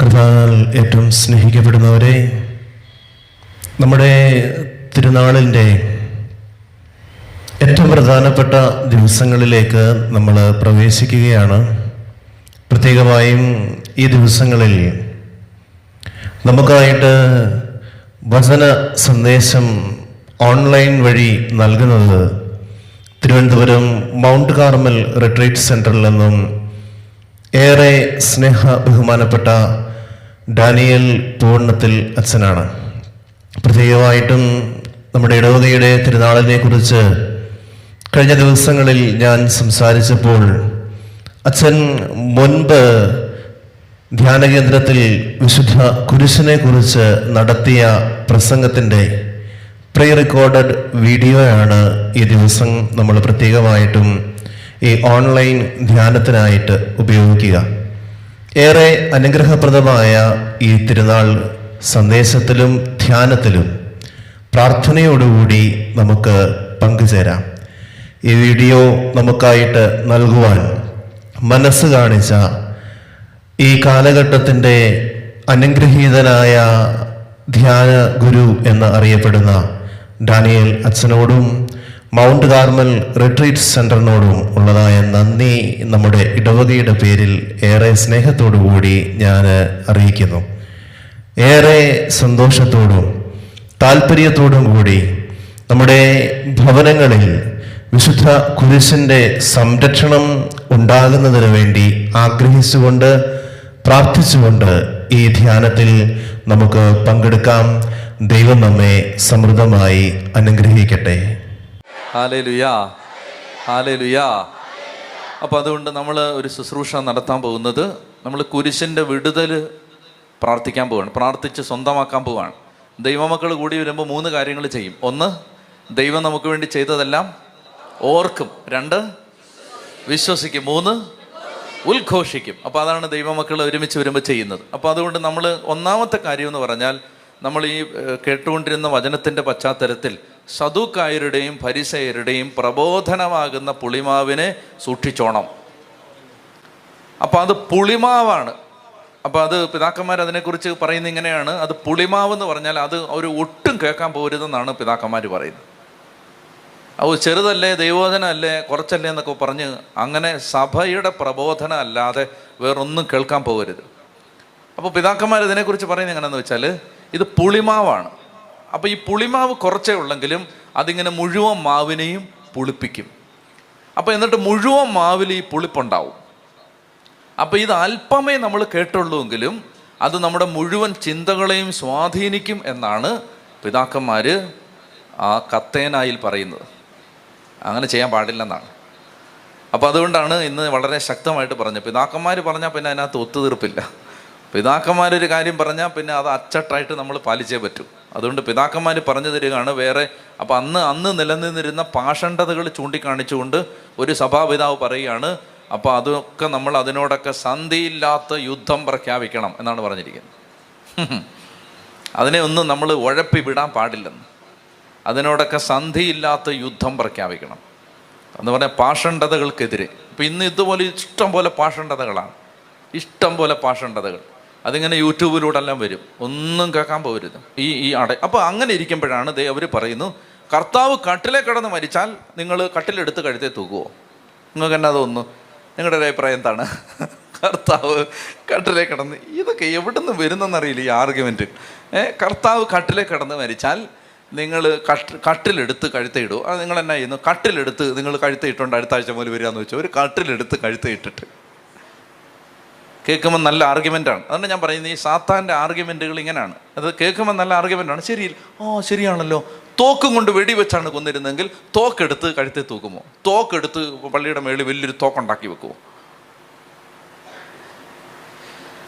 കർത്താവിൽ ഏറ്റവും സ്നേഹിക്കപ്പെടുന്നവരെ, നമ്മുടെ തിരുനാളിൻ്റെ ഏറ്റവും പ്രധാനപ്പെട്ട ദിവസങ്ങളിലേക്ക് നമ്മൾ പ്രവേശിക്കുകയാണ്. പ്രത്യേകമായും ഈ ദിവസങ്ങളിൽ നമുക്കായിട്ട് വചന സന്ദേശം ഓൺലൈൻ വഴി നൽകുന്നത് തിരുവനന്തപുരം മൗണ്ട് കാർമൽ റിട്രീറ്റ് സെൻറ്ററിൽ നിന്നും ഏറെ സ്നേഹ ബഹുമാനപ്പെട്ട ഡാനിയൽ പൂർണ്ണത്തിൽ അച്ഛനാണ്. പ്രത്യേകമായിട്ടും നമ്മുടെ ഇടവകയുടെ തിരുനാളിനെ കുറിച്ച് കഴിഞ്ഞ ദിവസങ്ങളിൽ ഞാൻ സംസാരിച്ചപ്പോൾ അച്ഛൻ മുൻപ് ധ്യാനകേന്ദ്രത്തിൽ വിശുദ്ധ കുരിശിനെ കുറിച്ച് നടത്തിയ പ്രസംഗത്തിൻ്റെ പ്രീ റെക്കോർഡഡ് വീഡിയോയാണ് ഈ ദിവസം നമ്മൾ പ്രത്യേകമായിട്ടും ഈ ഓൺലൈൻ ധ്യാനത്തിനായിട്ട് ഉപയോഗിക്കുക. ഏറെ അനുഗ്രഹപ്രദമായ ഈ തിരുനാൾ സന്ദേശത്തിലും ധ്യാനത്തിലും പ്രാർത്ഥനയോടുകൂടി നമുക്ക് പങ്കുചേരാം. ഈ വീഡിയോ നമുക്കായിട്ട് നൽകുവാൻ മനസ്സ് കാണിച്ച ഈ കാലഘട്ടത്തിൻ്റെ അനുഗ്രഹീതനായ ധ്യാന ഗുരു എന്ന് അറിയപ്പെടുന്ന ഡാനിയൽ അച്ഛനോടും മൗണ്ട് കാർമൽ റിട്രീറ്റ് സെൻറ്ററിനോടും ഉള്ളതായ നന്ദി നമ്മുടെ ഇടവകയുടെ പേരിൽ ഏറെ സ്നേഹത്തോടു കൂടി ഞാൻ അറിയിക്കുന്നു. ഏറെ സന്തോഷത്തോടും താല്പര്യത്തോടും കൂടി നമ്മുടെ ഭവനങ്ങളിൽ വിശുദ്ധ കുരിശിൻ്റെ സംരക്ഷണം ഉണ്ടാകുന്നതിന് വേണ്ടി ആഗ്രഹിച്ചുകൊണ്ട് പ്രാർത്ഥിച്ചുകൊണ്ട് ഈ ധ്യാനത്തിൽ നമുക്ക് പങ്കെടുക്കാം. ദൈവം നമ്മെ സമൃദ്ധമായി അനുഗ്രഹിക്കട്ടെ. ഹല്ലേലൂയാ, ഹല്ലേലൂയാ. അപ്പോൾ അതുകൊണ്ട് നമ്മൾ ഒരു ശുശ്രൂഷ നടത്താൻ പോകുന്നത്, നമ്മൾ കുരിശിൻ്റെ വിടുതൽ പ്രാർത്ഥിക്കാൻ പോവുകയാണ്, പ്രാർത്ഥിച്ച് സ്വന്തമാക്കാൻ പോവുകയാണ്. ദൈവമക്കൾ കൂടി വരുമ്പോൾ 3 കാര്യങ്ങൾ ചെയ്യും. 1, ദൈവം നമുക്ക് വേണ്ടി ചെയ്തതെല്ലാം ഓർക്കും. 2, വിശ്വസിക്കും. 3, ഉദ്ഘോഷിക്കും. അപ്പോൾ അതാണ് ദൈവമക്കൾ ഒരുമിച്ച് വരുമ്പോൾ ചെയ്യുന്നത്. അപ്പോൾ അതുകൊണ്ട് നമ്മൾ ഒന്നാമത്തെ കാര്യം എന്ന് പറഞ്ഞാൽ, നമ്മൾ ഈ കേട്ടുകൊണ്ടിരുന്ന വചനത്തിൻ്റെ പശ്ചാത്തലത്തിൽ സദൂക്കായരുടെയും ഫരിസയരുടെയും പ്രബോധനമാകുന്ന പുളിമാവിനെ സൂക്ഷിച്ചോണം. അപ്പം അത് പുളിമാവാണ്. അപ്പം അത് പിതാക്കന്മാർ അതിനെക്കുറിച്ച് പറയുന്നത് ഇങ്ങനെയാണ്: അത് പുളിമാവെന്ന് പറഞ്ഞാൽ അത് ഒരു ഒട്ടും കേൾക്കാൻ പോരുതെന്നാണ് പിതാക്കന്മാർ പറയുന്നത്. അത് ചെറുതല്ലേ, ദൈവോധനമല്ലേ, കുറച്ചല്ലേ എന്നൊക്കെ പറഞ്ഞ് അങ്ങനെ സഭയുടെ പ്രബോധനം അല്ലാതെ വേറൊന്നും കേൾക്കാൻ പോകരുത്. അപ്പോൾ പിതാക്കന്മാർ ഇതിനെക്കുറിച്ച് പറയുന്നത് എങ്ങനെയാണെന്ന് വെച്ചാൽ, ഇത് പുളിമാവാണ്. അപ്പോൾ ഈ പുളിമാവ് കുറച്ചേ ഉള്ളെങ്കിലും അതിങ്ങനെ മുഴുവൻ മാവിനെയും പുളിപ്പിക്കും. അപ്പോൾ എന്നിട്ട് മുഴുവൻ മാവിൽ ഈ പുളിപ്പുണ്ടാവും. അപ്പോൾ ഇത് അല്പമേ നമ്മൾ കേട്ടുള്ളൂവെങ്കിലും അത് നമ്മുടെ മുഴുവൻ ചിന്തകളെയും സ്വാധീനിക്കും എന്നാണ് പിതാക്കന്മാർ ആ കത്തേനായിൽ പറയുന്നത്. അങ്ങനെ ചെയ്യാൻ പാടില്ലെന്നാണ്. അപ്പോൾ അതുകൊണ്ടാണ് ഇന്ന് വളരെ ശക്തമായിട്ട് പറഞ്ഞത്. പിതാക്കന്മാർ പറഞ്ഞാൽ പിന്നെ അതിനകത്ത് ഒത്തുതീർപ്പില്ല. പിതാക്കന്മാരൊരു കാര്യം പറഞ്ഞാൽ പിന്നെ അത് അച്ചട്ടായിട്ട് നമ്മൾ പാലിച്ചേ പറ്റൂ. അതുകൊണ്ട് പിതാക്കന്മാർ പറഞ്ഞു തരികയാണ് വേറെ. അപ്പോൾ അന്ന് നിലനിന്നിരുന്ന പാഷണ്ഡതകൾ ചൂണ്ടിക്കാണിച്ചുകൊണ്ട് ഒരു സഭാപിതാവ് പറയുകയാണ്, അപ്പോൾ അതൊക്കെ നമ്മൾ അതിനോടൊക്കെ സന്ധിയില്ലാത്ത യുദ്ധം പ്രഖ്യാപിക്കണം എന്നാണ് പറഞ്ഞിരിക്കുന്നത്. അതിനെ ഒന്നും നമ്മൾ ഉഴപ്പി വിടാൻ പാടില്ലെന്ന്. അതിനോടൊക്കെ സന്ധിയില്ലാത്ത യുദ്ധം പ്രഖ്യാപിക്കണം എന്ന് പറഞ്ഞാൽ പാഷണ്ഡതകൾക്കെതിരെ. ഇപ്പം ഇന്ന് ഇതുപോലെ ഇഷ്ടം പോലെ പാഷണ്ഡതകളാണ്, ഇഷ്ടം പോലെ പാഷണ്ഡതകൾ. അതിങ്ങനെ യൂട്യൂബിലൂടെ എല്ലാം വരും, ഒന്നും കേൾക്കാൻ പോകരുത്. അപ്പോൾ അങ്ങനെ ഇരിക്കുമ്പോഴാണ് അവർ പറയുന്നു, കർത്താവ് കട്ടിലെ കിടന്ന് മരിച്ചാൽ നിങ്ങൾ കട്ടിലെടുത്ത് കഴുത്തെ തൂക്കുമോ? നിങ്ങൾക്ക് എന്നാ തോന്നുന്നു? നിങ്ങളുടെ ഒരു അഭിപ്രായം എന്താണ്? കർത്താവ് കട്ടിലെ കിടന്ന്, ഇതൊക്കെ എവിടെ നിന്ന് വരുന്നെന്നറിയില്ല ഈ ആർഗ്യുമെൻറ്റ്. കർത്താവ് കട്ടിലെ കിടന്ന് മരിച്ചാൽ നിങ്ങൾ കട്ടിലെടുത്ത് കഴുത്തയിടുമോ? അത് നിങ്ങൾ എന്നാ ചെയ്യുന്നു? കട്ടിലെടുത്ത് നിങ്ങൾ കഴുത്തയിട്ടുകൊണ്ട് അടുത്ത ആഴ്ച മുതൽ വരികയെന്ന് വെച്ചാൽ ഒരു കട്ടിലെടുത്ത് കഴുത്തയിട്ടിട്ട് കേൾക്കുമ്പോൾ നല്ല ആർഗ്യുമെൻ്റാണ്. അതുകൊണ്ട് ഞാൻ പറയുന്നത് ഈ സാത്താൻ്റെ ആർഗ്യുമെൻറ്റുകൾ ഇങ്ങനെയാണ്. അത് കേൾക്കുമ്പോൾ നല്ല ആർഗ്യുമെൻ്റാണ്, ശരിയാണല്ലോ. തോക്കും കൊണ്ട് വെടിവെച്ചാണ് കൊന്നിരുന്നെങ്കിൽ തോക്കെടുത്ത് കഴുത്തെ തൂക്കുമോ? തോക്കെടുത്ത് പള്ളിയുടെ മേളിൽ വലിയൊരു തോക്കുണ്ടാക്കി വെക്കുമോ?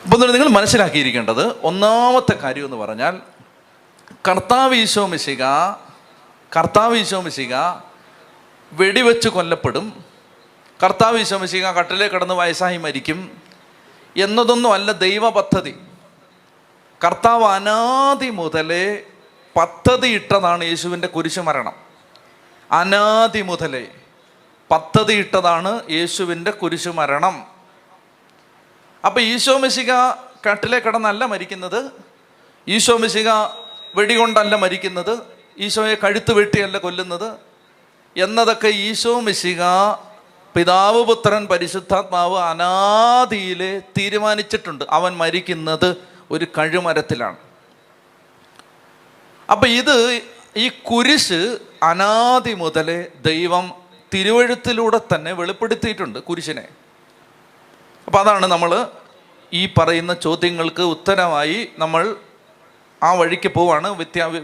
അപ്പോൾ നിങ്ങൾ മനസ്സിലാക്കിയിരിക്കേണ്ടത് ഒന്നാമത്തെ കാര്യം എന്ന് പറഞ്ഞാൽ, കർത്താവ് ഈശോ മിശിഹ വെടിവെച്ച് കൊല്ലപ്പെടും, കർത്താവ് ഈശോ മിശിഹ കട്ടിലേ കിടന്ന് വയസ്സായി മരിക്കും എന്നതൊന്നും അല്ല ദൈവ പദ്ധതി. കർത്താവ് അനാദി മുതലേ പദ്ധതി ഇട്ടതാണ് യേശുവിൻ്റെ കുരിശുമരണം. അനാദി മുതലേ പദ്ധതി ഇട്ടതാണ് യേശുവിൻ്റെ കുരിശുമരണം. അപ്പം ഈശോ മിശിഹ കട്ടിലെ കിടന്നല്ല മരിക്കുന്നത്, ഈശോ മിശിഹ വെടികൊണ്ടല്ല മരിക്കുന്നത്, ഈശോയെ കഴുത്ത് വെട്ടിയല്ല കൊല്ലുന്നത് എന്നതൊക്കെ ഈശോ മിശിഹ പിതാവ് പുത്രൻ പരിശുദ്ധാത്മാവ് അനാദിയിലെ തീരുമാനിച്ചിട്ടുണ്ട്. അവൻ മരിക്കുന്നത് ഒരു കഴുമരത്തിലാണ്. അപ്പം ഈ കുരിശ് അനാദി മുതലേ ദൈവം തിരുവഴുത്തിലൂടെ തന്നെ വെളിപ്പെടുത്തിയിട്ടുണ്ട് കുരിശിനെ. അപ്പം അതാണ് നമ്മൾ ഈ പറയുന്ന ചോദ്യങ്ങൾക്ക് ഉത്തരമായി നമ്മൾ ആ വഴിക്ക് പോവാണ്.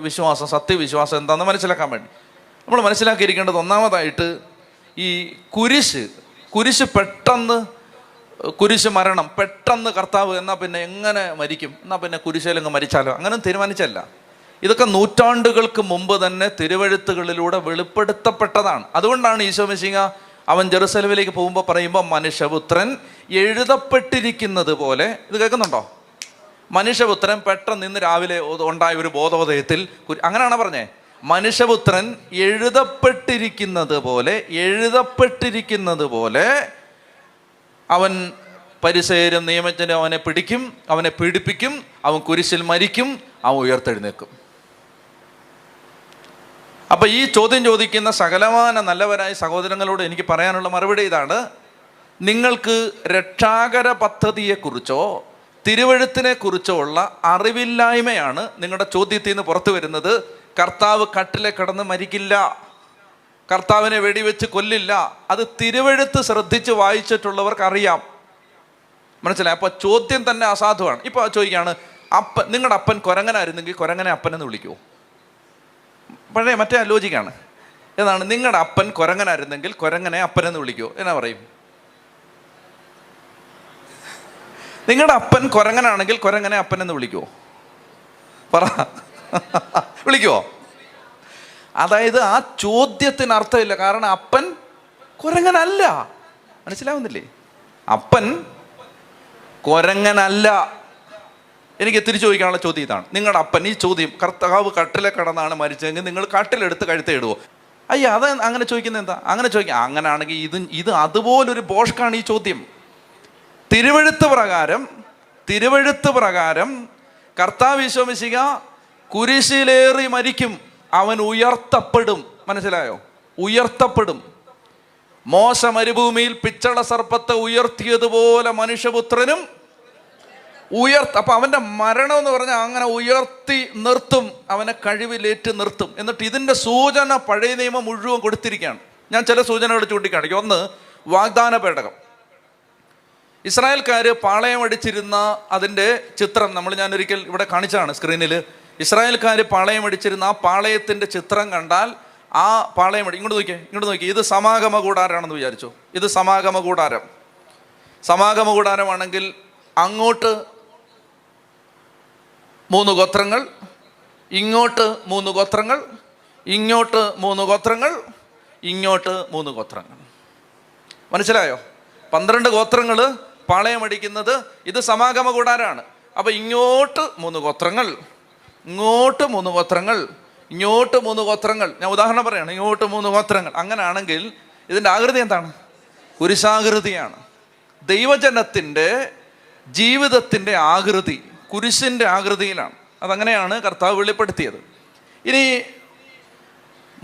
വിശ്വാസം, സത്യവിശ്വാസം എന്താണെന്ന് മനസ്സിലാക്കാൻ വേണ്ടി നമ്മൾ മനസ്സിലാക്കിയിരിക്കേണ്ടത്, ഒന്നാമതായിട്ട് ഈ കുരിശ് പെട്ടെന്ന്, കുരിശ് മരണം പെട്ടെന്ന് കർത്താവ് എന്നാൽ പിന്നെ എങ്ങനെ മരിക്കും, എന്നാൽ പിന്നെ കുരിശിലങ്ങ് മരിച്ചാലോ, അങ്ങനെ തീരുമാനിച്ചല്ല. ഇതൊക്കെ നൂറ്റാണ്ടുകൾക്ക് മുമ്പ് തന്നെ തിരുവഴുത്തുകളിലൂടെ വെളിപ്പെടുത്തപ്പെട്ടതാണ്. അതുകൊണ്ടാണ് ഈശോ മിശിഹ അവൻ ജെറുസലേമിലേക്ക് പോകുമ്പോൾ പറയുമ്പോൾ മനുഷ്യപുത്രൻ എഴുതപ്പെട്ടിരിക്കുന്നത് പോലെ, ഇത് കേൾക്കുന്നുണ്ടോ? മനുഷ്യപുത്രൻ പെട്ടെന്ന് ഇന്ന് രാവിലെ ഉണ്ടായ ഒരു ബോധോദയത്തിൽ അങ്ങനെയാണ് പറഞ്ഞേ, മനുഷ്യപുത്രൻ എഴുതപ്പെട്ടിരിക്കുന്നത് പോലെ അവൻ പരിസേരും നിയമജ്ഞനും അവനെ പിടിക്കും, അവനെ പീഡിപ്പിക്കും, അവൻ കുരിശിൽ മരിക്കും, അവൻ ഉയർത്തെഴുന്നേൽക്കും. അപ്പൊ ഈ ചോദ്യം ചോദിക്കുന്ന സകലമാന നല്ലവരായ സഹോദരങ്ങളോട് എനിക്ക് പറയാനുള്ള മറുപടി ഇതാണ്: നിങ്ങൾക്ക് രക്ഷാകര പദ്ധതിയെക്കുറിച്ചോ തിരുവഴുത്തിനെ കുറിച്ചോ ഉള്ള അറിവില്ലായ്മയാണ് നിങ്ങളുടെ ചോദ്യത്തിൽ നിന്ന് പുറത്തു വരുന്നത്. കർത്താവ് കട്ടിലെ കിടന്ന് മരിക്കില്ല, കർത്താവിനെ വെടിവെച്ച് കൊല്ലില്ല. അത് തിരുവഴുത്ത് ശ്രദ്ധിച്ച് വായിച്ചിട്ടുള്ളവർക്ക് അറിയാം. മനസ്സിലായി? അപ്പൊ ചോദ്യം തന്നെ അസാധുവാണ്. ഇപ്പൊ ചോദിക്കുകയാണ്, നിങ്ങളുടെ അപ്പൻ കുരങ്ങനായിരുന്നെങ്കിൽ കുരങ്ങനെ അപ്പനെന്ന് വിളിക്കുമോ? പഴയ മറ്റേ ലോജിക്കാണ്. ഏതാണ്? നിങ്ങളുടെ അപ്പൻ കുരങ്ങനായിരുന്നെങ്കിൽ കുരങ്ങനെ അപ്പനെന്ന് വിളിക്കുമോ? എന്നാ പറയും? നിങ്ങളുടെ അപ്പൻ കുരങ്ങനാണെങ്കിൽ കുരങ്ങനെ അപ്പനെന്ന് വിളിക്കുമോ? പറ, വിളിക്കുമോ? അതായത് ആ ചോദ്യത്തിന് അർത്ഥമില്ല. കാരണം അപ്പൻ കുരങ്ങനല്ല. മനസ്സിലാവുന്നില്ലേ? അപ്പൻ കുരങ്ങനല്ല. എനിക്ക് തിരിച്ചു ചോദിക്കാനുള്ള ചോദ്യം ഇതാണ്. നിങ്ങളുടെ അപ്പൻ, ഈ ചോദ്യം, കർത്താവ് കട്ടിലെ കിടന്നാണ് മരിച്ചതെങ്കിൽ നിങ്ങൾ കട്ടിലെടുത്ത് കഴുത്തിടുവോ? അയ്യ, അത് അങ്ങനെ ചോദിക്കുന്നത് എന്താ? അങ്ങനെ ചോദിക്കാം. അങ്ങനെയാണെങ്കിൽ ഇത് അതുപോലൊരു ബോഷ്കാണ് ഈ ചോദ്യം. തിരുവഴുത്ത് പ്രകാരം കർത്താവ് ഈശോ മിശിഹ കുരിശിലേറി മരിക്കും, അവൻ ഉയർത്തപ്പെടും. മനസ്സിലായോ? ഉയർത്തപ്പെടും. മോശ മരുഭൂമിയിൽ പിച്ചള സർപ്പത്തെ ഉയർത്തിയതുപോലെ മനുഷ്യപുത്രനും അപ്പൊ അവന്റെ മരണം എന്ന് പറഞ്ഞാൽ അങ്ങനെ ഉയർത്തി നിർത്തും, അവനെ കഴിവിലേറ്റ് നിർത്തും. എന്നിട്ട് ഇതിന്റെ സൂചന പഴയ നിയമം മുഴുവൻ കൊടുത്തിരിക്കുകയാണ്. ഞാൻ ചില സൂചനകൾ ചൂണ്ടിക്കാണിക്കും. ഒന്ന്, വാഗ്ദാന പേടകം. ഇസ്രായേൽക്കാർ പാളയം അടിച്ചിരുന്ന അതിൻ്റെ ചിത്രം ഞാനൊരിക്കൽ ഇവിടെ കാണിച്ചതാണ് സ്ക്രീനിൽ. ഇസ്രായേൽക്കാർ പാളയം അടിച്ചിരുന്ന ആ പാളയത്തിൻ്റെ ചിത്രം കണ്ടാൽ ആ പാളയം ഇങ്ങോട്ട് നോക്കിയേ. ഇത് സമാഗമ കൂടാരമാണെന്ന് വിചാരിച്ചു. ഇത് സമാഗമ കൂടാരമാണെങ്കിൽ അങ്ങോട്ട് 3 ഗോത്രങ്ങൾ, ഇങ്ങോട്ട് 3 ഗോത്രങ്ങൾ, ഇങ്ങോട്ട് 3 ഗോത്രങ്ങൾ, ഇങ്ങോട്ട് 3 ഗോത്രങ്ങൾ. മനസ്സിലായോ? 12 ഗോത്രങ്ങൾ പാളയം അടിക്കുന്നത് ഇത് സമാഗമ കൂടാരമാണ്. അപ്പൊ ഇങ്ങോട്ട് 3 ഗോത്രങ്ങൾ, ഇങ്ങോട്ട് 3 ഗോത്രങ്ങൾ, ഇങ്ങോട്ട് 3 ഗോത്രങ്ങൾ. ഞാൻ ഉദാഹരണം പറയാണ്. ഇങ്ങോട്ട് 3 ഗോത്രങ്ങൾ. അങ്ങനെയാണെങ്കിൽ ഇതിൻ്റെ ആകൃതി എന്താണ്? കുരിശാകൃതിയാണ്. ദൈവജനത്തിൻ്റെ ജീവിതത്തിൻ്റെ ആകൃതി കുരിശിൻ്റെ ആകൃതിയിലാണ്. അതങ്ങനെയാണ് കർത്താവ് വെളിപ്പെടുത്തിയത്. ഇനി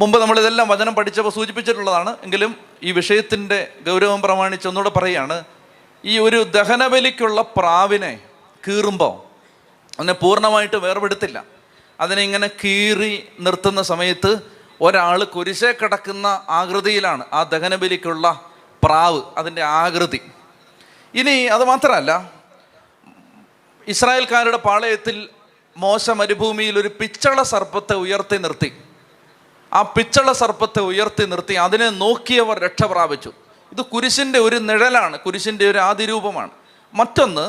മുമ്പ് നമ്മളിതെല്ലാം വചനം പഠിച്ചപ്പോൾ സൂചിപ്പിച്ചിട്ടുള്ളതാണ്. എങ്കിലും ഈ വിഷയത്തിൻ്റെ ഗൗരവം പ്രമാണിച്ച് ഒന്നുകൂടെ പറയുകയാണ്. ഈ ഒരു ദഹനബലിക്കുള്ള പ്രാവിനെ കീറുമ്പോൾ അതിനെ പൂർണ്ണമായിട്ട് വേർപെടുത്തില്ല. അതിനെ ഇങ്ങനെ കീറി നിർത്തുന്ന സമയത്ത് ഒരാൾ കുരിശേ കിടക്കുന്ന ആകൃതിയിലാണ് ആ ദഹനബലിക്കുള്ള പ്രാവ്, അതിൻ്റെ ആകൃതി. ഇനി അത് മാത്രമല്ല, ഇസ്രായേൽക്കാരുടെ പാളയത്തിൽ മോശ മരുഭൂമിയിൽ ഒരു പിച്ചള സർപ്പത്തെ ഉയർത്തി നിർത്തി. ആ പിച്ചള സർപ്പത്തെ ഉയർത്തി നിർത്തി അതിനെ നോക്കിയവർ രക്ഷ പ്രാപിച്ചു. ഇത് കുരിശിൻ്റെ ഒരു നിഴലാണ്, കുരിശിൻ്റെ ഒരു ആദിരൂപമാണ്. മറ്റൊന്ന്,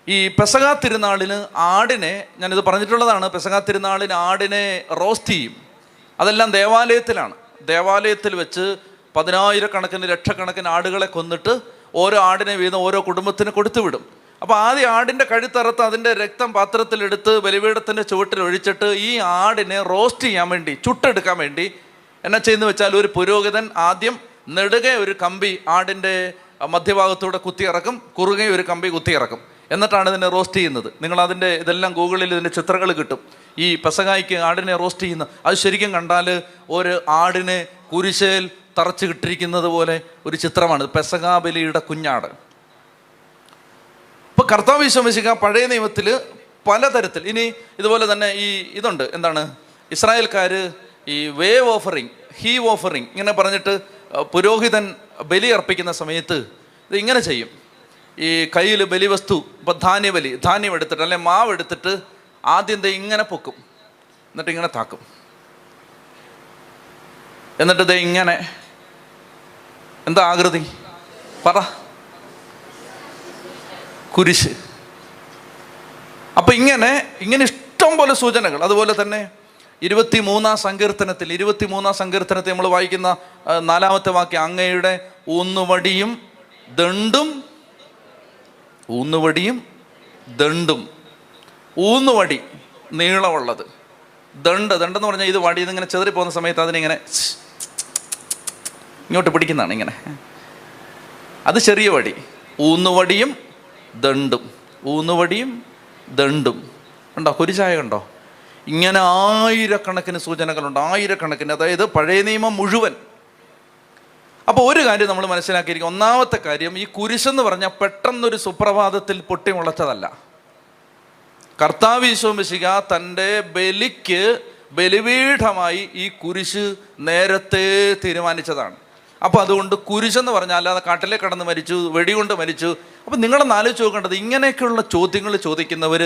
ഈ പെസഹാ തിരുനാളിന് ആടിനെ, ഞാനിത് പറഞ്ഞിട്ടുള്ളതാണ്, പെസഹാ തിരുനാളിന് ആടിനെ റോസ്റ്റ് ചെയ്യും. അതെല്ലാം ദേവാലയത്തിലാണ്. ദേവാലയത്തിൽ വെച്ച് 10,000 ലക്ഷക്കണക്കിന് ആടുകളെ കൊന്നിട്ട് ഓരോ ആടിനെ വീതം ഓരോ കുടുംബത്തിന് കൊടുത്തു വിടും. അപ്പോൾ ആദ്യം ആടിൻ്റെ കഴുത്തറുത്ത് അതിൻ്റെ രക്തം പാത്രത്തിലെടുത്ത് ബലിപീഠത്തിൻ്റെ ചുവട്ടിൽ ഒഴിച്ചിട്ട് ഈ ആടിനെ റോസ്റ്റ് ചെയ്യാൻ വേണ്ടി, ചുട്ടെടുക്കാൻ വേണ്ടി എന്നാ ചെയ്യുന്നത് വെച്ചാൽ, ഒരു പുരോഹിതൻ ആദ്യം നെടുകെ ഒരു കമ്പി ആടിൻ്റെ മധ്യഭാഗത്തൂടെ കുത്തിയിറക്കും, കുറുകെ ഒരു കമ്പി കുത്തിയിറക്കും. എന്നിട്ടാണ് ഇതിനെ റോസ്റ്റ് ചെയ്യുന്നത്. നിങ്ങൾ അതിൻ്റെ ഇതെല്ലാം ഗൂഗിളിൽ ഇതിൻ്റെ ചിത്രങ്ങൾ കിട്ടും. ഈ പെസഹായ്ക്ക് ആടിനെ റോസ്റ്റ് ചെയ്യുന്ന അത് ശരിക്കും കണ്ടാൽ ഒരു ആടിനെ കുരിശേൽ തറച്ച് കിട്ടിരിക്കുന്നത് പോലെ ഒരു ചിത്രമാണ്. പെസഹാ ബലിയുടെ കുഞ്ഞാട്. ഇപ്പോൾ കർത്താവ് ഈശോ മിശിഹാ പഴയ നിയമത്തിൽ പലതരത്തിൽ, ഇനി ഇതുപോലെ തന്നെ ഈ ഇതുണ്ട്, എന്താണ്, ഇസ്രായേൽക്കാർ ഈ വേവ് ഓഫറിങ്, ഹീവ് ഓഫറിങ് ഇങ്ങനെ പറഞ്ഞിട്ട് പുരോഹിതൻ ബലി അർപ്പിക്കുന്ന സമയത്ത് ഇത് ഇങ്ങനെ ചെയ്യും. ഈ കയ്യിൽ ബലിവസ്തു, ഇപ്പം ധാന്യം എടുത്തിട്ട് അല്ലെ മാവ് എടുത്തിട്ട് ആദ്യം ഇങ്ങനെ പൊക്കും, എന്നിട്ട് ഇങ്ങനെ താക്കും, എന്നിട്ട് ഇങ്ങനെ, എന്താ ആകൃതി പറ, കുരിശ്. അപ്പം ഇങ്ങനെ ഇഷ്ടം പോലെ സൂചനകൾ. അതുപോലെ തന്നെ 23-ാം സങ്കീർത്തനത്തിൽ നമ്മൾ വായിക്കുന്ന 4-ാമത്തെ വാക്യം, അങ്ങയുടെ ഊന്നുവടിയും ദണ്ഡും. ഊന്നുവടി നീളമുള്ളത്, ദണ്ടെന്ന് പറഞ്ഞാൽ ഇത് വടി ഇതിങ്ങനെ ചെതറി പോകുന്ന സമയത്ത് അതിനിങ്ങനെ ഇങ്ങോട്ട് പിടിക്കുന്നതാണ് ഇങ്ങനെ. അത് ചെറിയ വടി. ഊന്നുവടിയും ദണ്ടും ഉണ്ടോ? കുരിശായ കണ്ടോ? ഇങ്ങനെ ആയിരക്കണക്കിന് സൂചനകളുണ്ട്, ആയിരക്കണക്കിന്. അതായത് പഴയ നിയമം മുഴുവൻ. അപ്പോൾ ഒരു കാര്യം നമ്മൾ മനസ്സിലാക്കിയിരിക്കും. ഒന്നാമത്തെ കാര്യം, ഈ കുരിശെന്ന് പറഞ്ഞാൽ പെട്ടെന്നൊരു സുപ്രഭാതത്തിൽ പൊട്ടിമുളച്ചതല്ല. കർത്താവ് ഈശോ മിശിഹാ തൻ്റെ ബലിക്ക് ബലിപീഠമായി ഈ കുരിശ് നേരത്തെ തീരുമാനിച്ചതാണ്. അപ്പോൾ അതുകൊണ്ട് കുരിശെന്ന് പറഞ്ഞാൽ അല്ലാതെ കാട്ടിലേക്ക് കടന്ന് മരിച്ചു, വെടികൊണ്ട് മരിച്ചു. അപ്പം നിങ്ങളൊന്ന് ആലോചിച്ച് നോക്കേണ്ടത്, ഇങ്ങനെയൊക്കെയുള്ള ചോദ്യങ്ങൾ ചോദിക്കുന്നവർ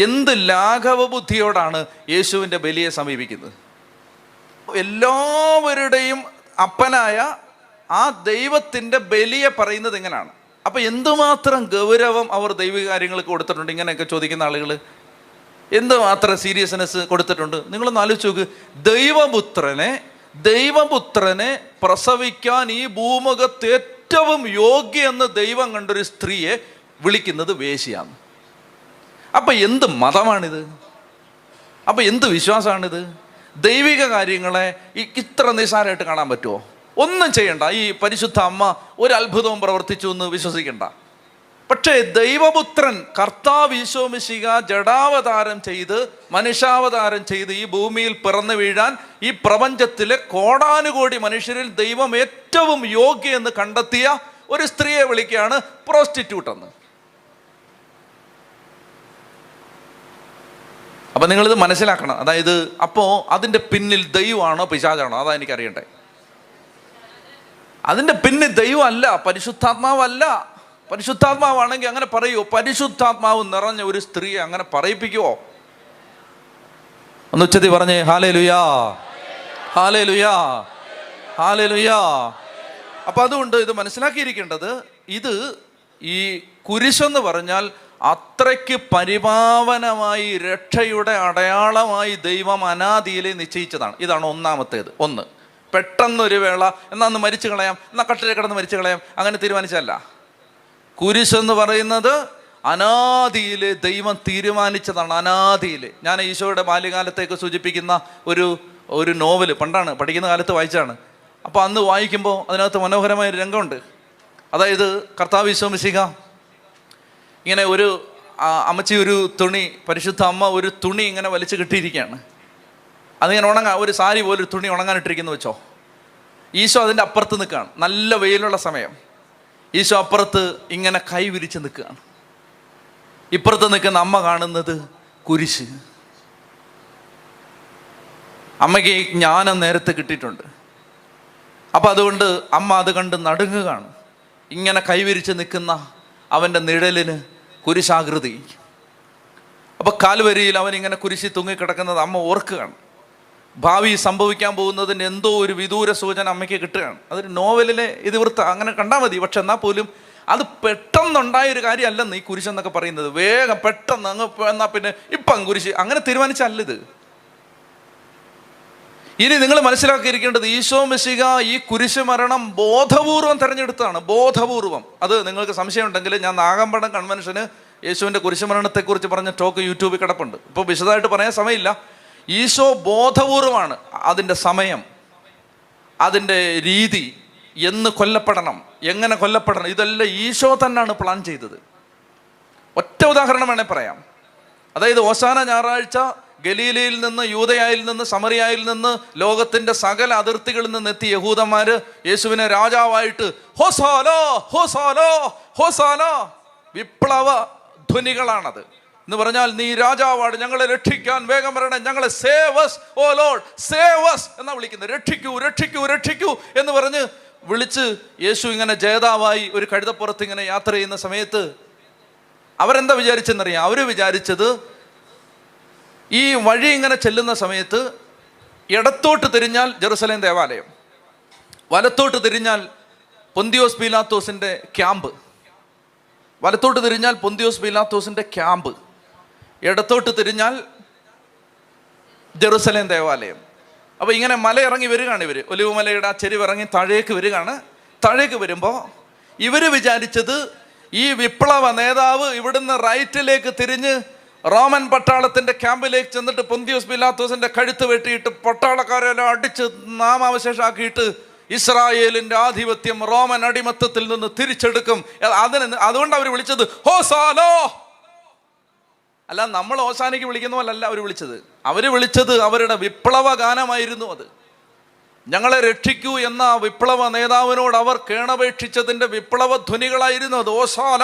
എന്ത് ലാഘവ ബുദ്ധിയോടാണ് യേശുവിൻ്റെ ബലിയെ സമീപിക്കുന്നത്. എല്ലാവരുടെയും അപ്പനായ ആ ദൈവത്തിൻ്റെ ബലിയെ പറയുന്നത് ഇങ്ങനെയാണ്. അപ്പം എന്തുമാത്രം ഗൗരവം അവർ ദൈവിക കാര്യങ്ങൾക്ക് കൊടുത്തിട്ടുണ്ട്. ഇങ്ങനെയൊക്കെ ചോദിക്കുന്ന ആളുകൾ എന്തുമാത്രം സീരിയസ്നെസ് കൊടുത്തിട്ടുണ്ട്. നിങ്ങളൊന്ന് ആലോചിച്ച് നോക്ക്. ദൈവപുത്രനെ പ്രസവിക്കാൻ ഈ ഭൂമുഖത്ത് ഏറ്റവും യോഗ്യെന്ന് ദൈവം കണ്ടൊരു സ്ത്രീയെ വിളിക്കുന്നത് വേശ്യയാണ്. അപ്പം എന്ത് മതമാണിത്? അപ്പം എന്ത് വിശ്വാസമാണിത്? ദൈവിക കാര്യങ്ങളെ ഇത്ര നിസ്സാരമായിട്ട് കാണാൻ പറ്റുമോ? ഒന്നും ചെയ്യണ്ട. ഈ പരിശുദ്ധ അമ്മ ഒരു അത്ഭുതവും പ്രവർത്തിച്ചു എന്ന് വിശ്വസിക്കണ്ട. പക്ഷേ ദൈവപുത്രൻ കർത്താവ് ഈശോ മിശിഹാ ജഡാവതാരം ചെയ്ത്, മനുഷ്യാവതാരം ചെയ്ത് ഈ ഭൂമിയിൽ പിറന്നു വീഴാൻ ഈ പ്രപഞ്ചത്തിലെ കോടാനുകോടി മനുഷ്യരിൽ ദൈവം ഏറ്റവും യോഗ്യെന്ന് കണ്ടെത്തിയ ഒരു സ്ത്രീയെ വിളിക്കുകയാണ് പ്രോസ്റ്റിറ്റ്യൂട്ട് എന്ന്. അപ്പം നിങ്ങളിത് മനസ്സിലാക്കണം. അതായത് അപ്പോൾ അതിൻ്റെ പിന്നിൽ ദൈവമാണോ പിശാചാണോ? അതാ എനിക്കറിയണ്ടേ. അതിൻ്റെ പിന്നിൽ ദൈവമല്ല, പരിശുദ്ധാത്മാവല്ല. പരിശുദ്ധാത്മാവാണെങ്കിൽ അങ്ങനെ പറയുമോ? പരിശുദ്ധാത്മാവ് നിറഞ്ഞ ഒരു സ്ത്രീയെ അങ്ങനെ പറയിപ്പിക്കുമോ? ഒന്ന് ഉച്ചത്തിൽ പറഞ്ഞേ ഹല്ലേലൂയാ, ഹല്ലേലൂയാ, ഹല്ലേലൂയാ. അപ്പം അതുകൊണ്ട് ഇത് മനസ്സിലാക്കിയിരിക്കേണ്ടത്, ഇത് ഈ കുരിശെന്ന് പറഞ്ഞാൽ അത്രയ്ക്ക് പരിപാവനമായി രക്ഷയുടെ അടയാളമായി ദൈവം അനാദിയിലെ നിശ്ചയിച്ചതാണ്. ഇതാണ് ഒന്നാമത്തേത്. ഒന്ന്, പെട്ടെന്നൊരു വേള എന്നാൽ ഒന്ന് മരിച്ചു കളയാം, എന്നാൽ കട്ടിലെ കിടന്ന് മരിച്ചു കളയാം, അങ്ങനെ തീരുമാനിച്ചല്ല. കുരിശെന്ന് പറയുന്നത് അനാദിയിൽ ദൈവം തീരുമാനിച്ചതാണ്. അനാദിയിൽ. ഞാൻ ഈശോയുടെ ബാല്യകാലത്തേക്ക് സൂചിപ്പിക്കുന്ന ഒരു നോവൽ പണ്ടാണ് പഠിക്കുന്ന കാലത്ത് വായിച്ചാണ്. അപ്പോൾ അന്ന് വായിക്കുമ്പോൾ അതിനകത്ത് മനോഹരമായൊരു രംഗമുണ്ട്. അതായത് കർത്താവ് ഈശോ മിശിഹാ ഇങ്ങനെ ഒരു അമ്മച്ചി ഒരു തുണി, പരിശുദ്ധ അമ്മ ഒരു തുണി ഇങ്ങനെ വലിച്ചു കിട്ടിയിരിക്കുകയാണ്. അതിങ്ങനെ ഉണങ്ങാൻ, ഒരു സാരി പോലെ ഒരു തുണി ഉണങ്ങാനിട്ടിരിക്കുന്നു വെച്ചോ. ഈശോ അതിൻ്റെ അപ്പുറത്ത് നിൽക്കുകയാണ്. നല്ല വെയിലുള്ള സമയം. ഈശോ അപ്പുറത്ത് ഇങ്ങനെ കൈ വിരിച്ച് നിൽക്കുകയാണ്. ഇപ്പുറത്ത് നിൽക്കുന്ന അമ്മ കാണുന്നത് കുരിശ്. അമ്മയ്ക്ക് ജ്ഞാനം നേരത്തെ കിട്ടിയിട്ടുണ്ട്. അപ്പം അതുകൊണ്ട് അമ്മ അത് കണ്ട് നടുങ്ങുകയാണ്. ഇങ്ങനെ കൈവിരിച്ച് നിൽക്കുന്ന അവൻ്റെ നിഴലിന് കുരിശാകൃതി. അപ്പോൾ കാൽവരിയിൽ അവൻ ഇങ്ങനെ കുരിശി തൂങ്ങിക്കിടക്കുന്നത് അമ്മ ഓർക്കുകയാണ്. ഭാവി സംഭവിക്കാൻ പോകുന്നതിൻ്റെ എന്തോ ഒരു വിദൂര സൂചന അമ്മയ്ക്ക് കിട്ടുകയാണ്. അതൊരു നോവലിലെ ഇതിവൃത്തം അങ്ങനെ കണ്ടാൽ മതി. പക്ഷെ എന്നാൽ പോലും അത് പെട്ടെന്നുണ്ടായൊരു കാര്യമല്ലെന്ന് ഈ കുരിശെന്നൊക്കെ പറയുന്നത്. വേഗം പെട്ടെന്ന് അങ്ങ് എന്നാൽ പിന്നെ ഇപ്പം കുരിശ് അങ്ങനെ തീരുമാനിച്ചല്ലിത്. ഇനി നിങ്ങൾ മനസ്സിലാക്കിയിരിക്കേണ്ടത്, ഈശോ മിശിഹാ ഈ കുരിശ് മരണം ബോധപൂർവം തിരഞ്ഞെടുത്തതാണ്. ബോധപൂർവം. അത് നിങ്ങൾക്ക് സംശയം ഉണ്ടെങ്കിൽ ഞാൻ നാഗമ്പടം കൺവെൻഷന് യേശുവിൻ്റെ കുരിശ് മരണത്തെക്കുറിച്ച് പറഞ്ഞ ടോക്ക് യൂട്യൂബിൽ കിടപ്പുണ്ട്. ഇപ്പോൾ വിശദമായിട്ട് പറയാൻ സമയമില്ല. ഈശോ ബോധപൂർവമാണ് അതിൻ്റെ സമയം, അതിൻ്റെ രീതി, എന്ന് കൊല്ലപ്പെടണം, എങ്ങനെ കൊല്ലപ്പെടണം, ഇതെല്ലാം ഈശോ തന്നെയാണ് പ്ലാൻ ചെയ്തത്. ഒറ്റ ഉദാഹരണം വേണേൽ പറയാം. അതായത് ഓശാന ഞായറാഴ്ച ഗലീലയിൽ നിന്ന്, യൂദയായിൽ നിന്ന്, സമറിയായിൽ നിന്ന്, ലോകത്തിന്റെ സകല അതിർത്തികളിൽ നിന്ന് എത്തി യഹൂദന്മാര് യേശുവിനെ രാജാവായിട്ട് ഹോസാനോ ഹോസാനോ ഹോസാനോ, വിപ്ലവ ധ്വനികളാണത്. എന്ന് പറഞ്ഞാൽ നീ രാജാവാണ്, ഞങ്ങളെ രക്ഷിക്കാൻ വേഗം വരണേ, ഞങ്ങളെ സേവസ് ഓ ലോർഡ് സേവസ് എന്നാ വിളിക്കുന്നത്. രക്ഷിക്കൂ രക്ഷിക്കൂ രക്ഷിക്കൂ എന്ന് പറഞ്ഞ് വിളിച്ച് യേശു ഇങ്ങനെ ജേതാവായി ഒരു കഴുതപ്പുറത്ത് ഇങ്ങനെ യാത്ര ചെയ്യുന്ന സമയത്ത് അവരെന്താ വിചാരിച്ചെന്നറിയാം? അവര് വിചാരിച്ചത് ഈ വഴി ഇങ്ങനെ ചെല്ലുന്ന സമയത്ത് ഇടത്തോട്ട് തിരിഞ്ഞാൽ ജെറുസലേം ദേവാലയം, വലത്തോട്ട് തിരിഞ്ഞാൽ പൊന്തിയോസ് പീലാത്തോസിന്റെ ക്യാമ്പ്, വലത്തോട്ട് തിരിഞ്ഞാൽ പൊന്തിയോസ് പീലാത്തോസിന്റെ ക്യാമ്പ്, ഇടത്തോട്ട് തിരിഞ്ഞാൽ ജെറുസലേം ദേവാലയം. അപ്പോൾ ഇങ്ങനെ മല ഇറങ്ങി വരികയാണ് ഇവർ, ഒലിവ് മലയുടെ ആ ചെരിവിറങ്ങി താഴേക്ക് വരികയാണ്. താഴേക്ക് വരുമ്പോൾ ഇവർ വിചാരിച്ചത് ഈ വിപ്ലവ നേതാവ് ഇവിടുന്ന് റൈറ്റിലേക്ക് തിരിഞ്ഞ് റോമൻ പട്ടാളത്തിന്റെ ക്യാമ്പിലേക്ക് ചെന്നിട്ട് പൊന്തിയോസ് പീലാത്തോസിന്റെ കഴുത്ത് വെട്ടിയിട്ട് പട്ടാളക്കാരെല്ലാം അടിച്ച് നാമാവശേഷമാക്കിയിട്ട് ഇസ്രായേലിന്റെ ആധിപത്യം റോമൻ അടിമത്തത്തിൽ നിന്ന് തിരിച്ചെടുക്കും. അതുകൊണ്ട് അവർ വിളിച്ചത് ഹോസാനോ. അല്ല, നമ്മൾ ഹോസാനയ്ക്ക് വിളിക്കുന്ന പോലല്ല അവർ വിളിച്ചത്. അവർ വിളിച്ചത് അവരുടെ വിപ്ലവ ഗാനമായിരുന്നു അത്. ഞങ്ങളെ രക്ഷിക്കൂ എന്ന വിപ്ലവ നേതാവിനോട് അവർ കേണപേക്ഷിച്ചതിന്റെ വിപ്ലവ ധ്വനികളായിരുന്നു അത്. ഹോസാന.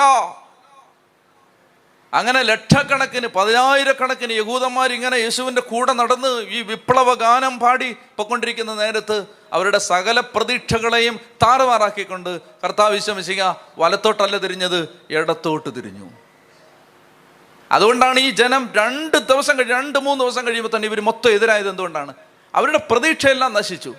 അങ്ങനെ ലക്ഷക്കണക്കിന്, പതിനായിരക്കണക്കിന് യഹൂദന്മാർ ഇങ്ങനെ യേശുവിൻ്റെ കൂടെ നടന്ന് ഈ വിപ്ലവ ഗാനം പാടി പൊക്കൊണ്ടിരിക്കുന്ന നേരത്ത് അവരുടെ സകല പ്രതീക്ഷകളെയും താറുമാറാക്കിക്കൊണ്ട് കർത്താവ് ഈശോ മിശിഹ വലത്തോട്ടല്ല തിരിഞ്ഞത്, ഇടത്തോട്ട് തിരിഞ്ഞു. അതുകൊണ്ടാണ് ഈ ജനം 2-3 ദിവസം കഴിയുമ്പോൾ തന്നെ ഇവർ മൊത്തം എതിരായത്. എന്തുകൊണ്ടാണ്? അവരുടെ പ്രതീക്ഷയെല്ലാം നശിച്ചു.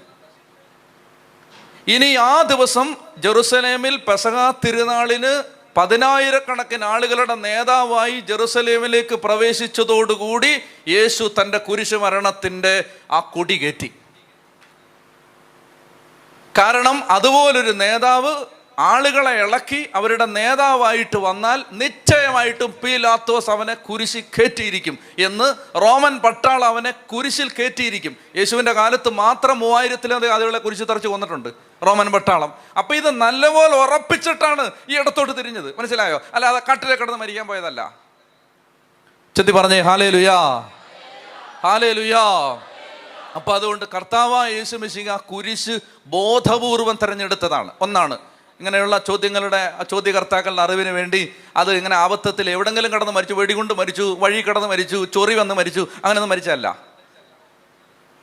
ഇനി ആ ദിവസം ജെറുസലേമിൽ പെസഹ തിരുനാളിന് 10,000-കണക്കിന് ആളുകളുടെ നേതാവായി ജെറുസലേമിലേക്ക് പ്രവേശിച്ചതോടുകൂടി യേശു തൻ്റെ കുരിശ് മരണത്തിൻ്റെ ആ കൊടി കയറ്റി. കാരണം അതുപോലൊരു നേതാവ് ആളുകളെ ഇളക്കി അവരുടെ നേതാവായിട്ട് വന്നാൽ നിശ്ചയമായിട്ടും പീലാത്തോസ് അവനെ കുരിശിൽ കയറ്റിയിരിക്കും എന്ന് റോമൻ പട്ടാളം അവനെ കുരിശിൽ കയറ്റിയിരിക്കും. യേശുവിൻ്റെ കാലത്ത് മാത്രം 3000-ലേറെ ആളുകളെ കുരിശിൽ തറച്ച് കൊന്നിട്ടുണ്ട് റോമൻ പട്ടാളം. അപ്പൊ ഇത് നല്ലപോലെ ഉറപ്പിച്ചിട്ടാണ് ഈ ഇടത്തോട്ട് തിരിഞ്ഞത്. മനസ്സിലായോ? അല്ലാതെ കട്ടിലെ കിടന്ന് മരിക്കാൻ പോയതല്ല. ചെത്തി പറഞ്ഞേ ഹല്ലേലൂയാ, ഹല്ലേലൂയാ. അപ്പൊ അതുകൊണ്ട് കർത്താവായ യേശു മിശിഹ കുരിശ് ബോധപൂർവം തിരഞ്ഞെടുത്തതാണ്. ഒന്നാണ് ഇങ്ങനെയുള്ള ചോദ്യങ്ങളുടെ ചോദ്യകർത്താക്കളുടെ അറിവിന് വേണ്ടി അത് ഇങ്ങനെ ആപത്തത്തിൽ എവിടെങ്കിലും കടന്ന് മരിച്ചു, വെടികൊണ്ട് മരിച്ചു, വഴി കടന്ന് മരിച്ചു, ചൊറി വന്ന് മരിച്ചു, അങ്ങനെയൊന്നും മരിച്ചല്ല.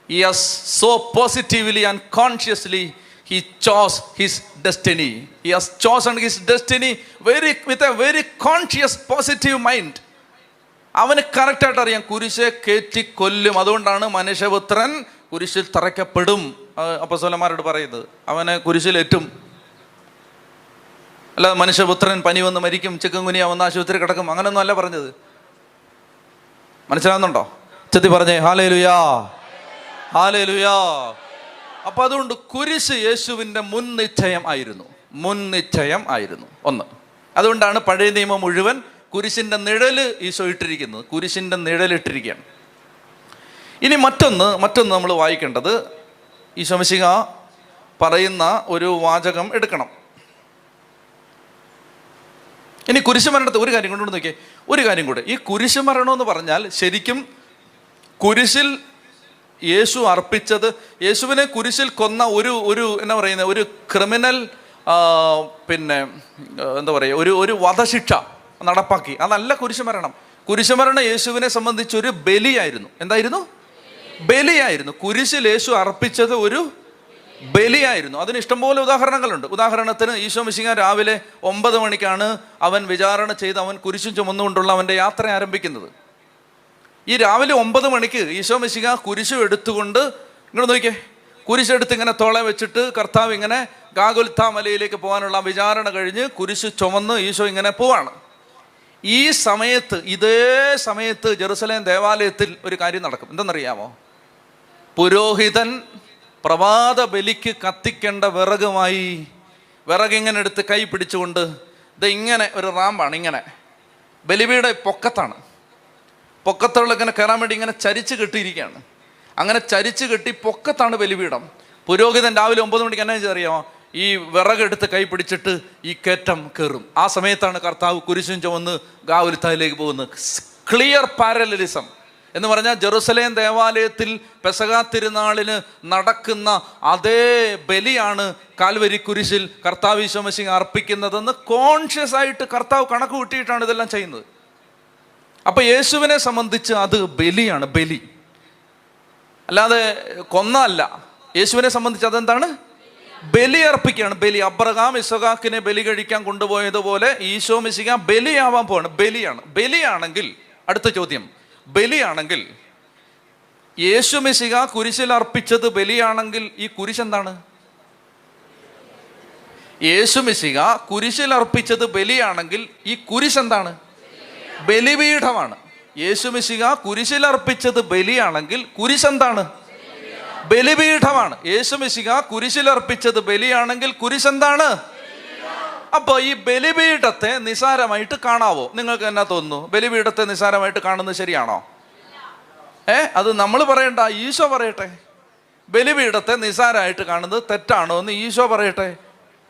He has so positively and consciously he chose his destiny. He has chosen his destiny with a very conscious positive mind. അവന് കറക്റ്റായിട്ട് അറിയാം കുരിശെ കയറ്റി കൊല്ലും. അതുകൊണ്ടാണ് മനുഷ്യപുത്രൻ കുരിശിൽ തറയ്ക്കപ്പെടും അപ്പോസ്തലന്മാരോട് പറയുന്നത്. അവനെ കുരിശിലേറ്റും. അല്ലാതെ മനുഷ്യപുത്രൻ പനി വന്ന് മരിക്കും, ചിക്കൻ കുനിയ വന്ന് ആശുപത്രി കിടക്കും, അങ്ങനെയൊന്നും അല്ല പറഞ്ഞത്. മനസ്സിലാവുന്നുണ്ടോ? ചെത്തി പറഞ്ഞേ ഹല്ലേലൂയാ, ഹല്ലേലൂയാ. അപ്പൊ അതുകൊണ്ട് കുരിശ് യേശുവിൻ്റെ മുൻനിശ്ചയം ആയിരുന്നു. ഒന്ന്. അതുകൊണ്ടാണ് പഴയ നിയമം മുഴുവൻ കുരിശിൻ്റെ നിഴല് ഈശോ ഇട്ടിരിക്കുന്നത്. കുരിശിൻ്റെ നിഴലിട്ടിരിക്കുകയാണ്. ഇനി മറ്റൊന്ന് നമ്മൾ വായിക്കേണ്ടത്, ഈശോ മിശിഹ പറയുന്ന ഒരു വാചകം എടുക്കണം. ഇനി കുരിശുമരണത്തെ ഒരു കാര്യം കൊണ്ടുകൊണ്ട് നോക്കിയേ, ഒരു കാര്യം കൂടെ. ഈ കുരിശുമരണം എന്ന് പറഞ്ഞാൽ ശരിക്കും കുരിശിൽ യേശു അർപ്പിച്ചത്, യേശുവിനെ കുരിശിൽ കൊന്ന ഒരു എന്നാ പറയുന്നത്, ഒരു ക്രിമിനൽ പിന്നെ എന്താ പറയുക, ഒരു വധശിക്ഷ നടപ്പാക്കി. അതല്ല കുരിശുമരണം. കുരിശുമരണം യേശുവിനെ സംബന്ധിച്ചൊരു ബലിയായിരുന്നു. എന്തായിരുന്നു? ബലിയായിരുന്നു. കുരിശിൽ യേശു അർപ്പിച്ചത് ഒരു ബലിയായിരുന്നു. അതിന് ഇഷ്ടംപോലെ ഉദാഹരണങ്ങളുണ്ട്. ഉദാഹരണത്തിന് ഈശോ മിശിഹ രാവിലെ 9 മണിക്കാണ് അവൻ വിചാരണ ചെയ്ത് അവൻ കുരിശും ചുമന്നുകൊണ്ടുള്ള അവൻ്റെ യാത്ര ആരംഭിക്കുന്നത്. ഈ രാവിലെ 9 മണിക്ക് ഈശോ മിശിഹ കുരിശു എടുത്തുകൊണ്ട് ഇങ്ങോട്ട് നോക്കിയേ, കുരിശെടുത്ത് ഇങ്ങനെ തോളെ വെച്ചിട്ട് കർത്താവ് ഇങ്ങനെ ഗാഗുൽത്താ മലയിലേക്ക് പോകാനുള്ള വിചാരണ കഴിഞ്ഞ് കുരിശ് ചുമന്ന് ഈശോ ഇങ്ങനെ പോവാണ്. ഈ സമയത്ത്, ഇതേ സമയത്ത് ജെറുസലേം ദേവാലയത്തിൽ ഒരു കാര്യം നടക്കും. എന്തെന്നറിയാമോ? പുരോഹിതൻ പ്രഭാത ബലിക്ക് കത്തിക്കേണ്ട വിറകുമായി വിറകിങ്ങനെ എടുത്ത് കൈ പിടിച്ചുകൊണ്ട് ഇത് ഇങ്ങനെ ഒരു റാമ്പാണ്, ഇങ്ങനെ ബലിപീഠ പൊക്കത്തുള്ള ഇങ്ങനെ കയറാൻ വേണ്ടി ഇങ്ങനെ ചരിച്ച് കെട്ടിയിരിക്കുകയാണ്. അങ്ങനെ ചരിച്ച് കെട്ടി പൊക്കത്താണ് ബലിപീഠം. പുരോഹിതൻ രാവിലെ 9 മണിക്ക് എന്നാ അറിയാമോ? ഈ വിറകെടുത്ത് കൈ പിടിച്ചിട്ട് ഈ കയറ്റം കയറും. ആ സമയത്താണ് കർത്താവ് കുരിശും ചുമന്ന് ഗാവുൽത്തായിലേക്ക് പോകുന്നത്. ക്ലിയർ പാരലലിസം എന്ന് പറഞ്ഞാൽ ജെറുസലേം ദേവാലയത്തിൽ പെസഹാ തിരുനാളിന് നടക്കുന്ന അതേ ബലിയാണ് കാൽവരി കുരിശിൽ കർത്താവ് ഈശോ മിശിഹ അർപ്പിക്കുന്നതെന്ന് കോൺഷ്യസ് ആയിട്ട് കർത്താവ് കണക്ക് കൂട്ടിയിട്ടാണ് ഇതെല്ലാം ചെയ്യുന്നത്. അപ്പൊ യേശുവിനെ സംബന്ധിച്ച് അത് ബലിയാണ്, ബലി, അല്ലാതെ കൊന്നല്ല. യേശുവിനെ സംബന്ധിച്ച് അതെന്താണ്? ബലി അർപ്പിക്കുകയാണ്. ബലി. അബ്രഹാം ഇസ്ഹാക്കിനെ ബലി കഴിക്കാൻ കൊണ്ടുപോയതുപോലെ ഈശോ മിശിഹ ബലിയാവാൻ പോവാണ്. ബലിയാണ്. ബലിയാണെങ്കിൽ അടുത്ത ചോദ്യം, ബലിയാണെങ്കിൽ യേശു മിശിഹ കുരിശിൽ അർപ്പിച്ചത് ബലിയാണെങ്കിൽ ഈ കുരിശ് എന്താണ്? യേശു മിശിഹ കുരിശിൽ അർപ്പിച്ചത് ബലിയാണെങ്കിൽ ഈ കുരിശ് എന്താണ്? ബലിപീഠമാണ്. യേശു മിശിഹ കുരിശിൽ അർപ്പിച്ചത് ബലിയാണെങ്കിൽ കുരിശ് എന്താണ്? ബലിപീഠമാണ്. യേശു മിശിഹ കുരിശിൽ അർപ്പിച്ചത് ബലിയാണെങ്കിൽ കുരിശ് എന്താണ്? അപ്പൊ ഈ ബലിപീഠത്തെ നിസാരമായിട്ട് കാണാവോ? നിങ്ങൾക്ക് എന്നാ തോന്നുന്നു? ബലിപീഠത്തെ നിസാരമായിട്ട് കാണുന്നത് ശരിയാണോ? അത് നമ്മൾ പറയണ്ട, ഈശോ പറയട്ടെ. ബലിപീഠത്തെ നിസാരമായിട്ട് കാണുന്നത് തെറ്റാണോ എന്ന് ഈശോ പറയട്ടെ.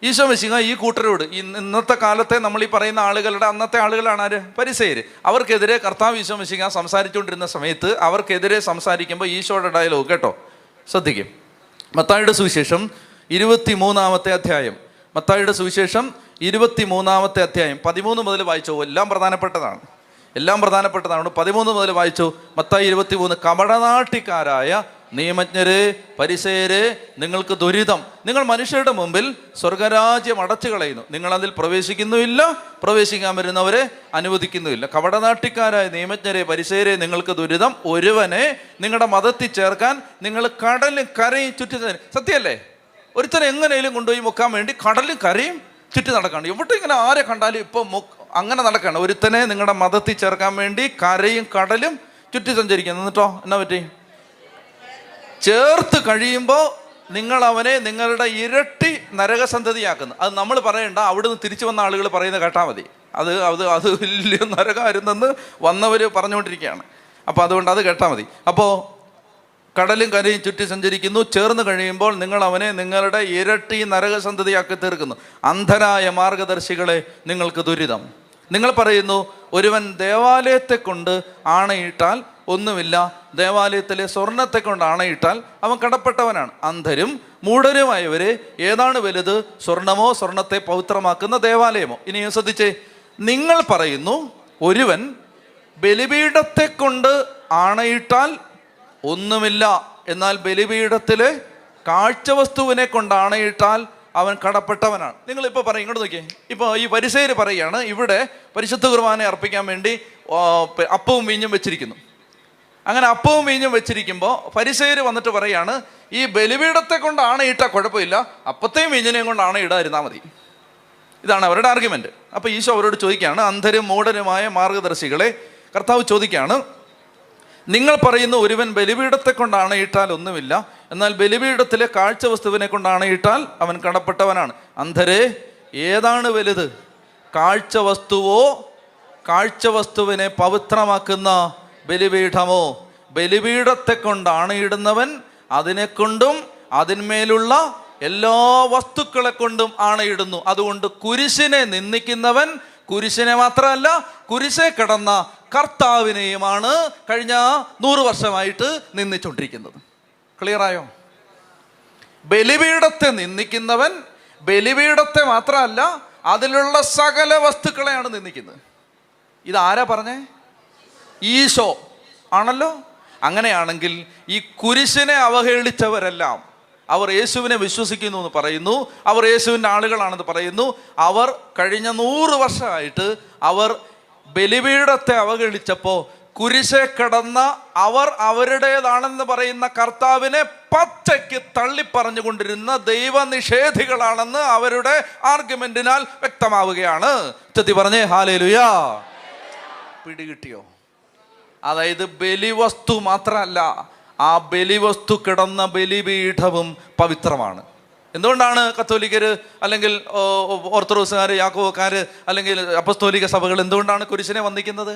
ഈശോ മിശിഹ ഈ കൂട്ടരോട്, ഇന്നത്തെ കാലത്തെ നമ്മൾ ഈ പറയുന്ന ആളുകളുടെ അന്നത്തെ ആളുകളാണ് ആര്? ഫരിസേയര്. അവർക്കെതിരെ കർത്താവ് ഈശോ മിശിഹ സംസാരിച്ചുകൊണ്ടിരുന്ന സമയത്ത് അവർക്കെതിരെ സംസാരിക്കുമ്പോൾ ഈശോയുടെ ഡയലോഗ് കേട്ടോ, ശ്രദ്ധിക്കും. മത്തായിയുടെ സുവിശേഷം 23-ാമത്തെ അധ്യായം. മത്തായിയുടെ സുവിശേഷം 23-ാമത്തെ അധ്യായം 13 മുതൽ വായിച്ചോ. എല്ലാം പ്രധാനപ്പെട്ടതാണ്. 13 മുതൽ വായിച്ചു. മത്തായി 23. കപടനാട്ടിക്കാരായ നിയമജ്ഞരെ, പരിസേയരെ, നിങ്ങൾക്ക് ദുരിതം. നിങ്ങൾ മനുഷ്യരുടെ മുമ്പിൽ സ്വർഗരാജ്യം അടച്ചു കളയുന്നു. നിങ്ങൾ അതിൽ പ്രവേശിക്കുന്നുമില്ല, പ്രവേശിക്കാൻ വരുന്നവരെ അനുവദിക്കുന്നുമില്ല. കപടനാട്ടിക്കാരായ നിയമജ്ഞരെ, പരിസേയരെ, നിങ്ങൾക്ക് ദുരിതം. ഒരുവനെ നിങ്ങളുടെ മതത്തിൽ ചേർക്കാൻ നിങ്ങൾ കടലും കരയും ചുറ്റി. സത്യമല്ലേ? ഒരുത്തനെ എങ്ങനെയും കൊണ്ടുപോയി മുക്കാൻ വേണ്ടി കടലും കരയും ചുറ്റി നടക്കാണ്. എവിടെ ഇങ്ങനെ ആരെ കണ്ടാലും ഇപ്പം അങ്ങനെ നടക്കാണ്. ഒരുത്തനെ നിങ്ങളുടെ മതത്തിൽ ചേർക്കാൻ വേണ്ടി കരയും കടലും ചുറ്റി സഞ്ചരിക്കുന്നു. എന്നിട്ടോ എന്നാ പറ്റി? ചേർത്ത് കഴിയുമ്പോൾ നിങ്ങൾ അവനെ നിങ്ങളുടെ ഇരട്ടി നരകസന്തതിയാക്കുന്നു. അത് നമ്മൾ പറയണ്ട, അവിടുന്ന് തിരിച്ചു വന്ന ആളുകൾ പറയുന്നത് കേട്ടാൽ മതി. അത് വലിയ നരകമായിരുന്നെന്ന് വന്നവർ പറഞ്ഞുകൊണ്ടിരിക്കുകയാണ്. അപ്പോൾ അതുകൊണ്ട് അത് കേട്ടാൽ മതി. അപ്പോൾ കടലും കരയും ചുറ്റി സഞ്ചരിക്കുന്നു. ചേർന്ന് കഴിയുമ്പോൾ നിങ്ങൾ അവനെ നിങ്ങളുടെ ഇരട്ടി നരകസന്തതിയാക്കി തീർക്കുന്നു. അന്ധരായ മാർഗദർശികളെ, നിങ്ങൾക്ക് ദുരിതം. നിങ്ങൾ പറയുന്നു, ഒരുവൻ ദേവാലയത്തെ കൊണ്ട് ആണയിട്ടാൽ ഒന്നുമില്ല, ദേവാലയത്തിലെ സ്വർണത്തെ കൊണ്ട് ആണയിട്ടാൽ അവൻ കടപ്പെട്ടവനാണ്. അന്ധരും മൂഢരുമായവരെ, ഏതാണ് വലുത്? സ്വർണമോ സ്വർണത്തെ പവിത്രമാക്കുന്ന ദേവാലയമോ? ഇനിയും ശ്രദ്ധിച്ചേ. നിങ്ങൾ പറയുന്നു, ഒരുവൻ ബലിപീഠത്തെ കൊണ്ട് ആണയിട്ടാൽ ഒന്നുമില്ല, എന്നാൽ ബലിപീഠത്തിലെ കാഴ്ചവസ്തുവിനെ കൊണ്ട് ആണയിട്ടാൽ അവൻ കടപ്പെട്ടവനാണ്. നിങ്ങളിപ്പോൾ പറയും, ഇങ്ങോട്ട് നോക്കിയേ. ഇപ്പോൾ ഈ പരിസേയര് പറയുകയാണ്, ഇവിടെ പരിശുദ്ധ കുർബാന അർപ്പിക്കാൻ വേണ്ടി അപ്പവും വീഞ്ഞും വെച്ചിരിക്കുന്നു. അങ്ങനെ അപ്പവും വീഞ്ഞും വെച്ചിരിക്കുമ്പോൾ പരിസേയര് വന്നിട്ട് പറയാണ്, ഈ ബലിപീഠത്തെ കൊണ്ട് ആണയിട്ടാൽ കുഴപ്പമില്ല, അപ്പത്തെയും വീഞ്ഞിനെയും കൊണ്ട് ആണയിടാതിരുന്നാൽ മതി. ഇതാണ് അവരുടെ ആർഗ്യുമെന്റ്. അപ്പോൾ ഈശോ അവരോട് ചോദിക്കുകയാണ്, അന്ധരും മൂഢരുമായ മാർഗദർശികളെ, കർത്താവ് ചോദിക്കുകയാണ്, നിങ്ങൾ പറയുന്നു ഒരുവൻ ബലിപീഠത്തെ കൊണ്ട് ആണയിട്ടാൽ ഒന്നുമില്ല, എന്നാൽ ബലിപീഠത്തിലെ കാഴ്ചവസ്തുവിനെ കൊണ്ട് ആണയിട്ടാൽ അവൻ കടപ്പെട്ടവനാണ്. അന്ധരെ, ഏതാണ് വലുത്? കാഴ്ചവസ്തുവോ കാഴ്ചവസ്തുവിനെ പവിത്രമാക്കുന്ന ബലിപീഠമോ? ബലിപീഠത്തെ കൊണ്ട് ആണയിടുന്നവൻ അതിനെക്കൊണ്ടും അതിന്മേലുള്ള എല്ലാ വസ്തുക്കളെ കൊണ്ടും ആണയിടുന്നു. അതുകൊണ്ട് കുരിശിനെ നിന്ദിക്കുന്നവൻ കുരിശിനെ മാത്രമല്ല, കുരിശെ കിടന്ന കർത്താവിനെയുമാണ് കഴിഞ്ഞ 100 വർഷമായിട്ട് നിന്ദിച്ചുകൊണ്ടിരിക്കുന്നത്. ക്ലിയറായോ? ബലിപീഠത്തെ നിന്ദിക്കുന്നവൻ ബലിപീഠത്തെ മാത്രമല്ല, അതിലുള്ള സകല വസ്തുക്കളെയാണ് നിന്ദിക്കുന്നത്. ഇതാരാ പറഞ്ഞേ? ഈശോ ആണല്ലോ. അങ്ങനെയാണെങ്കിൽ ഈ കുരിശിനെ അവഹേളിച്ചവരെല്ലാം അവർ യേശുവിനെ വിശ്വസിക്കുന്നു എന്ന് പറയുന്നു, അവർ യേശുവിൻ്റെ ആളുകളാണെന്ന് പറയുന്നു. അവർ കഴിഞ്ഞ 100 വർഷമായിട്ട് അവർ ബലിപീഠത്തെ അവഹേളിച്ചപ്പോൾ കുരിശെ കിടന്ന അവർ അവരുടേതാണെന്ന് പറയുന്ന കർത്താവിനെ പച്ചയ്ക്ക് തള്ളിപ്പറഞ്ഞുകൊണ്ടിരുന്ന ദൈവനിഷേധികളാണെന്ന് അവരുടെ ആർഗ്യുമെന്റിനാൽ വ്യക്തമാവുകയാണ്. ചെത്തി പറഞ്ഞേ ഹല്ലേലൂയാ. പിടികിട്ടിയോ? അതായത് ബലിവസ്തു മാത്രമല്ല, ആ ബലിവസ്തു കിടന്ന ബലിപീഠവും പവിത്രമാണ്. എന്തുകൊണ്ടാണ് കത്തോലിക്കര് അല്ലെങ്കിൽ ഓർത്തഡോക്സുകാർ, യാക്കോബക്കാര് അല്ലെങ്കിൽ അപ്പസ്തോലിക സഭകൾ എന്തുകൊണ്ടാണ് കുരിശിനെ വന്ദിക്കുന്നത്?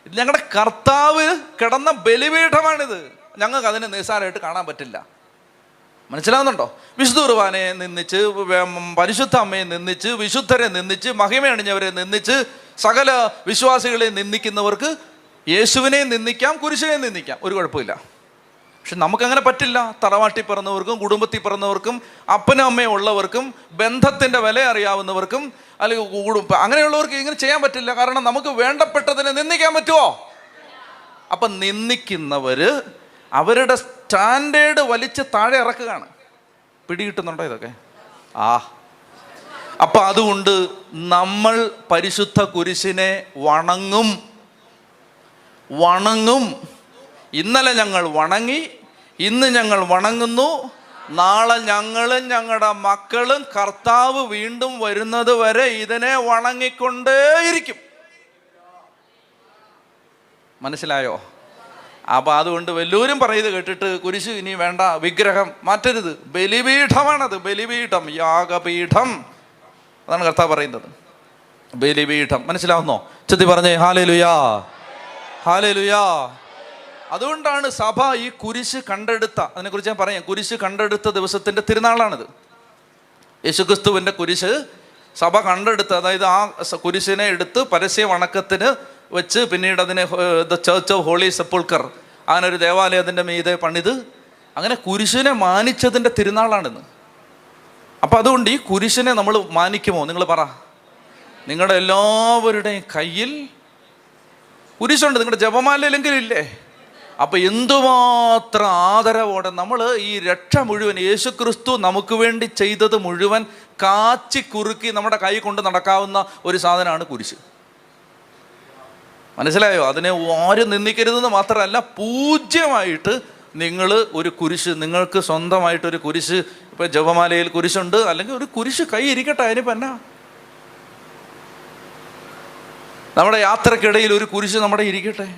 ഇത് ഞങ്ങളുടെ കർത്താവ് കിടന്ന ബലിപീഠമാണിത്. ഞങ്ങൾക്ക് അതിനെ നിസ്സാരമായിട്ട് കാണാൻ പറ്റില്ല. മനസ്സിലാവുന്നുണ്ടോ? വിശുദ്ധ കുർബാനയെ നിന്ദിച്ച്, പരിശുദ്ധ അമ്മയെ നിന്ദിച്ച്, വിശുദ്ധരെ നിന്ദിച്ച്, മഹിമയണിഞ്ഞവരെ നിന്ദിച്ച്, സകല വിശ്വാസികളെ നിന്ദിക്കുന്നവർക്ക് യേശുവിനെ നിന്ദിക്കാം, കുരിശിനെ നിന്ദിക്കാം, ഒരു കുഴപ്പമില്ല. പക്ഷെ നമുക്കങ്ങനെ പറ്റില്ല. തറവാട്ടി പിറന്നവർക്കും, കുടുംബത്തിൽ പിറന്നവർക്കും, അപ്പനും അമ്മയും ഉള്ളവർക്കും, ബന്ധത്തിൻ്റെ വില അറിയാവുന്നവർക്കും, അല്ലെങ്കിൽ അങ്ങനെയുള്ളവർക്ക് ഇങ്ങനെ ചെയ്യാൻ പറ്റില്ല. കാരണം നമുക്ക് വേണ്ടപ്പെട്ടതിനെ നിന്ദിക്കാൻ പറ്റുമോ? അപ്പം നിന്ദിക്കുന്നവര് അവരുടെ സ്റ്റാൻഡേർഡ് വലിച്ച് താഴെ ഇറക്കുകയാണ്. പിടികിട്ടുന്നുണ്ടോ ഇതൊക്കെ? അപ്പം അതുകൊണ്ട് നമ്മൾ പരിശുദ്ധ കുരിശിനെ വണങ്ങും. ഇന്നലെ ഞങ്ങൾ വണങ്ങി, ഇന്ന് ഞങ്ങൾ വണങ്ങുന്നു, നാളെ ഞങ്ങളും ഞങ്ങളുടെ മക്കളും കർത്താവ് വീണ്ടും വരുന്നത് വരെ ഇതിനെ വണങ്ങിക്കൊണ്ടേയിരിക്കും. മനസ്സിലായോ? അപ്പം അതുകൊണ്ട് വല്ലവരും പറയുന്നത് കേട്ടിട്ട് കുരിശ് ഇനി വേണ്ട, വിഗ്രഹം മാറ്റരുത്. ബലിപീഠമാണത്, ബലിപീഠം, യാഗപീഠം. അതാണ് കർത്താവ് പറയുന്നത്, ബലിപീഠം. മനസ്സിലാവുന്നോ? ചെത്തി പറഞ്ഞേ ഹല്ലേലൂയാ, ഹല്ലേലൂയാ. അതുകൊണ്ടാണ് സഭ ഈ കുരിശ് കണ്ടെടുത്ത, അതിനെക്കുറിച്ച് ഞാൻ പറയാം, കുരിശ് കണ്ടെടുത്ത ദിവസത്തിൻ്റെ തിരുനാളാണിത്. യേശുക്രിസ്തുവിൻ്റെ കുരിശ് സഭ കണ്ടെടുത്ത്, അതായത് ആ കുരിശിനെ എടുത്ത് പരസ്യ വണക്കത്തിന് വെച്ച്, പിന്നീട് അതിനെ ദ ചർച്ച് ഓഫ് ഹോളി സെപ്പുൾക്കർ, അങ്ങനെ ഒരു ദേവാലയം അതിൻ്റെ മീതെ പണിത്, അങ്ങനെ കുരിശിനെ മാനിച്ചതിൻ്റെ തിരുനാളാണിന്ന്. അപ്പം അതുകൊണ്ട് ഈ കുരിശിനെ നമ്മൾ മാനിക്കുമോ? നിങ്ങൾ പറ. നിങ്ങളുടെ എല്ലാവരുടെയും കയ്യിൽ കുരിശുണ്ട്, നിങ്ങളുടെ ജപമാലയിലെങ്കിലും ഇല്ലേ? അപ്പം എന്തുമാത്രം ആദരവോടെ നമ്മൾ ഈ രക്ഷ മുഴുവൻ, യേശുക്രിസ്തു നമുക്ക് വേണ്ടി ചെയ്തത് മുഴുവൻ കാച്ചി കുറുക്കി നമ്മുടെ കൈ കൊണ്ട് നടക്കാവുന്ന ഒരു സാധനമാണ് കുരിശ്. മനസ്സിലായോ? അതിനെ ആരും നിന്ദിക്കരുതെന്ന് മാത്രമല്ല, പൂജ്യമായിട്ട് നിങ്ങൾ ഒരു കുരിശ്, നിങ്ങൾക്ക് സ്വന്തമായിട്ടൊരു കുരിശ്, ഇപ്പം ജപമാലയിൽ കുരിശുണ്ട്, അല്ലെങ്കിൽ ഒരു കുരിശ് കൈ ഇരിക്കട്ടെ. അതിനിപ്പോൾ എന്നാ? നമ്മുടെ യാത്രക്കിടയിൽ ഒരു കുരിശ് നമ്മുടെ ഇരിക്കട്ടെ.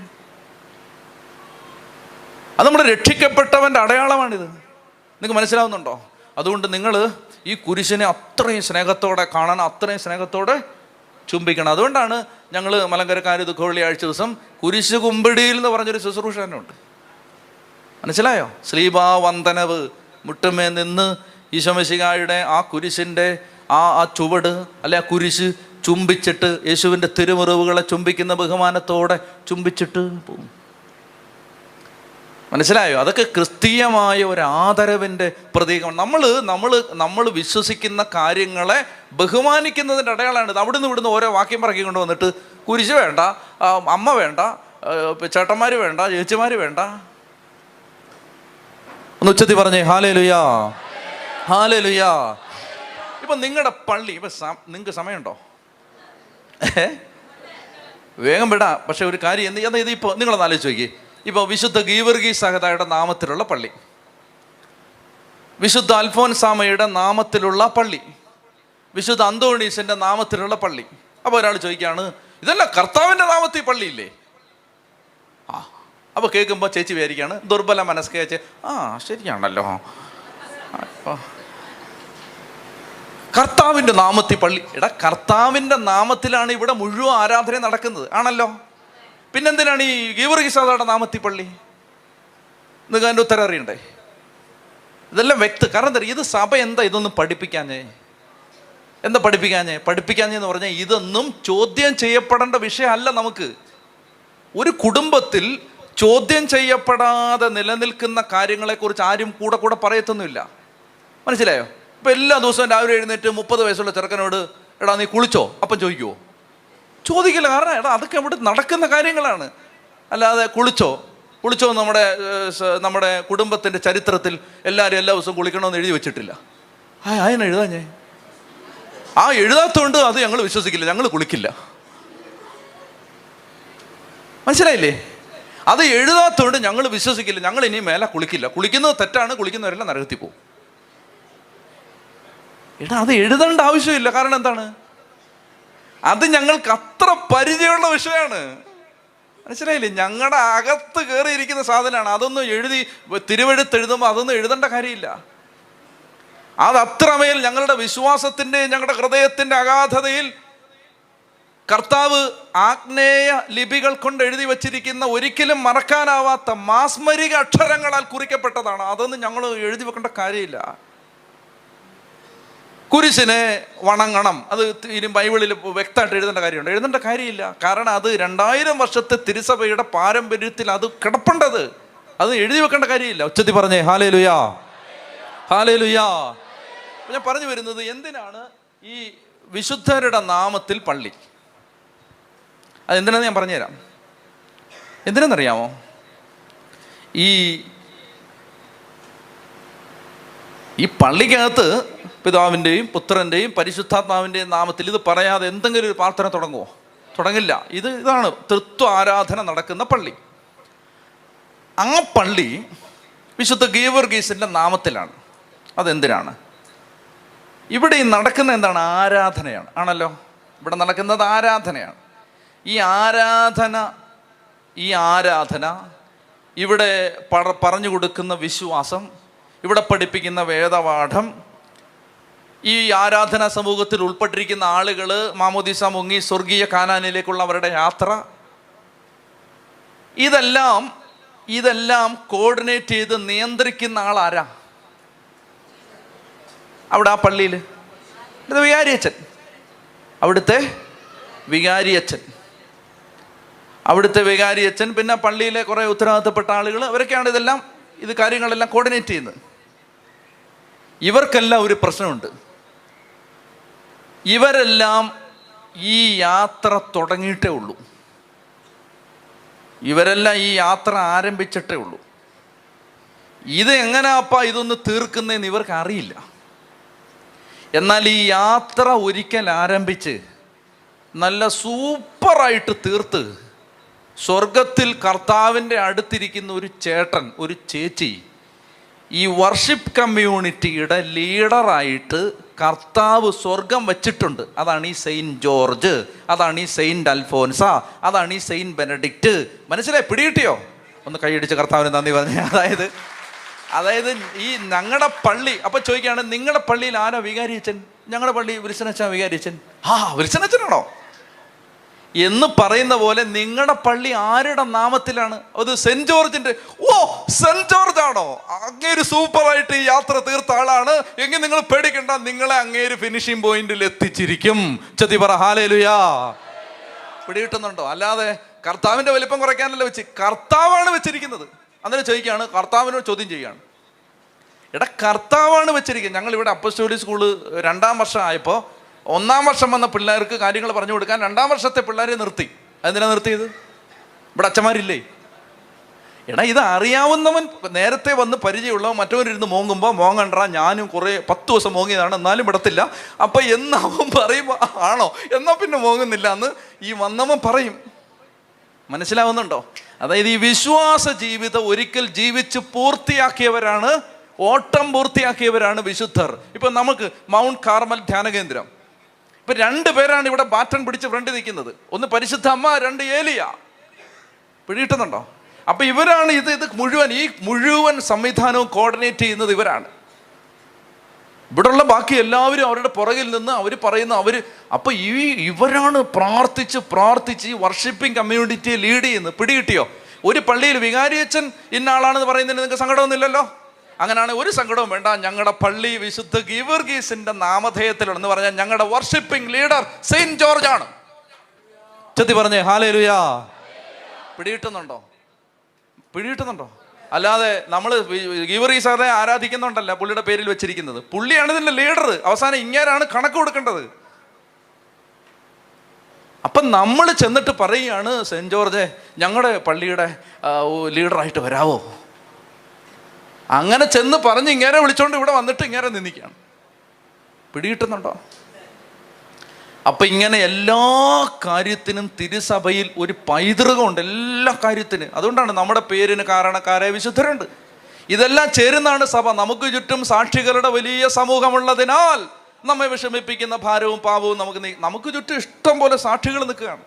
അത് നമ്മുടെ രക്ഷിക്കപ്പെട്ടവൻ്റെ അടയാളമാണിത്. നിങ്ങൾക്ക് മനസ്സിലാവുന്നുണ്ടോ? അതുകൊണ്ട് നിങ്ങൾ ഈ കുരിശിനെ അത്രയും സ്നേഹത്തോടെ കാണണം, അത്രയും സ്നേഹത്തോടെ ചുംബിക്കണം. അതുകൊണ്ടാണ് ഞങ്ങൾ മലങ്കരക്കാർ ദുഃഖവെള്ളിയാഴ്ച ദിവസം കുരിശ് കുമ്പിടിയിൽ എന്ന് പറഞ്ഞൊരു ശുശ്രൂഷ തന്നെ ഉണ്ട്. മനസ്സിലായോ? ശ്ലീബാ വന്ദനവ്, മുട്ടുമേ നിന്ന് ഈശോമിശിഹായുടെ ആ കുരിശിൻ്റെ ആ ചുവട്, അല്ലെ ആ കുരിശ് ചുംബിച്ചിട്ട്, യേശുവിൻ്റെ തിരുമുറിവുകളെ ചുംബിക്കുന്ന ബഹുമാനത്തോടെ ചുംബിച്ചിട്ട് പോകും. മനസ്സിലായോ? അതൊക്കെ ക്രിസ്തീയമായ ഒരു ആദരവിൻ്റെ പ്രതീകമാണ്. നമ്മൾ വിശ്വസിക്കുന്ന കാര്യങ്ങളെ ബഹുമാനിക്കുന്നതിൻ്റെ അടയാളമാണ്. അവിടുന്ന് ഇവിടുന്ന് ഓരോ വാക്യം പറക്കി കൊണ്ട് വന്നിട്ട് കുരിശ് വേണ്ട, അമ്മ വേണ്ട, ചേട്ടന്മാർ വേണ്ട, ചേച്ചിമാർ വേണ്ട. ഒന്ന് ഉച്ചത്തിൽ പറഞ്ഞേ ഹല്ലേലൂയാ, ഹല്ലേലൂയാ. ഇപ്പം നിങ്ങളുടെ പള്ളി, ഇപ്പം നിങ്ങൾക്ക് സമയമുണ്ടോ? വേഗം വിടാം. പക്ഷെ ഒരു കാര്യം, അതായത് ഇപ്പോൾ നിങ്ങളൊന്ന് ആലോചിച്ച് നോക്കി. ഇപ്പോൾ വിശുദ്ധ ഗീവർഗീസ് സഹദായുടെ നാമത്തിലുള്ള പള്ളി, വിശുദ്ധ അൽഫോൻസാമയുടെ നാമത്തിലുള്ള പള്ളി, വിശുദ്ധ അന്തോണീസിൻ്റെ നാമത്തിലുള്ള പള്ളി. അപ്പോൾ ഒരാൾ ചോദിക്കുകയാണ്, ഇതല്ല കർത്താവിൻ്റെ നാമത്തിൽ പള്ളിയില്ലേ? അപ്പോൾ കേൾക്കുമ്പോൾ ചേച്ചി വിചാരിക്കുകയാണ്, ദുർബല മനസ്കേച്ച്, ശരിയാണല്ലോ, കർത്താവിൻ്റെ നാമത്തിൽ പള്ളി. കർത്താവിൻ്റെ നാമത്തിലാണ് ഇവിടെ മുഴുവൻ ആരാധന നടക്കുന്നത്, ആണല്ലോ. പിന്നെന്തിനാണ് ഈ ഗീവർഗീസ് സഹദായുടെ നാമത്തിൽ പള്ളി? നിങ്ങൾക്ക് അതിൻ്റെ ഉത്തരം അറിയണ്ടേ? ഇതെല്ലാം കാരണം എന്താ, ഇത് സഭ എന്താ ഇതൊന്നും പഠിപ്പിക്കാഞ്ഞേ? എന്താ പഠിപ്പിക്കാഞ്ഞെന്ന് പറഞ്ഞാൽ, ഇതൊന്നും ചോദ്യം ചെയ്യപ്പെടേണ്ട വിഷയമല്ല. നമുക്ക് ഒരു കുടുംബത്തിൽ ചോദ്യം ചെയ്യപ്പെടാതെ നിലനിൽക്കുന്ന കാര്യങ്ങളെക്കുറിച്ച് ആരും കൂടെ പറയത്തൊന്നുമില്ല. മനസ്സിലായോ? ഇപ്പം എല്ലാ ദിവസവും രാവിലെ എഴുന്നേറ്റ് 30 വയസ്സുള്ള ചെറുക്കനോട് എടാ നീ കുളിച്ചോ അപ്പം ചോദിക്കുമോ? ചോദിക്കില്ല. കാരണം അതൊക്കെ അവിടെ നടക്കുന്ന കാര്യങ്ങളാണ്. അല്ലാതെ കുളിച്ചോ നമ്മുടെ കുടുംബത്തിൻ്റെ ചരിത്രത്തിൽ എല്ലാവരും എല്ലാ ദിവസവും കുളിക്കണമെന്ന് എഴുതി വെച്ചിട്ടില്ല. അതിനെ എഴുതാഞ്ഞേ? എഴുതാത്തതുകൊണ്ട് അത് ഞങ്ങൾ വിശ്വസിക്കില്ല, ഞങ്ങൾ കുളിക്കില്ല. മനസ്സിലായില്ലേ? അത് എഴുതാത്തതുകൊണ്ട് ഞങ്ങൾ വിശ്വസിക്കില്ല, ഞങ്ങൾ ഇനി മേലെ കുളിക്കില്ല. കുളിക്കുന്നത് തെറ്റാണ്, കുളിക്കുന്നവരെല്ലാം നരകത്തിൽ പോകും. അത് എഴുതേണ്ട ആവശ്യമില്ല. കാരണം എന്താണ്? അത് ഞങ്ങൾക്ക് അത്ര പരിചയമുള്ള വിഷയമാണ്. മനസ്സിലായില്ലേ? ഞങ്ങളുടെ അകത്ത് കയറിയിരിക്കുന്ന സാധനമാണ്. അതൊന്നും എഴുതി തിരുവെഴുത്തെഴുതുമ്പോൾ അതൊന്നും എഴുതേണ്ട കാര്യമില്ല. അത് അത്രമേൽ ഞങ്ങളുടെ വിശ്വാസത്തിൻ്റെ, ഞങ്ങളുടെ ഹൃദയത്തിൻ്റെ അഗാധതയിൽ കർത്താവ് ആഗ്നേയ ലിപികൾ കൊണ്ട് എഴുതി വച്ചിരിക്കുന്ന ഒരിക്കലും മറക്കാനാവാത്ത മാസ്മരിക അക്ഷരങ്ങളാൽ കുറിക്കപ്പെട്ടതാണ്. അതൊന്നും ഞങ്ങൾ എഴുതി വെക്കേണ്ട കാര്യമില്ല. കുരിശിനെ വണങ്ങണം, അത് ഇനി ബൈബിളിൽ വ്യക്തമായിട്ട് എഴുതേണ്ട കാര്യമില്ല. കാരണം അത് 2000 വർഷത്തെ തിരുസഭയുടെ പാരമ്പര്യത്തിൽ അത് കിടപ്പുണ്ടത്. അത് എഴുതി വെക്കേണ്ട കാര്യമില്ല. ഉച്ചത്തി പറഞ്ഞേ ഹല്ലേലൂയാ, ഹല്ലേലൂയാ. ഞാൻ പറഞ്ഞു വരുന്നത്, എന്തിനാണ് ഈ വിശുദ്ധരുടെ നാമത്തിൽ പള്ളി? അതെന്തിനാന്ന് ഞാൻ പറഞ്ഞുതരാം. എന്തിനാണെന്നറിയാമോ? ഈ പള്ളിക്കകത്ത് പിതാവിൻ്റെയും പുത്രൻ്റെയും പരിശുദ്ധാത്മാവിൻ്റെയും നാമത്തിൽ ഇത് പറയാതെ എന്തെങ്കിലും ഒരു പ്രാർത്ഥന തുടങ്ങുമോ? തുടങ്ങില്ല. ഇതാണ് തൃത്വ ആരാധന നടക്കുന്ന പള്ളി. ആ പള്ളി വിശുദ്ധ ഗീവർഗീസിൻ്റെ നാമത്തിലാണ്. അതെന്തിനാണ്? ഇവിടെ ഈ നടക്കുന്ന എന്താണ്? ആരാധനയാണ്. ആണല്ലോ, ഇവിടെ നടക്കുന്നത് ആരാധനയാണ്. ഈ ആരാധന ഇവിടെ പറഞ്ഞു കൊടുക്കുന്ന വിശ്വാസം, ഇവിടെ പഠിപ്പിക്കുന്ന വേദപാഠം, ഈ ആരാധനാ സമൂഹത്തിൽ ഉൾപ്പെട്ടിരിക്കുന്ന ആളുകൾ മാമോദീസ മുങ്ങി സ്വർഗീയ കാനാനിലേക്കുള്ള അവരുടെ യാത്ര, ഇതെല്ലാം കോർഡിനേറ്റ് ചെയ്ത് നിയന്ത്രിക്കുന്ന ആളാരാ അവിടെ? ആ പള്ളിയിൽ വികാരിയച്ഛൻ, അവിടുത്തെ വികാരിയച്ഛൻ, പിന്നെ പള്ളിയിലെ കുറേ ഉത്തരവാദിത്തപ്പെട്ട ആളുകൾ, അവരൊക്കെയാണ് ഇത് കാര്യങ്ങളെല്ലാം കോർഡിനേറ്റ് ചെയ്യുന്നത്. ഇവർക്കെല്ലാം ഒരു പ്രശ്നമുണ്ട്. ഇവരെല്ലാം ഈ യാത്ര തുടങ്ങിയിട്ടേ ഉള്ളൂ. ഇവരെല്ലാം ഈ യാത്ര ആരംഭിച്ചിട്ടേ ഉള്ളൂ. ഇത് എങ്ങനെയാപ്പാ ഇതൊന്ന് തീർക്കുന്നതെന്ന് ഇവർക്ക് അറിയില്ല. എന്നാൽ ഈ യാത്ര ഒരിക്കൽ ആരംഭിച്ച് നല്ല സൂപ്പറായിട്ട് തീർത്ത് സ്വർഗത്തിൽ കർത്താവിൻ്റെ അടുത്തിരിക്കുന്ന ഒരു ചേട്ടൻ, ഒരു ചേച്ചി, ഈ വർഷിപ്പ് കമ്മ്യൂണിറ്റിയുടെ ലീഡറായിട്ട് കർത്താവ് സ്വർഗം വച്ചിട്ടുണ്ട്. അതാണ് ഈ സെയിൻറ്റ് ജോർജ്, അതാണ് ഈ സെയിൻറ്റ് അൽഫോൻസ, അതാണ് ഈ സെയിൻറ്റ് ബെനഡിക്റ്റ്. മനസ്സിലായി? പിടികിട്ടിയോ? ഒന്ന് കൈയടിച്ച് കർത്താവിന് നന്ദി പറഞ്ഞേ. അതായത് ഈ ഞങ്ങളുടെ പള്ളി, അപ്പം ചോദിക്കുകയാണ്, നിങ്ങളുടെ പള്ളിയിൽ ആരാ വികാരിയച്ഛൻ? ഞങ്ങളുടെ പള്ളി വിൽസനച്ഛൻ വികാരിയച്ഛൻ. വിൽസനച്ഛനാണോ എന്ന് പറയുന്ന പോലെ നിങ്ങളുടെ പള്ളി ആരുടെ നാമത്തിലാണ്? അത് സെന്റ് ജോർജിന്റെ. സെന്റ് ജോർജ് ആണോ? അങ്ങേര് സൂപ്പറായിട്ട് ഈ യാത്ര തീർത്ത ആളാണ് എങ്കിൽ നിങ്ങൾ പേടിക്കണ്ട, നിങ്ങളെ അങ്ങേര് ഫിനിഷിംഗ് പോയിന്റിൽ എത്തിച്ചിരിക്കും. ചതി പറ ഹല്ലേലൂയാ. പിടികിട്ടുന്നുണ്ടോ? അല്ലാതെ കർത്താവിന്റെ വലിപ്പം കുറയ്ക്കാനല്ല കർത്താവാണ് വെച്ചിരിക്കുന്നത്. അന്നേരം ചോദിക്കുകയാണ്, കർത്താവിനോട് ചോദ്യം ചെയ്യുകയാണ്, എടാ കർത്താവാണ് വെച്ചിരിക്കുന്നത്. ഞങ്ങളിവിടെ അപ്പസ്റ്റോലിക് സ്കൂള് 2ാം വർഷം ആയപ്പോൾ 1ാം വർഷം വന്ന പിള്ളേർക്ക് കാര്യങ്ങൾ പറഞ്ഞു കൊടുക്കാൻ 2ാം വർഷത്തെ പിള്ളേരെ നിർത്തി. അതെന്തിനാ നിർത്തിയത്? ഇവിടെ അച്ഛന്മാരില്ലേ? എടാ ഇത് അറിയാവുന്നവൻ നേരത്തെ വന്ന് പരിചയമുള്ളവൻ മറ്റവരിരുന്ന് മോങ്ങുമ്പോൾ മോങ്ങണ്ടാ, ഞാനും കുറേ 10 ദിവസം മോങ്ങിയതാണ് എന്നാലും വിടത്തില്ല. അപ്പം എന്നവൻ പറയുമ്പോൾ ആണോ എന്നാൽ പിന്നെ മോങ്ങുന്നില്ല എന്ന് ഈ വന്നവൻ പറയും. മനസ്സിലാവുന്നുണ്ടോ? അതായത് ഈ വിശ്വാസ ജീവിതം ഒരിക്കൽ ജീവിച്ച് പൂർത്തിയാക്കിയവരാണ്, ഓട്ടം പൂർത്തിയാക്കിയവരാണ് വിശുദ്ധർ. ഇപ്പം നമുക്ക് മൗണ്ട് കാർമൽ ധ്യാന കേന്ദ്രം, ഇപ്പം 2 പേരാണ് ഇവിടെ ബാറ്റൺ പിടിച്ച് ഫ്രണ്ട് നിൽക്കുന്നത്. ഒന്ന് പരിശുദ്ധ അമ്മ, 2 ഏലിയ. പിടികിട്ടുന്നുണ്ടോ? അപ്പം ഇവരാണ് ഇത് മുഴുവൻ സംവിധാനവും കോർഡിനേറ്റ് ചെയ്യുന്നത് ഇവരാണ്. ഇവിടെയുള്ള ബാക്കി എല്ലാവരും അവരുടെ പുറകിൽ നിന്ന് അവർ പറയുന്ന അപ്പം ഇവരാണ് പ്രാർത്ഥിച്ച് ഈ വർഷിപ്പിംഗ് കമ്മ്യൂണിറ്റിയെ ലീഡ് ചെയ്യുന്നത്. പിടികിട്ടിയോ? ഒരു പള്ളിയിൽ വികാരിയച്ഛൻ ഇന്ന ആളാണെന്ന് പറയുന്നതിന് നിങ്ങൾക്ക് സങ്കടമൊന്നുമില്ലല്ലോ. അങ്ങനെയാണ് ഒരു സങ്കടവും വേണ്ട. ഞങ്ങളുടെ പള്ളി വിശുദ്ധ ഗീവർഗീസിന്റെ നാമധേയത്തിലാണെന്ന് പറഞ്ഞാൽ ഞങ്ങളുടെ വർഷിപ്പിംഗ് ലീഡർ സെയിന്റ് ജോർജ് ആണ്. ചെത്തി പറഞ്ഞേ ഹല്ലേലൂയാ. പിടികിട്ടുന്നുണ്ടോ? അല്ലാതെ നമ്മൾ ഗീവർഗീസിനെ ആരാധിക്കുന്നുണ്ടല്ല പുള്ളിയുടെ പേരിൽ വെച്ചിരിക്കുന്നത്. പുള്ളിയാണ് ഇതിന്റെ ലീഡർ. അവസാനം ഇങ്ങേരാണ് കണക്ക് കൊടുക്കേണ്ടത്. അപ്പം നമ്മൾ ചെന്നിട്ട് പറയുകയാണ്, സെന്റ് ജോർജ് ഞങ്ങളുടെ പള്ളിയുടെ ലീഡറായിട്ട് വരാവോ? അങ്ങനെ ചെന്ന് പറഞ്ഞ് ഇങ്ങേരെ വിളിച്ചോണ്ട് ഇവിടെ വന്നിട്ട് ഇങ്ങേരെ നിന്ദിക്കുകയാണ്. പിടികിട്ടുന്നുണ്ടോ? അപ്പം ഇങ്ങനെ എല്ലാ കാര്യത്തിനും തിരുസഭയിൽ ഒരു പൈതൃകമുണ്ട്, എല്ലാ കാര്യത്തിനും. അതുകൊണ്ടാണ് നമ്മുടെ പേരിന് കാരണക്കാരായ വിശുദ്ധരുണ്ട്. ഇതെല്ലാം ചേരുന്നതാണ് സഭ. നമുക്ക് ചുറ്റും സാക്ഷികളുടെ വലിയ സമൂഹമുള്ളതിനാൽ നമ്മെ വിഷമിപ്പിക്കുന്ന ഭാരവും പാപവും നമുക്ക് ചുറ്റും ഇഷ്ടം പോലെ സാക്ഷികൾ നിൽക്കുകയാണ്.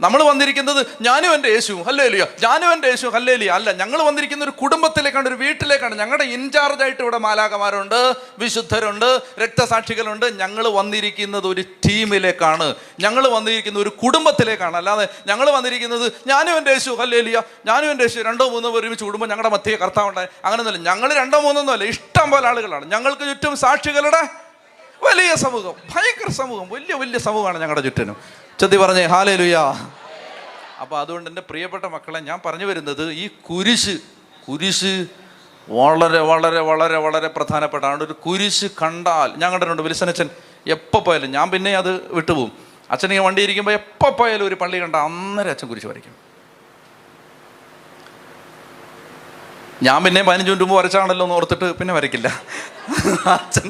നമ്മൾ വന്നിരിക്കുന്നത് ഞാനും എൻ്റെ യേശുവും ഹല്ലേലൂയ, ഞാനും എൻ്റെ യേശുവും ഹല്ലേലൂയ അല്ല. ഞങ്ങൾ വന്നിരിക്കുന്ന ഒരു കുടുംബത്തിലേക്കാണ്, ഒരു വീട്ടിലേക്കാണ്. ഞങ്ങളുടെ ഇൻചാർജായിട്ട് ഇവിടെ മാലാഖമാരുണ്ട്, വിശുദ്ധരുണ്ട്, രക്തസാക്ഷികളുണ്ട്. ഞങ്ങൾ വന്നിരിക്കുന്നത് ഒരു ടീമിലേക്കാണ്, ഞങ്ങൾ വന്നിരിക്കുന്ന ഒരു കുടുംബത്തിലേക്കാണ്. അല്ലാതെ ഞങ്ങൾ വന്നിരിക്കുന്നത് ഞാനും എൻ്റെ യേശു ഹല്ലേലൂയ, ഞാനും എൻ്റെ യേശു 2-3 പേർ ഒരുമിച്ച് കൂടുമ്പോൾ ഞങ്ങളുടെ മധ്യേ കർത്താവുണ്ടായി അങ്ങനെയൊന്നുമല്ല. ഞങ്ങൾ 2-3 അല്ല, ഇഷ്ടം പോലെ ആളുകളാണ്. ഞങ്ങൾക്ക് ചുറ്റും സാക്ഷികളുടെ വലിയ സമൂഹം, ഭയങ്കര സമൂഹം, വലിയ വലിയ സമൂഹമാണ് ഞങ്ങളുടെ ചുറ്റിനും. ചൊല്ലി പറഞ്ഞേ ഹല്ലേലൂയ. അപ്പോൾ അതുകൊണ്ട് എൻ്റെ പ്രിയപ്പെട്ട മക്കളെ, ഞാൻ പറഞ്ഞു വരുന്നത് ഈ കുരിശ് വളരെ വളരെ വളരെ വളരെ പ്രധാനപ്പെട്ടാണ്. ഒരു കുരിശ് കണ്ടാൽ, ഞാൻ കണ്ടിട്ടുണ്ട് വിൽസനച്ഛൻ എപ്പോൾ പോയാലും, ഞാൻ പിന്നെ അത് വിട്ടുപോകും. അച്ഛനെ വണ്ടി ഇരിക്കുമ്പോൾ എപ്പോൾ പോയാലും ഒരു പള്ളി കണ്ട അന്നേരം അച്ഛൻ കുരിശ് വരയ്ക്കും. ഞാൻ പിന്നെ 15 മിനിറ്റ് മുമ്പ് വരച്ചാണല്ലോ എന്ന് ഓർത്തിട്ട് പിന്നെ വരയ്ക്കില്ല. അച്ഛൻ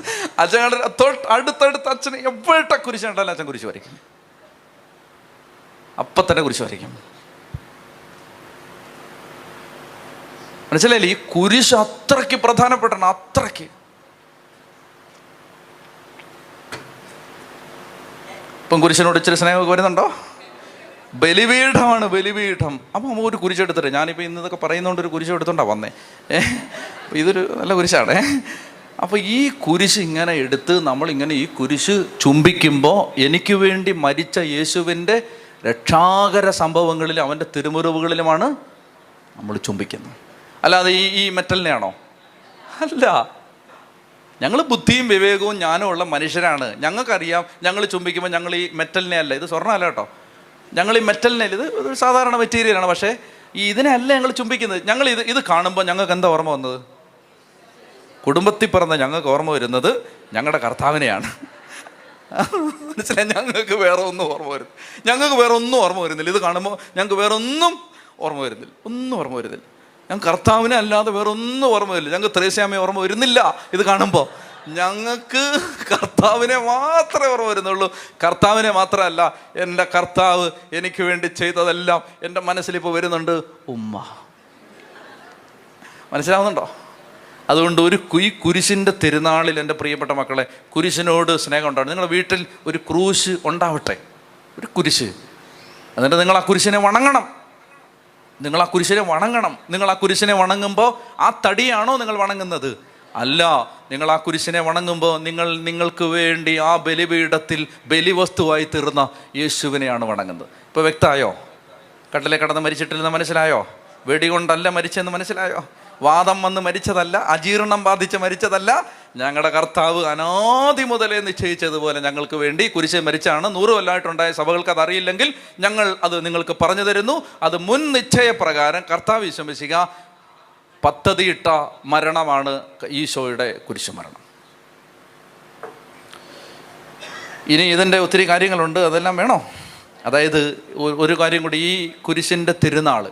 അടുത്തടുത്ത് അച്ഛൻ എപ്പോഴത്തെ കുരിശ് കണ്ടാലും അച്ഛൻ കുരിശ് വരയ്ക്കും, അപ്പം തന്നെ കുരിശ് വരയ്ക്കും. മനസ്സിലായില്ലേ? ഈ കുരിശ് അത്രയ്ക്ക് പ്രധാനപ്പെട്ടാണ്, അത്രയ്ക്ക്. ഇപ്പം കുരിശിനോട് ഇച്ചിരി സ്നേഹമൊക്കെ വരുന്നുണ്ടോ? ബലിപീഠമാണ്, ബലിപീഠം. അപ്പം അമ്മ ഒരു കുരിശെടുത്തിട്ട്, ഞാനിപ്പോൾ ഇന്നതൊക്കെ പറയുന്നതുകൊണ്ട് ഒരു കുരിശ് എടുത്തോണ്ടാണ് വന്നേ. ഇതൊരു നല്ല കുരിശാണേ. അപ്പോൾ ഈ കുരിശ് ഇങ്ങനെ എടുത്ത് നമ്മളിങ്ങനെ ഈ കുരിശ് ചുംബിക്കുമ്പോൾ എനിക്ക് വേണ്ടി മരിച്ച യേശുവിൻ്റെ രക്ഷാകര സംഭവങ്ങളിൽ, അവൻ്റെ തിരുമുറിവുകളിലുമാണ് നമ്മൾ ചുംബിക്കുന്നത്. അല്ലാതെ ഈ മെറ്റലിനെയാണോ? അല്ല. ഞങ്ങൾ ബുദ്ധിയും വിവേകവും ജ്ഞാനവും ഉള്ള മനുഷ്യരാണ്. ഞങ്ങൾക്കറിയാം ഞങ്ങൾ ചുംബിക്കുമ്പോൾ ഞങ്ങൾ ഈ മെറ്റലിനെ അല്ല, ഇത് സ്വർണ്ണമല്ല കേട്ടോ, ഞങ്ങൾ ഈ മെറ്റലിനെ, ഇത് ഒരു സാധാരണ മെറ്റീരിയലാണ്, പക്ഷേ ഇതിനെ അല്ല ഞങ്ങൾ ചുംബിക്കുന്നത്. ഞങ്ങൾ ഇത് കാണുമ്പോൾ ഞങ്ങൾക്ക് എന്താ ഓർമ്മ വന്നത്? കുടുംബത്തിൽ പിറന്ന ഞങ്ങൾക്ക് ഓർമ്മ വരുന്നത് ഞങ്ങളുടെ കർത്താവിനെയാണ്. മനസ്സിലായി? ഞങ്ങൾക്ക് വേറെ ഒന്നും ഓർമ്മ വരുന്നില്ല, ഞങ്ങൾക്ക് വേറെ ഒന്നും ഓർമ്മ വരുന്നില്ല. ഇത് കാണുമ്പോൾ ഞങ്ങൾക്ക് വേറെ ഒന്നും ഓർമ്മ വരുന്നില്ല, ഒന്നും ഓർമ്മ വരുന്നില്ല. ഞങ്ങൾക്ക് കർത്താവിനെ അല്ലാതെ വേറെ ഒന്നും ഓർമ്മ വരില്ല. ഞങ്ങൾക്ക് ത്രേസ്യാമ്മയെ ഓർമ്മ വരുന്നില്ല. ഇത് കാണുമ്പോൾ ഞങ്ങൾക്ക് കർത്താവിനെ മാത്രമേ ഓർമ്മ വരുന്നുള്ളൂ. കർത്താവിനെ മാത്രമല്ല, എൻ്റെ കർത്താവ് എനിക്ക് വേണ്ടി ചെയ്തതെല്ലാം എൻ്റെ മനസ്സിലിപ്പോൾ വരുന്നുണ്ട്. ഉമ്മ. മനസ്സിലാവുന്നുണ്ടോ? അതുകൊണ്ട് ഈ കുരിശിൻ്റെ തിരുനാളിൽ എൻ്റെ പ്രിയപ്പെട്ട മക്കളെ, കുരിശിനോട് സ്നേഹം ഉണ്ടാവണം. നിങ്ങളുടെ വീട്ടിൽ ഒരു ക്രൂശ് ഉണ്ടാവട്ടെ, ഒരു കുരിശ്. എന്നിട്ട് നിങ്ങൾ ആ കുരിശിനെ വണങ്ങണം. നിങ്ങൾ ആ കുരിശിനെ വണങ്ങുമ്പോൾ ആ തടിയാണോ നിങ്ങൾ വണങ്ങുന്നത്? അല്ല. നിങ്ങൾ ആ കുരിശിനെ വണങ്ങുമ്പോൾ നിങ്ങൾക്ക് വേണ്ടി ആ ബലിപീഠത്തിൽ ബലിവസ്തുവായി തീർന്ന യേശുവിനെയാണ് വണങ്ങുന്നത്. ഇപ്പോൾ വ്യക്തമായോ? കട്ടിലെ കടന്ന് മരിച്ചിട്ടില്ലെന്ന് മനസ്സിലായോ? വെടികൊണ്ടല്ല മരിച്ചെന്ന് മനസ്സിലായോ? വാദം വന്ന് മരിച്ചതല്ല, അജീർണം ബാധിച്ച് മരിച്ചതല്ല. ഞങ്ങളുടെ കർത്താവ് അനാദി മുതലേ നിശ്ചയിച്ചതുപോലെ ഞങ്ങൾക്ക് വേണ്ടി കുരിശ് മരിച്ചാണ്. 100 കൊല്ലമായിട്ടുണ്ടായ സഭകൾക്ക് അതറിയില്ലെങ്കിൽ ഞങ്ങൾ അത് നിങ്ങൾക്ക് പറഞ്ഞു തരുന്നു. അത് മുൻ നിശ്ചയപ്രകാരം കർത്താവ് വിശ്വസിക്കുക പദ്ധതിയിട്ട മരണമാണ് ഈശോയുടെ കുരിശുമരണം. ഇനി ഇതിൻ്റെ ഒത്തിരി കാര്യങ്ങളുണ്ട്, അതെല്ലാം വേണോ? അതായത് ഒരു കാര്യം കൂടി, ഈ കുരിശിൻ്റെ തിരുനാൾ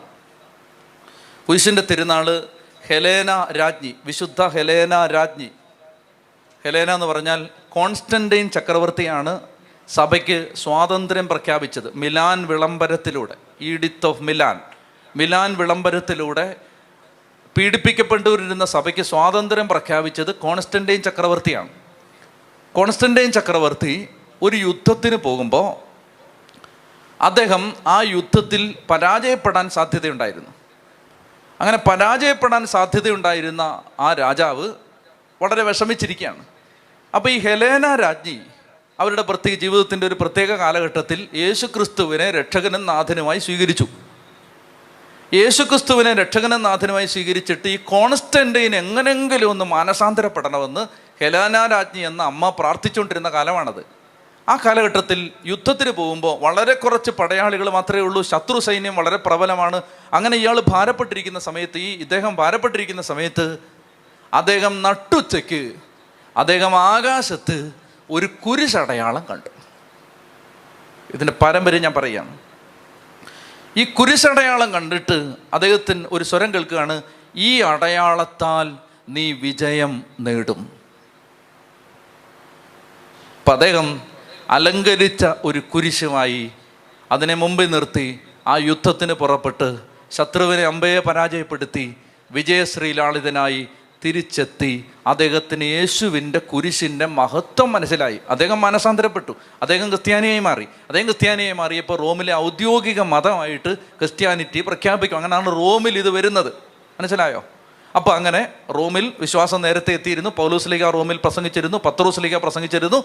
ഹെലേന രാജ്ഞി, വിശുദ്ധ ഹെലേന രാജ്ഞി. ഹെലേന എന്ന് പറഞ്ഞാൽ കോൺസ്റ്റന്റൈൻ ചക്രവർത്തിയാണ് സഭയ്ക്ക് സ്വാതന്ത്ര്യം പ്രഖ്യാപിച്ചത്. മിലാൻ വിളംബരത്തിലൂടെ, ഈഡിത്ത് ഓഫ് മിലാൻ വിളംബരത്തിലൂടെ പീഡിപ്പിക്കപ്പെട്ടുവരുന്ന സഭയ്ക്ക് സ്വാതന്ത്ര്യം പ്രഖ്യാപിച്ചത് കോൺസ്റ്റന്റൈൻ ചക്രവർത്തിയാണ്. കോൺസ്റ്റന്റൈൻ ചക്രവർത്തി ഒരു യുദ്ധത്തിന് പോകുമ്പോൾ അദ്ദേഹം ആ യുദ്ധത്തിൽ പരാജയപ്പെടാൻ സാധ്യതയുണ്ടായിരുന്നു. അങ്ങനെ പരാജയപ്പെടാൻ സാധ്യതയുണ്ടായിരുന്ന ആ രാജാവ് വളരെ വിഷമിച്ചിരിക്കുകയാണ്. അപ്പോൾ ഈ ഹെലേന രാജ്ഞി അവരുടെ ജീവിതത്തിൻ്റെ ഒരു പ്രത്യേക കാലഘട്ടത്തിൽ യേശുക്രിസ്തുവിനെ രക്ഷകനും നാഥനുമായി സ്വീകരിച്ചു. യേശുക്രിസ്തുവിനെ രക്ഷകനും നാഥനുമായി സ്വീകരിച്ചിട്ട് ഈ കോൺസ്റ്റന്റൈൻ എങ്ങനെങ്കിലും ഒന്ന് മാനസാന്തരപ്പെടണമെന്ന് ഹെലേന രാജ്ഞി എന്ന അമ്മ പ്രാർത്ഥിച്ചുകൊണ്ടിരുന്ന കാലമാണത്. ആ കാലഘട്ടത്തിൽ യുദ്ധത്തിന് പോകുമ്പോൾ വളരെ കുറച്ച് പടയാളികൾ മാത്രമേ ഉള്ളൂ, ശത്രു സൈന്യം വളരെ പ്രബലമാണ്. അങ്ങനെ ഇദ്ദേഹം ഭാരപ്പെട്ടിരിക്കുന്ന സമയത്ത് അദ്ദേഹം നട്ടുച്ചയ്ക്ക് അദ്ദേഹം ആകാശത്ത് ഒരു കുരിശടയാളം കണ്ടു. ഇതിൻ്റെ പാരമ്പര്യം ഞാൻ പറയുകയാണ്. ഈ കുരിശടയാളം കണ്ടിട്ട് അദ്ദേഹത്തിന് ഒരു സ്വരം കേൾക്കുകയാണ്, ഈ അടയാളത്താൽ നീ വിജയം നേടും. അപ്പം അദ്ദേഹം അലങ്കരിച്ച ഒരു കുരിശുമായി അതിനെ മുമ്പിൽ നിർത്തി ആ യുദ്ധത്തിന് പുറപ്പെട്ട് ശത്രുവിനെ അമ്പയെ പരാജയപ്പെടുത്തി വിജയശ്രീലാളിതനായി തിരിച്ചെത്തി അദ്ദേഹത്തിന് യേശുവിൻ്റെ കുരിശിൻ്റെ മഹത്വം മനസ്സിലായി. അദ്ദേഹം മാനസാന്തരപ്പെട്ടു, അദ്ദേഹം ക്രിസ്ത്യാനിയായി മാറിയപ്പോൾ റോമിലെ ഔദ്യോഗിക മതമായിട്ട് ക്രിസ്ത്യാനിറ്റി പ്രഖ്യാപിക്കും. അങ്ങനെയാണ് റോമിൽ ഇത് വരുന്നത്. മനസ്സിലായോ? അപ്പോൾ അങ്ങനെ റോമിൽ വിശ്വാസം നേരത്തെ എത്തിയിരുന്നു. പൗലോസ് ലീഗ റോമിൽ പ്രസംഗിച്ചിരുന്നു, പത്രോസ് ലീഗ പ്രസംഗിച്ചിരുന്നു.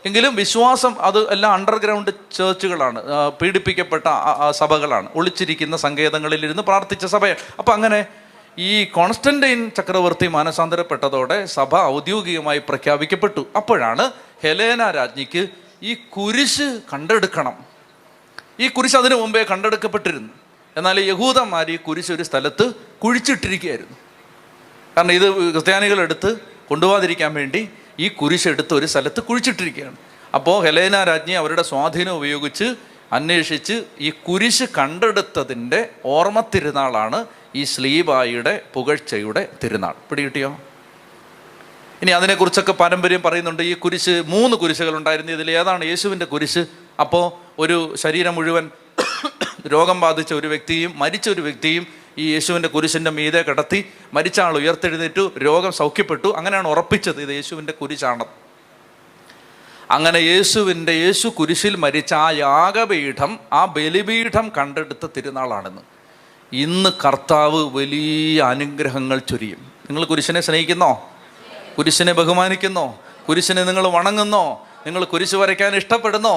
എങ്കിലും വിശ്വാസം അത് എല്ലാം അണ്ടർഗ്രൗണ്ട് ചേർച്ചുകളാണ്, പീഡിപ്പിക്കപ്പെട്ട സഭകളാണ്, ഒളിച്ചിരിക്കുന്ന സങ്കേതങ്ങളിലിരുന്ന് പ്രാർത്ഥിച്ച സഭയാണ്. അപ്പം അങ്ങനെ ഈ കോൺസ്റ്റന്റൈൻ ചക്രവർത്തി മാനസാന്തരപ്പെട്ടതോടെ സഭ ഔദ്യോഗികമായി പ്രഖ്യാപിക്കപ്പെട്ടു. അപ്പോഴാണ് ഹെലേന രാജ്ഞിക്ക് ഈ കുരിശ് കണ്ടെടുക്കണം. ഈ കുരിശ് അതിനു മുമ്പേ കണ്ടെടുക്കപ്പെട്ടിരുന്നു. എന്നാൽ യഹൂദന്മാർ ഈ കുരിശ് ഒരു സ്ഥലത്ത് കുഴിച്ചിട്ടിരിക്കുകയായിരുന്നു. കാരണം ഇത് ക്രിസ്ത്യാനികളെടുത്ത് കൊണ്ടുപോകാതിരിക്കാൻ വേണ്ടി ഈ കുരിശെടുത്ത് ഒരു സ്ഥലത്ത് കുഴിച്ചിട്ടിരിക്കുകയാണ്. അപ്പോൾ ഹെലേന രാജ്ഞി അവരുടെ സ്വാധീനം ഉപയോഗിച്ച് അന്വേഷിച്ച് ഈ കുരിശ് കണ്ടെടുത്തതിൻ്റെ ഓർമ്മ തിരുനാളാണ് ഈ ശ്ലീബായുടെ പുകഴ്ചയുടെ തിരുനാൾ. പിടികിട്ടിയോ? ഇനി അതിനെക്കുറിച്ചൊക്കെ പാരമ്പര്യം പറയുന്നുണ്ട്. ഈ കുരിശ് 3 കുരിശുകൾ ഉണ്ടായിരുന്നു. ഇതിൽ ഏതാണ് യേശുവിൻ്റെ കുരിശ്? അപ്പോൾ ഒരു ശരീരം മുഴുവൻ രോഗം ബാധിച്ച ഒരു വ്യക്തിയും മരിച്ച ഒരു വ്യക്തിയും ഈ യേശുവിൻ്റെ കുരിശിൻ്റെ മീതെ കിടത്തി, മരിച്ച ആൾ ഉയർത്തെഴുന്നേറ്റു, രോഗം സൗഖ്യപ്പെട്ടു. അങ്ങനെയാണ് ഉറപ്പിച്ചത് ഇത് യേശുവിൻ്റെ കുരിശാണ്. അങ്ങനെ യേശു കുരിശിൽ മരിച്ച ആ യാഗപീഠം, ആ ബലിപീഠം കണ്ടെടുത്ത തിരുനാളാണെന്ന്. ഇന്ന് കർത്താവ് വലിയ അനുഗ്രഹങ്ങൾ ചൊരിയും. നിങ്ങൾ കുരിശിനെ സ്നേഹിക്കുന്നോ? കുരിശിനെ ബഹുമാനിക്കുന്നോ? കുരിശിനെ നിങ്ങൾ വണങ്ങുന്നോ? നിങ്ങൾ കുരിശ് വരയ്ക്കാൻ ഇഷ്ടപ്പെടുന്നോ?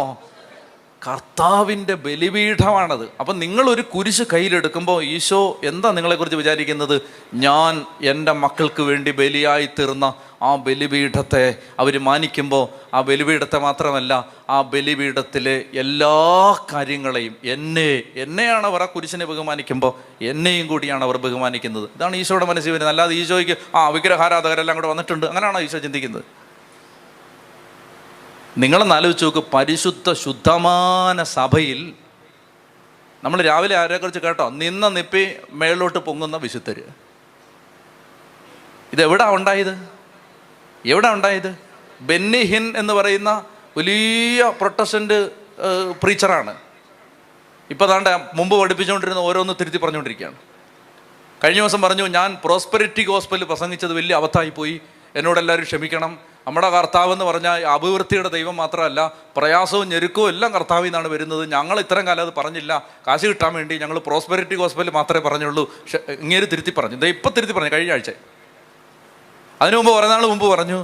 കർത്താവിൻ്റെ ബലിപീഠമാണത്. അപ്പം നിങ്ങളൊരു കുരിശ് കയ്യിലെടുക്കുമ്പോൾ ഈശോ എന്താ നിങ്ങളെക്കുറിച്ച് വിചാരിക്കുന്നത്? ഞാൻ എൻ്റെ മക്കൾക്ക് വേണ്ടി ബലിയായി തീർന്ന ആ ബലിപീഠത്തെ അവർ മാനിക്കുമ്പോൾ, ആ ബലിപീഠത്തെ മാത്രമല്ല, ആ ബലിപീഠത്തിലെ എല്ലാ കാര്യങ്ങളെയും എന്നെയാണ് അവർ ആ കുരിശിനെ ബഹുമാനിക്കുമ്പോൾ എന്നെയും കൂടിയാണ് അവർ ബഹുമാനിക്കുന്നത്. ഇതാണ് ഈശോയുടെ മനസ്സിൽ വരുന്നത്. അല്ലാതെ ഈശോയ്ക്ക് വിഗ്രഹാരാധകരെല്ലാം കൂടെ വന്നിട്ടുണ്ട്, അങ്ങനെയാണോ ഈശോ ചിന്തിക്കുന്നത്? നിങ്ങളൊന്ന് ആലോചിച്ച് നോക്ക്. പരിശുദ്ധ ശുദ്ധമാന സഭയിൽ നമ്മൾ രാവിലെ ആരെക്കുറിച്ച് കേട്ടോ? നിപ്പി മേളിലോട്ട് പൊങ്ങുന്ന വിശുദ്ധർ. ഇതെവിടാ ഉണ്ടായത്? ബെന്നി ഹിൻ എന്ന് പറയുന്ന വലിയ പ്രൊട്ടസ്റ്റന്റ് പ്രീച്ചറാണ്. ഇപ്പോൾ താണ്ട മുമ്പ് പഠിപ്പിച്ചുകൊണ്ടിരുന്ന ഓരോന്ന് തിരുത്തി പറഞ്ഞുകൊണ്ടിരിക്കുകയാണ്. കഴിഞ്ഞ ദിവസം പറഞ്ഞു, ഞാൻ പ്രോസ്പെരിറ്റി ഗോസ്പൽ പ്രസംഗിച്ചത് വലിയ അബദ്ധമായിപ്പോയി, എന്നോടെല്ലാവരും ക്ഷമിക്കണം. നമ്മുടെ കർത്താവ് എന്ന് പറഞ്ഞാൽ അഭിവൃദ്ധിയുടെ ദൈവം മാത്രമല്ല, പ്രയാസവും ഞെരുക്കവും എല്ലാം കർത്താവിൽ നിന്നാണ് വരുന്നത്. ഞങ്ങൾ ഇത്രയും കാലം അത് പറഞ്ഞില്ല, കാശ് കിട്ടാൻ വേണ്ടി ഞങ്ങൾ പ്രോസ്പെരിറ്റി ഗോസ്പൽ മാത്രമേ പറഞ്ഞുള്ളൂ. ഇങ്ങനെ തിരുത്തി പറഞ്ഞു. ഇപ്പം തിരുത്തി പറഞ്ഞു, കഴിഞ്ഞ ആഴ്ച. അതിനു മുമ്പ് കുറേ നാൾ മുമ്പ് പറഞ്ഞു,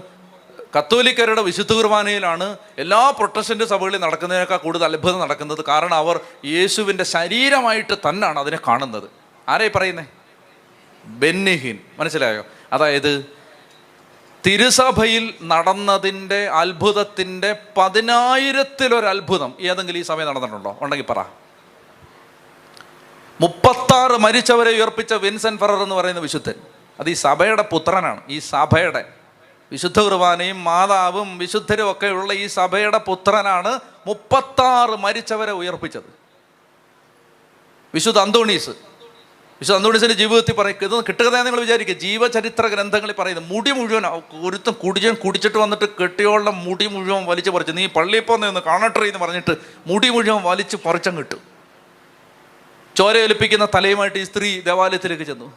കത്തോലിക്കരുടെ വിശുദ്ധ കുർബാനയിലാണ് എല്ലാ പ്രൊട്ടസ്റ്റന്റ് സഭകളിൽ നടക്കുന്നതിനേക്കാൾ കൂടുതൽ അത്ഭുതം നടക്കുന്നത്. കാരണം അവർ യേശുവിൻ്റെ ശരീരമായിട്ട് തന്നെയാണ് അതിനെ കാണുന്നത്. ആരായി പറയുന്നേ? ബെന്നി ഹിൻ. മനസ്സിലായോ? അതായത് തിരുസഭയിൽ നടന്നതിൻ്റെ അത്ഭുതത്തിൻ്റെ 10,000-ൽ അത്ഭുതം ഏതെങ്കിലും ഈ സമയം നടന്നിട്ടുണ്ടോ? ഉണ്ടെങ്കിൽ പറ. 36 മരിച്ചവരെ ഉയർപ്പിച്ച വിൻസെന്റ് ഫെറർ എന്ന് പറയുന്ന വിശുദ്ധൻ, അത് ഈ സഭയുടെ പുത്രനാണ്. ഈ സഭയുടെ വിശുദ്ധ കുർബാനയും മാതാവും വിശുദ്ധരും ഒക്കെ ഉള്ള ഈ സഭയുടെ പുത്രനാണ് 36 മരിച്ചവരെ ഉയർപ്പിച്ചത്. വിശുദ്ധ അന്തോണീസിന്റെ ജീവിതത്തിൽ പറയും. ഇതൊന്നും കിട്ടുകയെന്ന് നിങ്ങൾ വിചാരിക്കുക. ജീവചരിത്ര ഗ്രന്ഥങ്ങളിൽ പറയുന്നത് മുടി മുഴുവൻ ഒരുത്തും കുടിച്ചിട്ട് വന്നിട്ട് കെട്ടിയോളുടെ മുടി മുഴുവൻ വലിച്ചു പറിച്ചു. നീ പള്ളിയിൽ പോന്ന് കാണട്ടെ എന്ന് പറഞ്ഞിട്ട് മുടി മുഴുവൻ വലിച്ചു പറിച്ചും കിട്ടും. ചോരയൊലിപ്പിക്കുന്ന തലയുമായിട്ട് ഈ സ്ത്രീ ദേവാലയത്തിലേക്ക് ചെന്നു.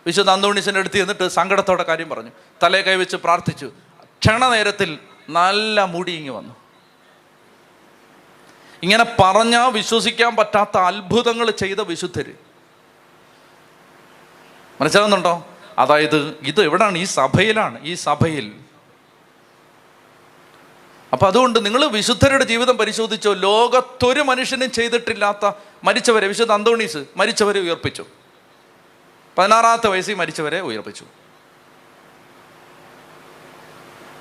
വിശുദ്ധ അന്തോണീസിൻ്റെ അടുത്ത് ചെന്നിട്ട് സങ്കടത്തോടെ കാര്യം പറഞ്ഞു. തലയെ കൈവച്ച് പ്രാർത്ഥിച്ചു. ക്ഷണനേരത്തിൽ നല്ല മുടി ഇങ്ങ് വന്നു. ഇങ്ങനെ പറഞ്ഞാൽ വിശ്വസിക്കാൻ പറ്റാത്ത അത്ഭുതങ്ങൾ ചെയ്ത വിശുദ്ധര്. മനസ്സിലാവുന്നുണ്ടോ? അതായത് ഇത് എവിടാണ്? ഈ സഭയിൽ. അപ്പം അതുകൊണ്ട് നിങ്ങൾ വിശുദ്ധരുടെ ജീവിതം പരിശോധിച്ചോ. ലോകത്തൊരു മനുഷ്യനും ചെയ്തിട്ടില്ലാത്ത മരിച്ചവരെ, വിശുദ്ധ അന്തോണീസ് മരിച്ചവരെ ഉയർപ്പിച്ചു. 16-ാമത്തെ വയസ്സിൽ മരിച്ചവരെ ഉയർപ്പിച്ചു.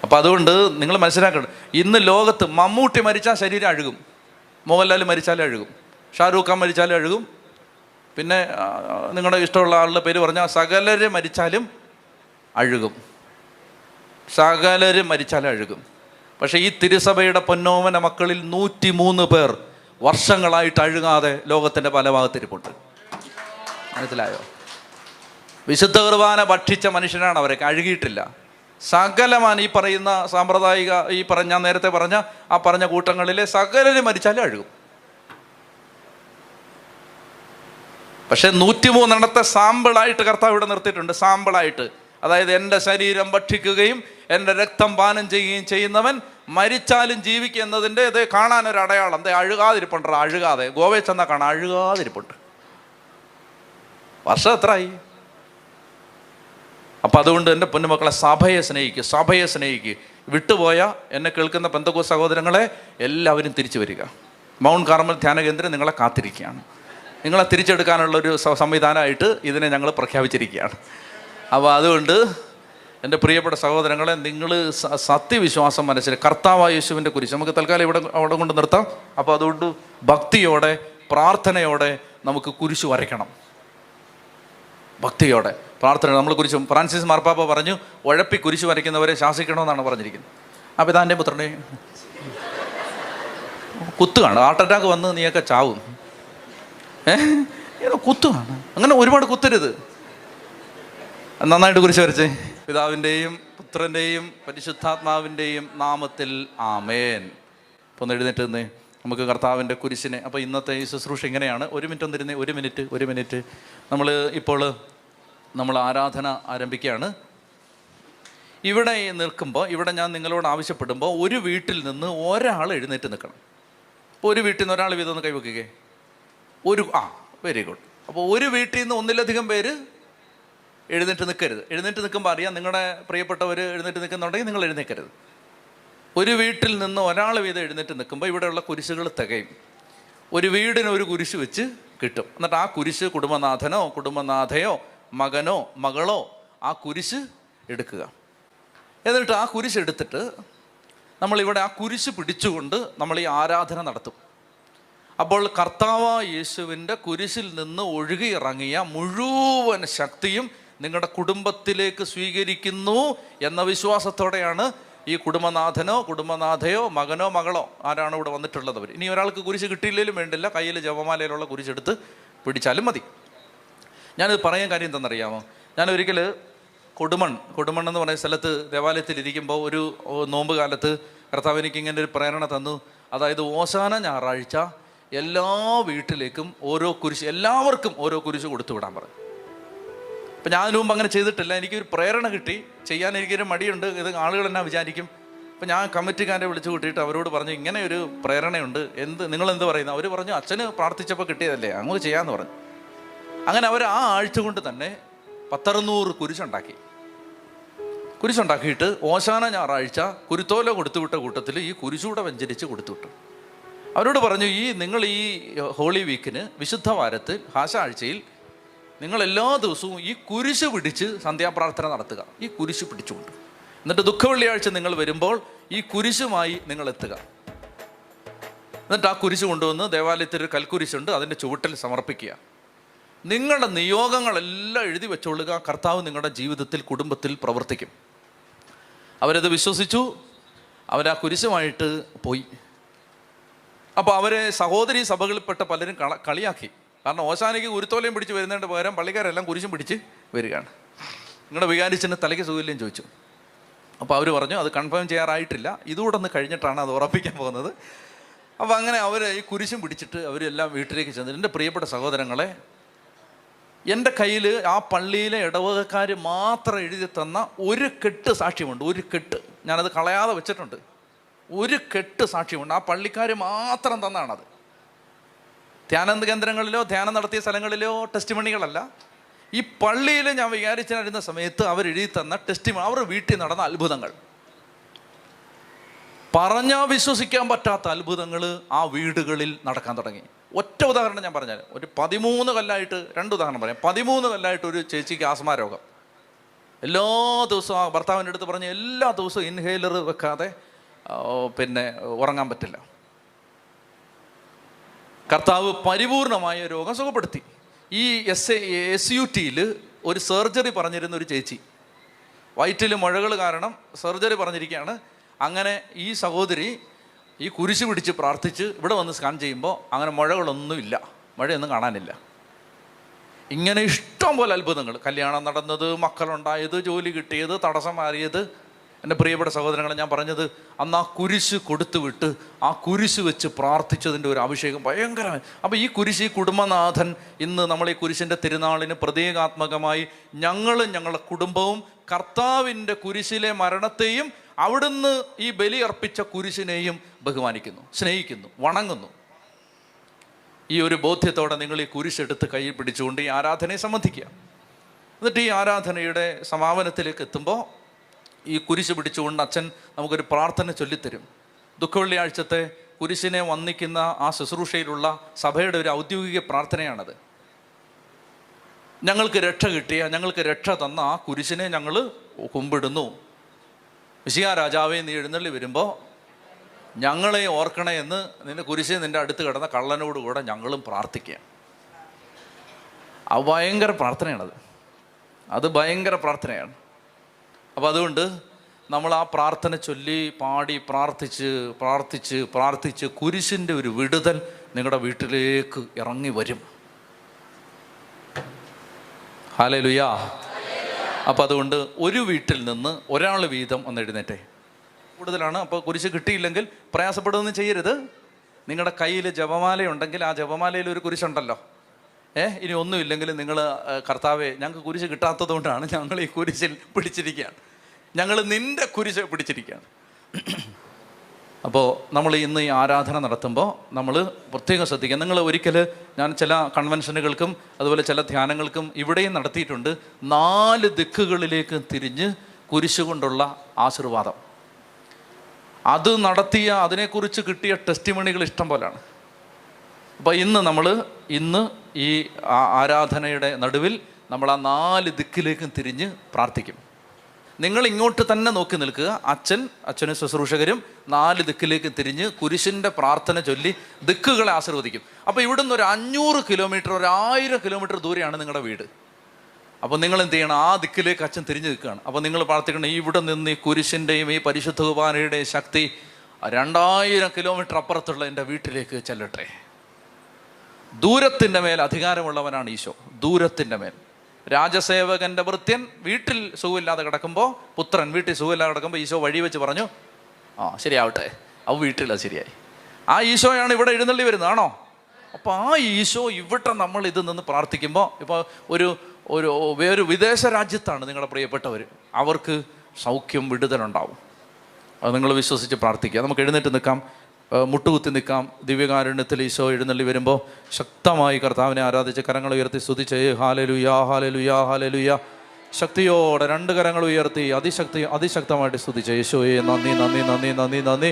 അപ്പം അതുകൊണ്ട് നിങ്ങൾ മനസ്സിലാക്കണം, ഇന്ന് ലോകത്ത് മമ്മൂട്ടി മരിച്ചാൽ ശരീരം അഴുകും, മോഹൻലാൽ മരിച്ചാലും അഴുകും, ഷാരൂഖ് ഖാൻ മരിച്ചാലും അഴുകും, പിന്നെ നിങ്ങളുടെ ഇഷ്ടമുള്ള ആളുടെ പേര് പറഞ്ഞാൽ സകലര് മരിച്ചാലും അഴുകും. പക്ഷേ ഈ തിരുസഭയുടെ പൊന്നോമന മക്കളിൽ 103 പേർ വർഷങ്ങളായിട്ട് അഴുകാതെ ലോകത്തിൻ്റെ പല ഭാഗത്തിരിപ്പുണ്ട്. മനസ്സിലായോ? വിശുദ്ധ കുർബാന ഭക്ഷിച്ച മനുഷ്യനാണ് അവരൊക്കെ, അഴുകിയിട്ടില്ല. സകലമാണ് ഈ പറയുന്ന സാമ്പ്രദായിക ഞാൻ നേരത്തെ പറഞ്ഞ കൂട്ടങ്ങളിലെ സകലര് മരിച്ചാലും അഴുകും. പക്ഷെ 103 സാമ്പിളായിട്ട് കർത്താവ് ഇവിടെ നിർത്തിയിട്ടുണ്ട്. സാമ്പിളായിട്ട് അതായത് എൻ്റെ ശരീരം ഭക്ഷിക്കുകയും എൻ്റെ രക്തം പാനം ചെയ്യുകയും ചെയ്യുന്നവൻ മരിച്ചാലും ജീവിക്കുക എന്നതിൻ്റെ ഇത് കാണാനൊരു അടയാളം. എന്താ അഴുകാതിരിപ്പുണ്ട്? അഴുകാതെ ഗോവയിൽ ചെന്നാൽ കാണാം, അഴുകാതിരിപ്പുണ്ട്. വർഷം എത്രയായി? അപ്പം അതുകൊണ്ട് എൻ്റെ പൊന്നുമക്കളെ, സഭയെ സ്നേഹിക്കുക, സഭയെ സ്നേഹിക്കുക. വിട്ടുപോയ എന്നെ കേൾക്കുന്ന പെന്തക്കോസ്ത് സഹോദരങ്ങളെ എല്ലാവരും തിരിച്ചു വരിക. മൗണ്ട് കാർമൽ ധ്യാന കേന്ദ്രം നിങ്ങളെ കാത്തിരിക്കുകയാണ്. നിങ്ങളെ തിരിച്ചെടുക്കാനുള്ളൊരു സംവിധാനമായിട്ട് ഇതിനെ ഞങ്ങൾ പ്രഖ്യാപിച്ചിരിക്കുകയാണ്. അപ്പോൾ അതുകൊണ്ട് എൻ്റെ പ്രിയപ്പെട്ട സഹോദരങ്ങളെ, നിങ്ങൾ സത്യവിശ്വാസം മനസ്സിൽ കർത്താവായ യേശുവിൻ്റെ കുരിശ് നമുക്ക് തൽക്കാലം അവിടെ കൊണ്ട് നിർത്താം. അപ്പോൾ അതുകൊണ്ട് ഭക്തിയോടെ പ്രാർത്ഥനയോടെ നമുക്ക് കുരിശ് വരയ്ക്കണം. ഭക്തിയോടെ പ്രാർത്ഥന നമ്മൾ കുരിശ്, ഫ്രാൻസിസ് മാർപ്പാപ്പ പറഞ്ഞു, ഉഴപ്പി കുരിശ് വരയ്ക്കുന്നവരെ ശാസിക്കണമെന്നാണ് പറഞ്ഞിരിക്കുന്നത്. ആ പിതാൻ്റെ പുത്രനെ കുത്തുകയാണ്, ഹാർട്ട് അറ്റാക്ക് വന്ന് നീയൊക്കെ ചാവും. കുത്തുകയാണ്, അങ്ങനെ ഒരുപാട് കുത്തരുത്. നന്നായിട്ട് കുരിശ് വരച്ചേ. പിതാവിൻ്റെയും പുത്രൻ്റെയും പരിശുദ്ധാത്മാവിൻ്റെയും നാമത്തിൽ ആമേൻ. ഇപ്പോൾ ഒന്ന് എഴുന്നേറ്റ് നിന്നേ, നമുക്ക് കർത്താവിൻ്റെ കുരിശിനെ. അപ്പോൾ ഇന്നത്തെ ഈ ശുശ്രൂഷ ഇങ്ങനെയാണ്. ഒരു മിനിറ്റ് ഒന്നിരുന്നേ, ഒരു മിനിറ്റ്. നമ്മൾ ആരാധന ആരംഭിക്കുകയാണ്. ഇവിടെ നിൽക്കുമ്പോൾ, ഇവിടെ ഞാൻ നിങ്ങളോട് ആവശ്യപ്പെടുമ്പോൾ ഒരു വീട്ടിൽ നിന്ന് ഒരാൾ എഴുന്നേറ്റ് നിൽക്കണം. ഇപ്പോൾ ഒരു വീട്ടിൽ നിന്ന് ഒരാൾ വീതം ഒന്ന് കൈവയ്ക്കുകയെ. Very good. അപ്പോൾ ഒരു വീട്ടിൽ നിന്ന് ഒന്നിലധികം പേര് എഴുന്നേറ്റ് നിൽക്കരുത്. എഴുന്നേറ്റ് നിൽക്കുമ്പോൾ അറിയാം, നിങ്ങളുടെ പ്രിയപ്പെട്ടവർ എഴുന്നേറ്റ് നിൽക്കുന്നുണ്ടെങ്കിൽ നിങ്ങൾ എഴുന്നേൽക്കരുത്. ഒരു വീട്ടിൽ നിന്ന് ഒരാൾ വീതം എഴുന്നേറ്റ് നിൽക്കുമ്പോൾ ഇവിടെയുള്ള കുരിശുകൾ തികയും. ഒരു വീടിന് ഒരു കുരിശ് വെച്ച് കിട്ടും. എന്നിട്ട് ആ കുരിശ് കുടുംബനാഥനോ കുടുംബനാഥയോ മകനോ മകളോ ആ കുരിശ് എടുക്കുക. എന്നിട്ട് ആ കുരിശ് എടുത്തിട്ട് നമ്മളിവിടെ ആ കുരിശ് പിടിച്ചുകൊണ്ട് നമ്മൾ ഈ ആരാധന നടത്തും. അപ്പോൾ കർത്താവായ യേശുവിൻ്റെ കുരിശിൽ നിന്ന് ഒഴുകിയിറങ്ങിയ മുഴുവൻ ശക്തിയും നിങ്ങളുടെ കുടുംബത്തിലേക്ക് സ്വീകരിക്കുന്നു എന്ന വിശ്വാസത്തോടെയാണ് ഈ കുടുംബനാഥനോ കുടുംബനാഥയോ മകനോ മകളോ ആരാണ് ഇവിടെ വന്നിട്ടുള്ളത് അവർ. ഇനി ഒരാൾക്ക് കുരിശ് കിട്ടിയില്ലെങ്കിലും വേണ്ടില്ല, കയ്യിൽ ജപമാലയിലുള്ള കുരിശെടുത്ത് പിടിച്ചാലും മതി. ഞാനിത് പറയാൻ കാര്യം എന്തെന്നറിയാമോ? ഞാൻ ഒരിക്കൽ കൊടുമൺ എന്ന് പറയുന്ന സ്ഥലത്ത് ദേവാലയത്തിൽ ഇരിക്കുമ്പോൾ ഒരു നോമ്പ് കാലത്ത് കർത്താവ് എനിക്ക് ഇങ്ങനെ ഒരു പ്രേരണ തന്നു. അതായത് ഓശാന ഞായറാഴ്ച എല്ലാ വീട്ടിലേക്കും ഓരോ കുരിശ്, എല്ലാവർക്കും ഓരോ കുരിശ് കൊടുത്തു വിടാൻ പറഞ്ഞു. അപ്പം ഞാൻ മുമ്പ് അങ്ങനെ ചെയ്തിട്ടില്ല. എനിക്കൊരു പ്രേരണ കിട്ടി ചെയ്യാൻ. എനിക്കൊരു മടിയുണ്ട്, ഇത് ആളുകൾ എന്നാ വിചാരിക്കും. അപ്പം ഞാൻ കമ്മിറ്റിക്കാരെ വിളിച്ചു കൂട്ടിയിട്ട് അവരോട് പറഞ്ഞു, ഇങ്ങനെ ഒരു പ്രേരണയുണ്ട്, നിങ്ങളെന്ത് പറയുന്നു? അവർ പറഞ്ഞു, അച്ഛന് പ്രാർത്ഥിച്ചപ്പോൾ കിട്ടിയതല്ലേ, അങ്ങോട്ട് ചെയ്യാമെന്ന് പറഞ്ഞു. അങ്ങനെ അവർ ആ ആഴ്ച കൊണ്ട് തന്നെ 100 കുരിശുണ്ടാക്കിയിട്ട് ഓശാന ഞായറാഴ്ച കുരുത്തോല കൊടുത്തുവിട്ട കൂട്ടത്തിൽ ഈ കുരിശൂടെ വെഞ്ചരിച്ച് കൊടുത്തുവിട്ടു. അവരോട് പറഞ്ഞു, നിങ്ങൾ ഈ ഹോളി വീക്കിന് വിശുദ്ധ വാരത്തിൽ ആഴ്ചയിൽ നിങ്ങൾ എല്ലാ ദിവസവും ഈ കുരിശ് പിടിച്ച് സന്ധ്യാപ്രാർത്ഥന നടത്തുക. ഈ കുരിശ് പിടിച്ചുകൊണ്ട് എന്നിട്ട് ദുഃഖവെള്ളിയാഴ്ച നിങ്ങൾ വരുമ്പോൾ ഈ കുരിശുമായി നിങ്ങൾ എത്തുക. എന്നിട്ട് ആ കുരിശ് കൊണ്ടുവന്ന് ദേവാലയത്തിൽ ഒരു കൽക്കുരിശുണ്ട്, അതിൻ്റെ ചുവട്ടിൽ സമർപ്പിക്കുക. നിങ്ങളുടെ നിയോഗങ്ങളെല്ലാം എഴുതി വെച്ചോളുക. കർത്താവ് നിങ്ങളുടെ ജീവിതത്തിൽ കുടുംബത്തിൽ പ്രവർത്തിക്കും. അവരത് വിശ്വസിച്ചു. അവരാ കുരിശുമായിട്ട് പോയി. അപ്പോൾ അവരെ സഹോദരി സഭകളിൽപ്പെട്ട പലരും കളിയാക്കി. കാരണം ഓശാനയ്ക്ക് കുരുത്തോലയും പിടിച്ച് വരുന്നതിൻ്റെ പകരം പള്ളിക്കാരെല്ലാം കുരിശും പിടിച്ച് വരികയാണ്. നിങ്ങളുടെ വികാരിച്ചന് തലയ്ക്ക് സുഖമില്ലെയും ചോദിച്ചു. അപ്പോൾ അവർ പറഞ്ഞു, അത് കൺഫേം ചെയ്യാറായിട്ടില്ല, ഇതുകൂടെ ഒന്ന് കഴിഞ്ഞിട്ടാണ് അത് ഉറപ്പിക്കാൻ പോകുന്നത്. അപ്പോൾ അങ്ങനെ അവർ ഈ കുരിശും പിടിച്ചിട്ട് അവരെല്ലാം വീട്ടിലേക്ക് ചെന്നു. എൻ്റെ പ്രിയപ്പെട്ട സഹോദരങ്ങളെ, എൻ്റെ കയ്യിൽ ആ പള്ളിയിലെ ഇടവകക്കാർ മാത്രം എഴുതി തന്ന ഒരു കെട്ട് സാക്ഷ്യമുണ്ട്. ഒരു കെട്ട് ഞാനത് കളയാതെ വെച്ചിട്ടുണ്ട്. ഒരു കെട്ട് സാക്ഷ്യമുണ്ട്. ആ പള്ളിക്കാർ മാത്രം തന്നാണത്. ധ്യാന കേന്ദ്രങ്ങളിലോ ധ്യാനം നടത്തിയ സ്ഥലങ്ങളിലോ ടെസ്റ്റിമണികളല്ല. ഈ പള്ളിയിൽ ഞാൻ വികാരിച്ചനായിരുന്ന സമയത്ത് അവരെഴുതി തന്ന ടെസ്റ്റിമണി, അവർ വീട്ടിൽ നടന്ന അത്ഭുതങ്ങൾ, പറഞ്ഞാൽ വിശ്വസിക്കാൻ പറ്റാത്ത അത്ഭുതങ്ങൾ ആ വീടുകളിൽ നടക്കാൻ തുടങ്ങി. ഒറ്റ ഉദാഹരണം ഞാൻ പറഞ്ഞാൽ, ഒരു 13 കൊല്ലമായിട്ട് 2 ഉദാഹരണം പറയാം. 13 കൊല്ലമായിട്ട് ഒരു ചേച്ചിക്ക് ആസ്മ രോഗം. എല്ലാ ദിവസവും ആ ഭർത്താവിൻ്റെ അടുത്ത് പറഞ്ഞ് എല്ലാ ദിവസവും ഇൻഹേലർ വെക്കാതെ ഉറങ്ങാൻ പറ്റില്ല. കർത്താവ് പരിപൂർണമായ രോഗം സുഖപ്പെടുത്തി. ഈ SUTയിൽ ഒരു സർജറി പറഞ്ഞിരുന്ന ഒരു ചേച്ചി, വയറ്റിൽ മുഴകൾ കാരണം സർജറി പറഞ്ഞിരിക്കുകയാണ്. അങ്ങനെ ഈ സഹോദരി ഈ കുരിശ് പിടിച്ച് പ്രാർത്ഥിച്ച് ഇവിടെ വന്ന് സ്കാൻ ചെയ്യുമ്പോൾ അങ്ങനെ മുഴകളൊന്നുമില്ല, മഴയൊന്നും കാണാനില്ല. ഇങ്ങനെ ഇഷ്ടം പോലെ അത്ഭുതങ്ങൾ, കല്യാണം നടന്നത്, മക്കളുണ്ടായത്, ജോലി കിട്ടിയത്, തടസ്സം മാറിയത്. എൻ്റെ പ്രിയപ്പെട്ട സഹോദരങ്ങളെ, ഞാൻ പറഞ്ഞത് അന്ന് ആ കുരിശ് കൊടുത്തു വിട്ട് ആ കുരിശ് വെച്ച് പ്രാർത്ഥിച്ചതിൻ്റെ ഒരു അഭിഷേകം ഭയങ്കരമായി. അപ്പോൾ ഈ കുരിശ്, ഈ കുടുംബനാഥൻ, ഇന്ന് നമ്മൾ ഈ കുരിശിൻ്റെ തിരുനാളിന് പ്രതീകാത്മകമായി ഞങ്ങളും ഞങ്ങളുടെ കുടുംബവും കർത്താവിൻ്റെ കുരിശിലെ മരണത്തെയും അവിടുന്ന് ഈ ബലി അർപ്പിച്ച കുരിശിനെയും ബഹുമാനിക്കുന്നു, സ്നേഹിക്കുന്നു, വണങ്ങുന്നു. ഈ ഒരു ബോധ്യത്തോടെ നിങ്ങൾ ഈ കുരിശെടുത്ത് കയ്യിൽ പിടിച്ചുകൊണ്ട് ഈ ആരാധനയെ സംബന്ധിക്കുക. എന്നിട്ട് ഈ ആരാധനയുടെ സമാപനത്തിലേക്ക് എത്തുമ്പോൾ ഈ കുരിശ് പിടിച്ചുകൊണ്ട് അച്ഛൻ നമുക്കൊരു പ്രാർത്ഥന ചൊല്ലിത്തരും. ദുഃഖവെള്ളിയാഴ്ചത്തെ കുരിശിനെ വന്ദിക്കുന്ന ആ ശുശ്രൂഷയിലുള്ള സഭയുടെ ഒരു ഔദ്യോഗിക പ്രാർത്ഥനയാണത്. ഞങ്ങൾക്ക് രക്ഷ കിട്ടിയ, ഞങ്ങൾക്ക് രക്ഷ തന്ന ആ കുരിശിനെ ഞങ്ങൾ കുമ്പിടുന്നു. മിശിഹാ രാജാവേ, നീ എഴുന്നള്ളി വരുമ്പോൾ ഞങ്ങളെ ഓർക്കണേ എന്ന് നിന്റെ കുരിശ് നിൻ്റെ അടുത്ത് കിടന്ന കള്ളനോടുകൂടെ ഞങ്ങളും പ്രാർത്ഥിക്കുക. അത് ഭയങ്കര പ്രാർത്ഥനയാണത്, അത് ഭയങ്കര പ്രാർത്ഥനയാണ്. അപ്പോൾ അതുകൊണ്ട് നമ്മൾ ആ പ്രാർത്ഥന ചൊല്ലി പാടി പ്രാർത്ഥിച്ച് പ്രാർത്ഥിച്ച് പ്രാർത്ഥിച്ച് കുരിശിൻ്റെ ഒരു വിടുതൽ നിങ്ങളുടെ വീട്ടിലേക്ക് ഇറങ്ങി വരും. ഹല്ലേലൂയ. അപ്പോൾ അതുകൊണ്ട് ഒരു വീട്ടിൽ നിന്ന് ഒരാൾ വീതം ഒന്ന് എഴുന്നേറ്റേ. കൂടുതലാണ്. അപ്പോൾ കുരിശ് കിട്ടിയില്ലെങ്കിൽ പ്രയാസപ്പെടുകയൊന്നും ചെയ്യരുത്. നിങ്ങളുടെ കയ്യിൽ ജപമാലയുണ്ടെങ്കിൽ ആ ജപമാലയിൽ ഒരു കുരിശുണ്ടല്ലോ. ഇനി ഒന്നുമില്ലെങ്കിൽ നിങ്ങൾ കർത്താവേ, ഞങ്ങൾക്ക് കുരിശ് കിട്ടാത്തത് കൊണ്ടാണ് ഞങ്ങൾ ഈ കുരിശിൽ പിടിച്ചിരിക്കുകയാണ്, ഞങ്ങൾ നിൻ്റെ കുരിശ് പിടിച്ചിരിക്കുകയാണ്. അപ്പോൾ നമ്മൾ ഇന്ന് ഈ ആരാധന നടത്തുമ്പോൾ നമ്മൾ പ്രത്യേകം ശ്രദ്ധിക്കുക. നിങ്ങൾ ഒരിക്കൽ, ഞാൻ ചില കൺവെൻഷനുകൾക്കും അതുപോലെ ചില ധ്യാനങ്ങൾക്കും ഇവിടെയും നടത്തിയിട്ടുണ്ട്, 4 ദിക്കുകളിലേക്ക് തിരിഞ്ഞ് കുരിശ് കൊണ്ടുള്ള ആശീർവാദം. അത് നടത്തിയ, അതിനെക്കുറിച്ച് കിട്ടിയ ടെസ്റ്റിമണികൾ ഇഷ്ടം പോലെയാണ്. അപ്പോൾ ഇന്ന് ഈ ആരാധനയുടെ നടുവിൽ നമ്മൾ ആ 4 ദിക്കിലേക്കും തിരിഞ്ഞ് പ്രാർത്ഥിക്കും. നിങ്ങൾ ഇങ്ങോട്ട് തന്നെ നോക്കി നിൽക്കുക. അച്ഛനും ശുശ്രൂഷകരും 4 ദിക്കിലേക്ക് തിരിഞ്ഞ് കുരിശിൻ്റെ പ്രാർത്ഥന ചൊല്ലി ദിക്കുകളെ ആശീർവദിക്കും. അപ്പോൾ ഇവിടുന്ന് ഒരു 500 കിലോമീറ്റർ, 1000 കിലോമീറ്റർ ദൂരെയാണ് നിങ്ങളുടെ വീട്. അപ്പോൾ നിങ്ങൾ എന്ത് ചെയ്യണം? ആ ദിക്കിലേക്ക് അച്ഛൻ തിരിഞ്ഞ് നിൽക്കുകയാണ്. അപ്പോൾ നിങ്ങൾ പ്രാർത്ഥിക്കണം, ഇവിടെ നിന്ന് ഈ കുരിശിൻ്റെയും ഈ പരിശുദ്ധ കുർബാനയുടെയും ശക്തി 2000 കിലോമീറ്റർ അപ്പുറത്തുള്ള എൻ്റെ വീട്ടിലേക്ക് ചെല്ലട്ടെ. ദൂരത്തിൻ്റെ മേൽ അധികാരമുള്ളവനാണ് ഈശോ, ദൂരത്തിൻ്റെ മേൽ. രാജസേവകൻ്റെ ഭൃത്യൻ വീട്ടിൽ സുഖമില്ലാതെ കിടക്കുമ്പോൾ, പുത്രൻ വീട്ടിൽ സുഖമില്ലാതെ കിടക്കുമ്പോൾ ഈശോ വഴി വെച്ച് പറഞ്ഞു, ശരിയാവട്ടെ. അവ വീട്ടിൽ അത് ശരിയായി. ആ ഈശോയാണ് ഇവിടെ എഴുന്നള്ളി വരുന്നതാണോ? അപ്പോൾ ആ ഈശോ ഇവിടെ നമ്മൾ ഇത് നിന്ന് പ്രാർത്ഥിക്കുമ്പോൾ, ഇപ്പോൾ വേറൊരു വിദേശ രാജ്യത്താണ് നിങ്ങളുടെ പ്രിയപ്പെട്ടവർ, അവർക്ക് സൗഖ്യം, വിടുതലുണ്ടാവും. അത് നിങ്ങൾ വിശ്വസിച്ച് പ്രാർത്ഥിക്കുക. നമുക്ക് എഴുന്നേറ്റ് നിൽക്കാം, മുട്ടുകുത്തി നിൽക്കാം. ദിവ്യകാരുണ്യത്തിൽ ഈശോ എഴുന്നള്ളി വരുമ്പോൾ ശക്തമായി കർത്താവിനെ ആരാധിച്ച് കരങ്ങൾ ഉയർത്തി സ്തുതിച്ച് ഹല്ലേലൂയാ ഹല്ലേലൂയാ ഹല്ലേലൂയാ. ശക്തിയോടെ 2 കരങ്ങൾ ഉയർത്തി അതിശക്തമായിട്ട് സ്തുതിച്ച് യേശോയെ നന്ദി നന്ദി നന്ദി നന്ദി നന്ദി.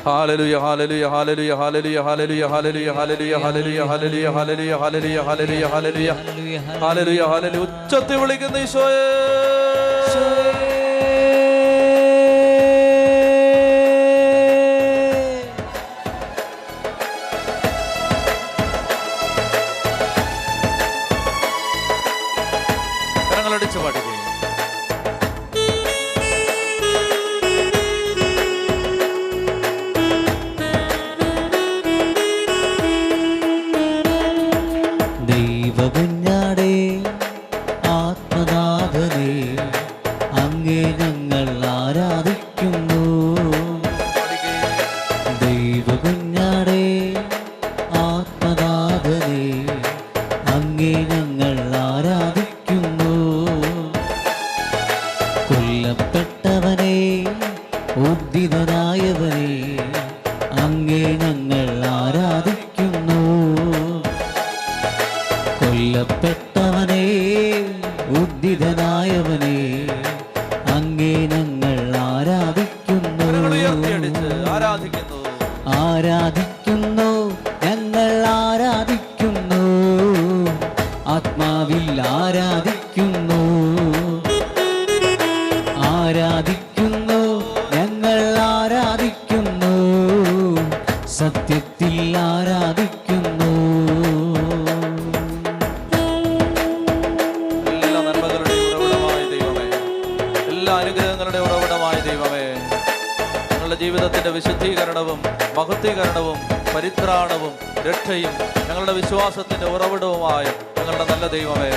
Hallelujah hallelujah hallelujah hallelujah hallelujah hallelujah hallelujah hallelujah hallelujah hallelujah hallelujah hallelujah hallelujah hallelujah hallelujah. ഉച്ചത്തിൽ വിളിക്കുന്ന ഈശോയെ. കരങ്ങളടിച്ച് പാടുകയും ദൈവകുഞ്ഞാടേ ആത്മനാഥനേ, അങ്ങേ ഞങ്ങൾ ആരാധിക്കുന്നു. ദൈവകുഞ്ഞാടേ ആത്മനാഥനേ, അങ്ങേ ഞങ്ങൾ ആരാധിക്കുന്നു. കൊല്ലപ്പെട്ടവനേ, ഉദ്ധിതനായവനേ, അങ്ങേ ഞങ്ങൾ ആരാധിക്കുന്നു. കൊല്ലപ്പെട്ടവനേ, ഉദ്ധിതനായവനേ, അങ്ങേ ഞങ്ങൾ ആരാധിക്കുന്നു. ആരാധിക്കുന്നു, ഞങ്ങൾ ആരാധിക്കുന്നു. ആത്മാവിൽ ആരാധിക്കുന്നു. ആരാധിക്കുന്നു, ഞങ്ങൾ ആരാധിക്കുന്നു. സത്യത്തിൽ ആരാധിക്കുന്നു. എല്ലാ നന്മകളുടെ ഉറവിടമായ ദൈവമേ, എല്ലാ അനുഗ്രഹങ്ങളുടെ ഉറവിടമായ ദൈവമേ, ഞങ്ങളുടെ ജീവിതത്തിൻ്റെ വിശുദ്ധീകരണവും മഹത്വീകരണവും പരിത്രാണവും രക്ഷയും ഞങ്ങളുടെ വിശ്വാസത്തിൻ്റെ ഉറവിടവുമായ ഞങ്ങളുടെ നല്ല ദൈവമേ,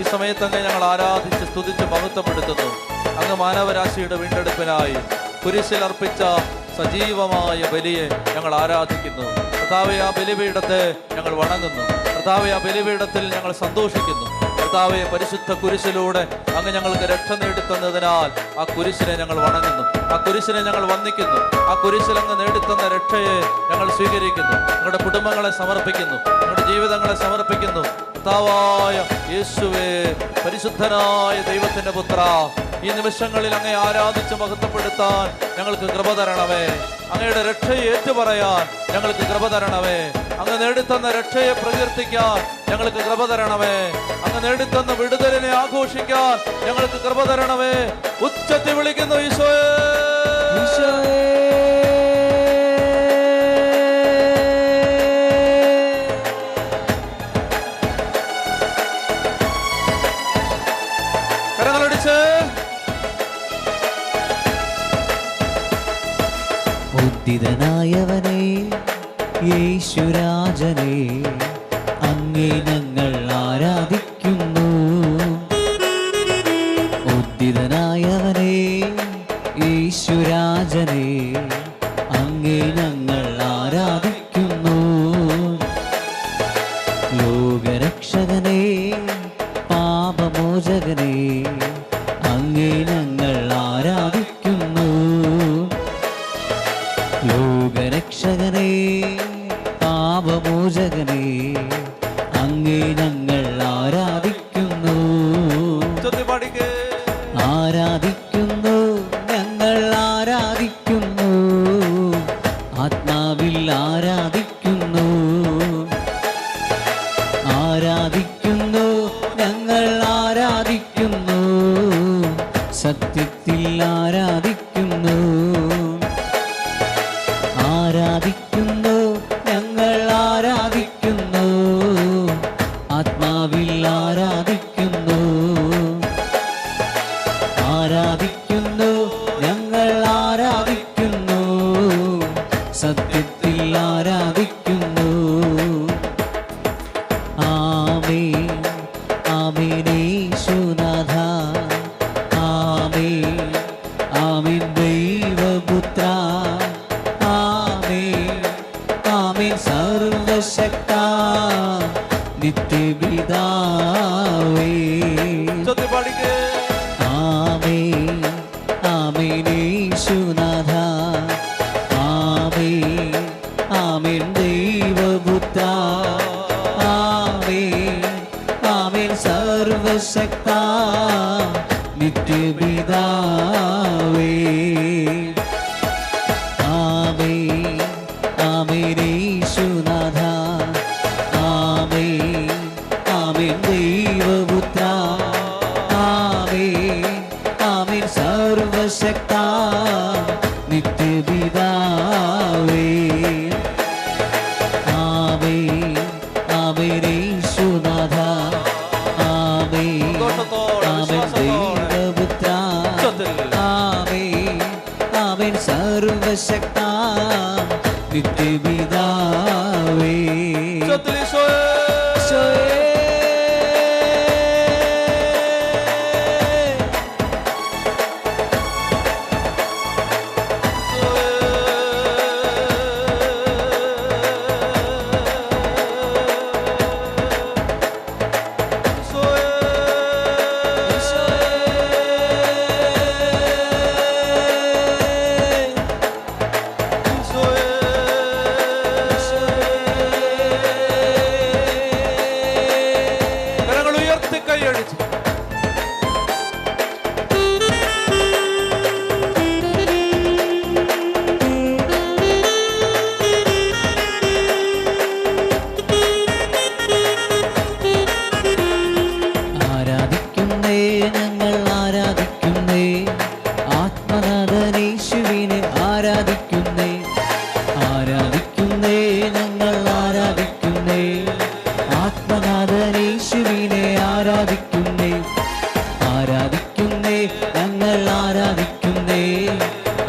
ഈ സമയത്തങ്ങ് ഞങ്ങൾ ആരാധിച്ച് സ്തുതിച്ച് മഹത്വപ്പെടുത്തുന്നു. അങ്ങ് മാനവരാശിയുടെ വീണ്ടെടുപ്പിനായി കുരിശിൽ അർപ്പിച്ച സജീവമായ ബലിയെ ഞങ്ങൾ ആരാധിക്കുന്നു. കർത്താവേ, ആ ബലിപീഠത്തെ ഞങ്ങൾ വണങ്ങുന്നു. കർത്താവേ, ആ ബലിപീഠത്തിൽ ഞങ്ങൾ സന്തോഷിക്കുന്നു. കർത്താവേ, പരിശുദ്ധ കുരിശിലൂടെ അങ്ങ് ഞങ്ങൾക്ക് രക്ഷ നേടിത്തന്നതിനാൽ ആ കുരിശിനെ ഞങ്ങൾ വണങ്ങുന്നു, ആ കുരിശിനെ ഞങ്ങൾ വന്ദിക്കുന്നു. ആ കുരിശിൽ അങ്ങ് നേടിത്തന്ന രക്ഷയെ ഞങ്ങൾ സ്വീകരിക്കുന്നു. ഞങ്ങളുടെ കുടുംബങ്ങളെ സമർപ്പിക്കുന്നു, ഞങ്ങളുടെ ജീവിതങ്ങളെ സമർപ്പിക്കുന്നു. കർത്താവായ യേശുവേ, പരിശുദ്ധനായ ദൈവത്തിന്റെ പുത്ര, ഈ നിമിഷങ്ങളിൽ അങ്ങയെ ആരാധിച്ച് മഹത്വപ്പെടുത്താൻ ഞങ്ങൾക്ക് കൃപ തരണമേ. അങ്ങയുടെ രക്ഷയെ ഏറ്റുപറയാൻ ഞങ്ങൾക്ക് കൃപ തരണമേ. അങ്ങ് നേടിത്തന്ന രക്ഷയെ പ്രകീർത്തിക്കാൻ ഞങ്ങൾക്ക് കൃപ തരണമേ. അങ്ങ് നേടിത്തന്ന വിടുതലിനെ ആഘോഷിക്കാൻ ഞങ്ങൾക്ക് കൃപ തരണമേ. ഉച്ചത്തിൽ വിളിക്കുന്നു ഈശോയേ, ഈശോയേ. കരങ്ങളടിച്ച് ഉദ്ധിതനായവനെ യേശുരാജനെ അങ്ങേ ഞങ്ങൾ ആരാധിക്കുന്നു. ഉദ്ധിതനായവനെ യേശുരാജനെ അങ്ങേ ഞങ്ങൾ ആരാധിക്കുന്നു. ലോകരക്ഷകനെ പാപമോചകനെ അങ്ങേ ഞങ്ങൾ ആരാധിക്കുന്നു. ലോകരക്ഷകനെ പാപമോചകനെ അങ്ങേ ഞങ്ങൾ ആരാധിക്കുന്നു. ആരാധിക്കുന്നു, ഞങ്ങൾ ആരാധിക്കുന്നു, ആത്മാവിൽ ആരാധിക്കുന്നു. ആരാധിക്കുന്നു, ഞങ്ങൾ ആരാധിക്കുന്നു, സത്യത്തിൽ ആരാധിക്കുന്നു. ആരാധിക്കുന്നു, ഞങ്ങൾ ആരാധിക്കുന്നു, ആത്മാവിൽ ആരാധിക്കുന്നു. ആരാധിക്കുന്നു, ഞങ്ങൾ ആരാധിക്കുന്നു, സത്യത്തിൽ ആരാധിക്കുന്നു. ആമേൻ, ആമേൻ യേശുനാഥ. ആമേൻ, ആമേൻ ദൈവപുത്ര. ആമേൻ, ആമേൻ സർവശക്ത നിത്യപിതാവേ. ആമേൻ, ആമേൻ യേശുനാഥ. ആമേൻ, ആമേൻ ദൈവപുത്ര. ആമേൻ, ആമേൻ സർവശക്ത നിത്യപിതാവേ. ആമേൻ, ആമേൻ യേശുനാഥ. ആമേൻ, ആമേൻ ദൈവപുത്ര. ആമേൻ, ആമേൻ സർവശക്ത നിത്യപിതാവേ. ആമേൻ, ആമേൻ യേശുനാഥ. ആമേൻ, ആമേൻ ദൈവപുത്ര. ആമേൻ, ആമേൻ സർവശക്ത നിത്യപിതാവേ. ഈശോയേ. ആരാധിക്കുന്നേ, ഞങ്ങൾ ആരാധിക്കുന്നേ, ആത്മനാഥനേശുവിനെ ആരാധിക്കുന്നേ. ആരാധിക്കുന്നേ, ഞങ്ങൾ ആരാധിക്കുന്നേ, ആത്മനാഥനേശുവിനെ ആരാധിക്കുന്നേ. ആരാധിക്കുന്നേ, ഞങ്ങൾ ആരാധിക്കുന്നേ,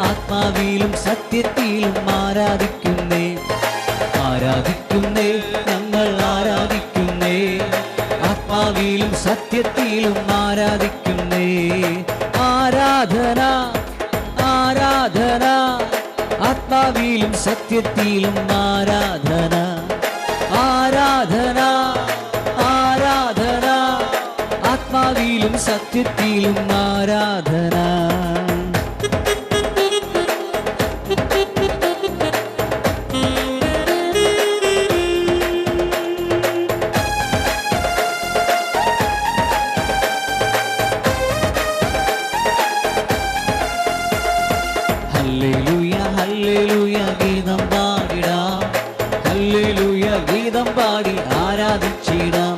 ആത്മാവിലും സത്യത്തിലും ആരാധിക്കുന്നേ. ആരാധിക്കുന്നേ, ഞങ്ങൾ ആരാധിക്കുന്നേ, ആത്മാവിലും സത്യത്തിലും ആരാധിക്കുന്നേ. ആരാധന, ആരാധന, ആത്മാവിലും സത്യത്തിലും ആരാധന. ആരാധന, ആരാധന, ആത്മാവിലും സത്യത്തിലും ആരാധന. ഹല്ലേലൂയ ഹല്ലേലൂയ ഗീതം പാടിടാം, ഹല്ലേലൂയ ഗീതം പാടി ആരാധിച്ചിടാം.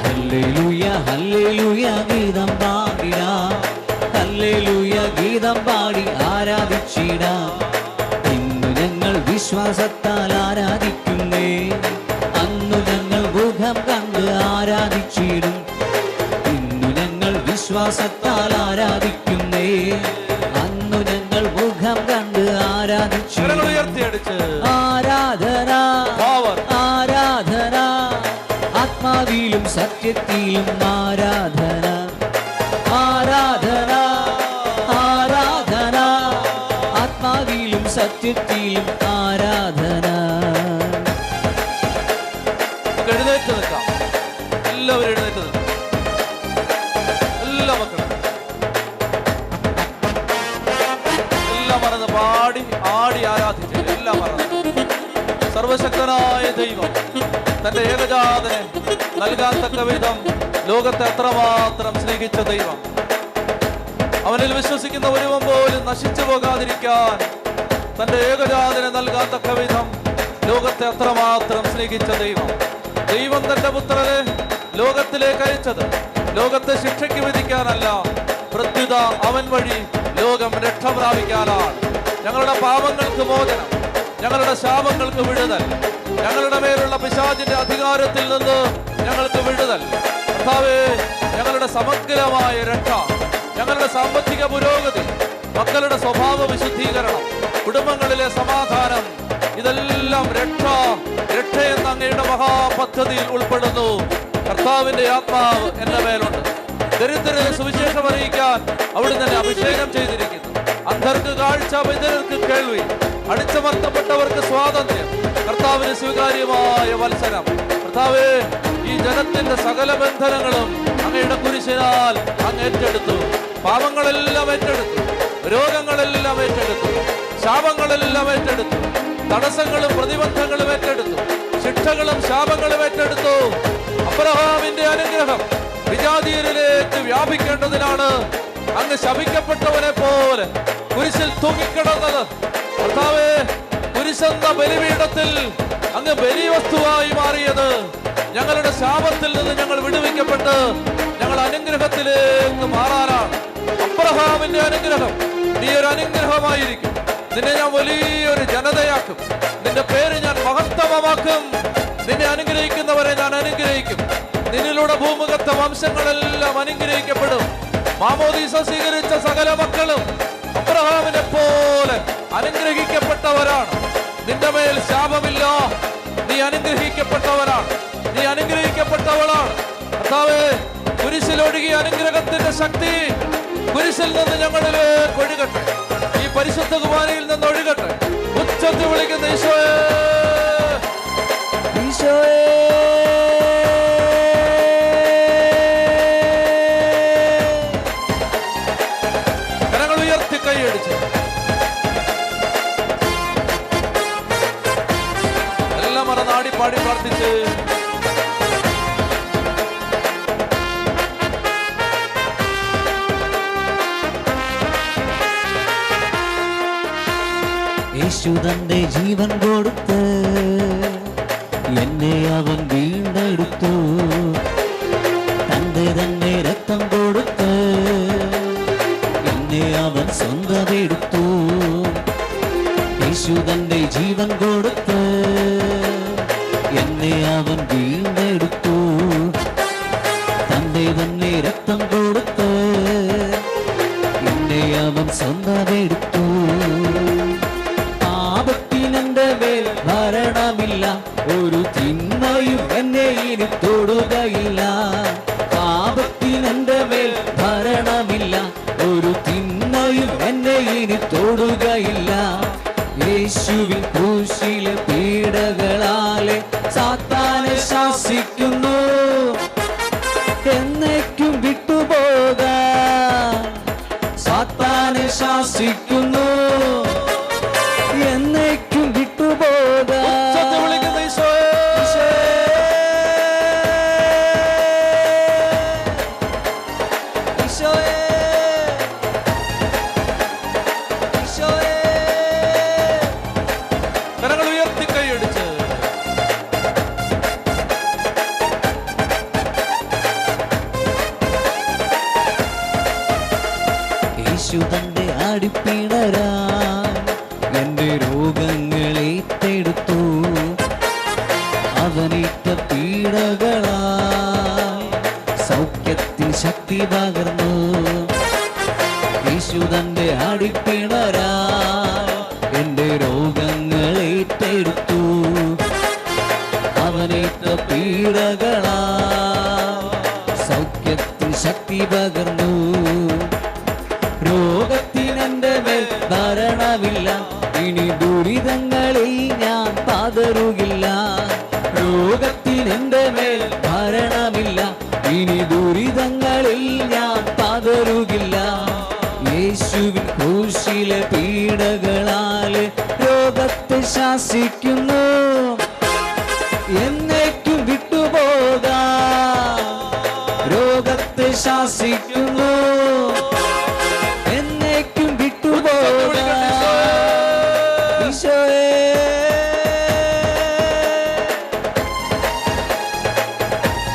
ഹല്ലേലൂയ ഹല്ലേലൂയ ഗീതം പാടിടാം, ഹല്ലേലൂയ ഗീതം പാടി ആരാധിച്ചിടാം. ഇന്നു ഞങ്ങൾ വിശ്വാസത്താൽ ആരാധിക്കുന്നേ, അന്നു ഞങ്ങൾ മുഖം കണ്ട് ആരാധിച്ചിടും. ഇന്നു ഞങ്ങൾ വിശ്വാസത്താൽ ആരാധിക്കുന്നേ, അന്നു ഞങ്ങൾ മുഖം കണ്ട് ആരാധിച്ചിടും. ആരാധന ആരാധന, ആത്മാവിലും സത്യത്തിലും ആരാധന. ആരാധന ആരാധന, ആത്മാവിലും സത്യത്തിലും ആരാധന. എഴുന്നേറ്റ് നിൽക്കാം, എല്ലാവരും എഴുന്നേറ്റ് നിൽക്കാം, എല്ലാ മക്കളും എല്ലാം മറന്ന് പാടി ആടി ആരാധിച്ചു. എല്ലാം മറന്ന് സർവശക്തനായ ദൈവം തന്റെ ഏകജാതനെ നൽകാൻ തക്ക വിധം ലോകത്തെ അത്രമാത്രം സ്നേഹിച്ച ദൈവം, അവനിൽ വിശ്വസിക്കുന്ന ഒരുവൻ പോലും നശിച്ചു പോകാതിരിക്കാൻ തന്റെ ഏകജാതനെ നൽകാൻ തക്ക വിധം ലോകത്തെ അത്രമാത്രം സ്നേഹിച്ച ദൈവം. ദൈവം തന്റെ പുത്രനെ ലോകത്തിലേക്ക് അയച്ചത് ലോകത്തെ ശിക്ഷയ്ക്ക് വിധിക്കാനല്ല, പ്രത്യുത അവൻ വഴി ലോകം രക്ഷ പ്രാപിക്കാനാണ്. ഞങ്ങളുടെ പാപങ്ങൾക്ക് മോചനം, ഞങ്ങളുടെ ശാപങ്ങൾക്ക് വിടുതൽ, ഞങ്ങളുടെ മേലുള്ള പിശാചിന്റെ അധികാരത്തിൽ നിന്ന് ഞങ്ങൾക്ക് വിടുതൽ. കർത്താവേ, ഞങ്ങളുടെ സമഗ്രമായ രക്ഷ, ഞങ്ങളുടെ സാമ്പത്തിക പുരോഗതി, മക്കളുടെ സ്വഭാവ വിശുദ്ധീകരണം, കുടുംബങ്ങളിലെ സമാധാനം, ഇതെല്ലാം രക്ഷ എന്ന അങ്ങയുടെ മഹാപദ്ധതിയിൽ ഉൾപ്പെടുന്നു. കർത്താവിന്റെ ആത്മാവ് എന്റെ മേലുണ്ട്. ദരിദ്രരെ സുവിശേഷം അറിയിക്കാൻ അവിടുന്ന് തന്നെ അഭിഷേകം ചെയ്തിരിക്കുന്നു. അന്ധർക്ക് കാഴ്ച, ബധിരർക്ക് കേൾവി, അടിച്ചമർത്തപ്പെട്ടവർക്ക് സ്വാതന്ത്ര്യം, കർത്താവിന് സ്വീകാര്യമായ വത്സരം. കർത്താവേ, ഈ ജനത്തിന്റെ സകല ബന്ധനങ്ങളും അങ്ങയുടെ കുരിശിനാൽ അങ്ങ് ഏറ്റെടുത്തു. പാപങ്ങളെല്ലാം ഏറ്റെടുത്തു, രോഗങ്ങളെല്ലാം ഏറ്റെടുത്തു, ശാപങ്ങളെല്ലാം ഏറ്റെടുത്തു, തടസ്സങ്ങളും പ്രതിബന്ധങ്ങളും ഏറ്റെടുത്തു, ശിക്ഷകളും ശാപങ്ങളും ഏറ്റെടുത്തു. അബ്രഹാമിന്റെ അനുഗ്രഹം വിജാതീയരിലേക്ക് വ്യാപിക്കേണ്ടതിനാണ് അങ്ങ് ശപിക്കപ്പെട്ടവനെ പോലെ കുരിശിൽ തൂങ്ങിക്കിടന്നത്. കർത്താവേ, കുരിശെന്ന ബലിപീഠത്തിൽ അങ്ങ് ബലിവസ്തുവായി മാറിയത് ഞങ്ങളുടെ ശാപത്തിൽ നിന്ന് ഞങ്ങൾ വിടുവിക്കപ്പെട്ട് ഞങ്ങൾ അനുഗ്രഹത്തിലേക്ക് മാറാനാണ്. അബ്രഹാമിന്റെ അനുഗ്രഹം നീ ഒരു അനുഗ്രഹമായിരിക്കും. നിന്നെ ഞാൻ വലിയൊരു ജനതയാക്കും, നിന്റെ പേര് ഞാൻ മഹത്തമമാക്കും. നിന്നെ അനുഗ്രഹിക്കുന്നവരെ ഞാൻ അനുഗ്രഹിക്കും. നിന്നിലൂടെ ഭൂമുഖത്തെ വംശങ്ങളെല്ലാം അനുഗ്രഹിക്കപ്പെടും. മാമോദീസ സ്വീകരിച്ച സകല മക്കളും അബ്രഹാമിനെ പോലെ അനുഗ്രഹിക്കപ്പെട്ടവരാണ്. നിന്റെ മേൽ ശാപമില്ല, നീ അനുഗ്രഹിക്കപ്പെട്ടവരാണ്, നീ അനുഗ്രഹിക്കപ്പെട്ടവളാണ്. കർത്താവേ, കുരിശിലൊഴുകിയ അനുഗ്രഹത്തിന്റെ ശക്തി കുരിശിൽ നിന്ന് ഞങ്ങളിലേക്ക് ഒഴുകട്ടെ, ഈ പരിശുദ്ധ കുമാരിയിൽ നിന്ന് ഒഴുകട്ടെ. ഉച്ചത്തിൽ വിളിക്കുന്ന ഈശോയേ, ഈശോയേ, കരങ്ങൾ ഉയർത്തി കൈയടിച്ച് എല്ലാം മറന്നാടി പാടി പ്രാർത്ഥിച്ച് യേശു തന്റെ ജീവൻ കൊടുത്ത് എന്നെ അവൻ വീണ്ടെടുത്തു. തന്റെ രക്തം കൊടുത്ത് എന്നെ അവൻ സ്വന്തമെടുത്തു. യേശു തന്റെ ജീവൻ കൊടുത്ത് എന്നെ അവൻ വീണ്ടെടുത്തു. തന്റെ രക്തം കൊടുത്ത് എന്നെ അവൻ സ്വന്തമെടുത്തു. പാപത്തിനെന്റെ മേൽ ഭരണമില്ല, ഒരു തിന്മയും എന്നെ ഇനി തൊടുകയില്ല. പാപത്തിനെന്റെ മേൽ ഭരണമില്ല, ഒരു തിന്മയും എന്നെ ഇനി തൊടുകയില്ല. യേശുവിൻ ക്രൂശിലെ പീഡകളാലെ സാത്താനെ ശാസിക്കുന്നു, എന്നേക്കും വിട്ടു ശാസിക്കുന്നു, എന്നേക്കും വിട്ടുപോകാ. ഉച്ചത്തിൽ വിളിക്കുന്ന ഈശോയേ, ഈശോയേ, ഈശോയേ. കരങ്ങൾ ഉയർത്തി കൈയടിച്ച് യേശു തന്റെ അടിപ്പിണരാൻ എന്റെ രോഗങ്ങളേറ്റെടുത്തു, അവനേറ്റ പീഡകളാൽ സൗഖ്യത്തിൽ ശക്തി പകർന്നു. യേശു തന്റെ അടിപ്പിണരാൻ എന്റെ രോഗങ്ങളേറ്റെടുത്തു, അവനേറ്റ പീഡകളാൽ സൗഖ്യത്തിൽ ശക്തി പകർന്നു. രോഗത്തിനെന്റെ മേൽ ഭരണമില്ല, ഇനി ദുരിതങ്ങളിൽ ഞാൻ പതറുകില്ല. രോഗത്തിനെന്റെ മേൽ ഭരണമില്ല, ഇനി ദുരിതങ്ങളിൽ ഞാൻ പതറുകില്ല. യേശുവിൻ ക്രൂശിലെ പീഡകളാല് രോഗത്തെ ശാസിക്കുന്നു, എന്നേക്കും വിട്ടുപോകാം. രോഗത്തെ ശാസിക്കുന്നു, എന്നേക്കും വിട്ടുപോകാം. ഈശോയേ,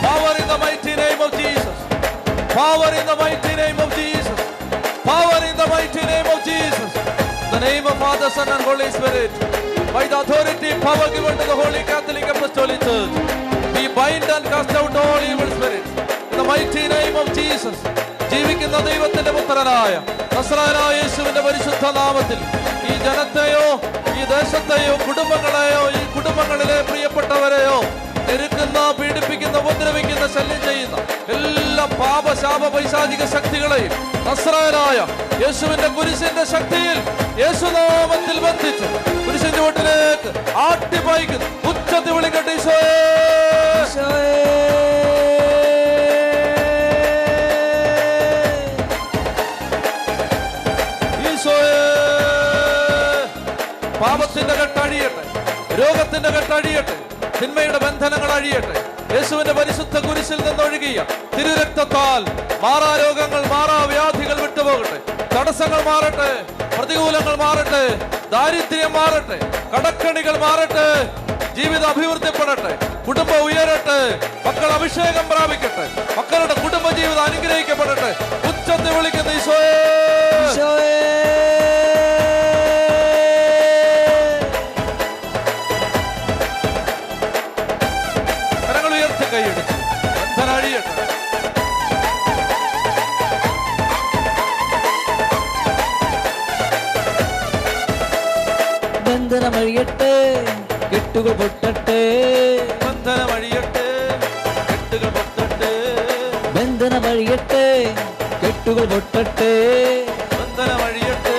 power in the mighty name of Jesus, power in the mighty name of Jesus, power in the mighty name of Jesus, the name of Father, Son and Holy Spirit, by the authority and power given to the Holy Catholic Apostolic Church, we bind and cast out all evil spirits in the mighty name of Jesus. ജീവിക്കുന്ന ദൈവത്തിന്റെ പുത്രനായ നസ്രായനായ യേശുവിന്റെ പരിശുദ്ധ നാമത്തിൽ ഈ ജനത്തെയോ ഈ ദേശത്തെയോ കുടുംബങ്ങളെയോ ഈ കുടുംബങ്ങളിലെ പ്രിയപ്പെട്ടവരെയോ ഞെരുക്കുന്ന, പീഡിപ്പിക്കുന്ന, ഉപദ്രവിക്കുന്ന, ശല്യം ചെയ്യുന്ന എല്ലാ പാപശാപ പൈശാചിക ശക്തികളെയും നസ്രായനായ യേശുവിന്റെ കുരിശിന്റെ ശക്തിയിൽ യേശുനാമത്തിൽ ബന്ധിച്ച് കുരിശിന്റെ ചുവട്ടിലേക്ക് ആട്ടിപ്പായിക്കുന്നു. ഉച്ചത്തിൽ വിളിക്കട്ടെ ഈശോയേ, ഈശോയേ. പാപത്തിന്റെ കെട്ടഴിയട്ടെ, രോഗത്തിന്റെ കെട്ടഴിയട്ടെ, തിന്മയുടെ ബന്ധനങ്ങൾ അഴിയട്ടെ. യേശുവിന്റെ പരിശുദ്ധ കുരിശിൽ നിന്നൊഴുകിയ തിരുരക്തത്താൽ മാറാരോഗങ്ങൾ, മാറാവ്യാധികൾ വിട്ടുപോകട്ടെ, തടസ്സങ്ങൾ മാറട്ടെ, പ്രതികൂലങ്ങൾ മാറട്ടെ, ദാരിദ്ര്യം മാറട്ടെ, കടക്കണികൾ മാറട്ടെ, ജീവിതം അഭിവൃദ്ധിപ്പെടട്ടെ, കുടുംബം ഉയരട്ടെ, മക്കൾ അഭിഷേകം പ്രാപിക്കട്ടെ, മക്കളുടെ കുടുംബ ജീവിതം അനുഗ്രഹിക്കപ്പെടട്ടെ. ഉച്ചത്തിൽ വിളിക്കുന്ന ഈശോയേ, കരങ്ങൾ ഉയർത്തി കൈയടിച്ച് ബന്ധനം അഴിയട്ടെ. ബന്ധനമഴിയട്ടെ, കെട്ടുകൾ പൊട്ടട്ടെ, ബന്ധനമഴിയട്ടെ, കെട്ടുകൾ പൊട്ടട്ടെ, ബന്ധനമഴിയട്ടെ, കെട്ടുകൾ പൊട്ടട്ടെ, ബന്ധനമഴിയട്ടെ,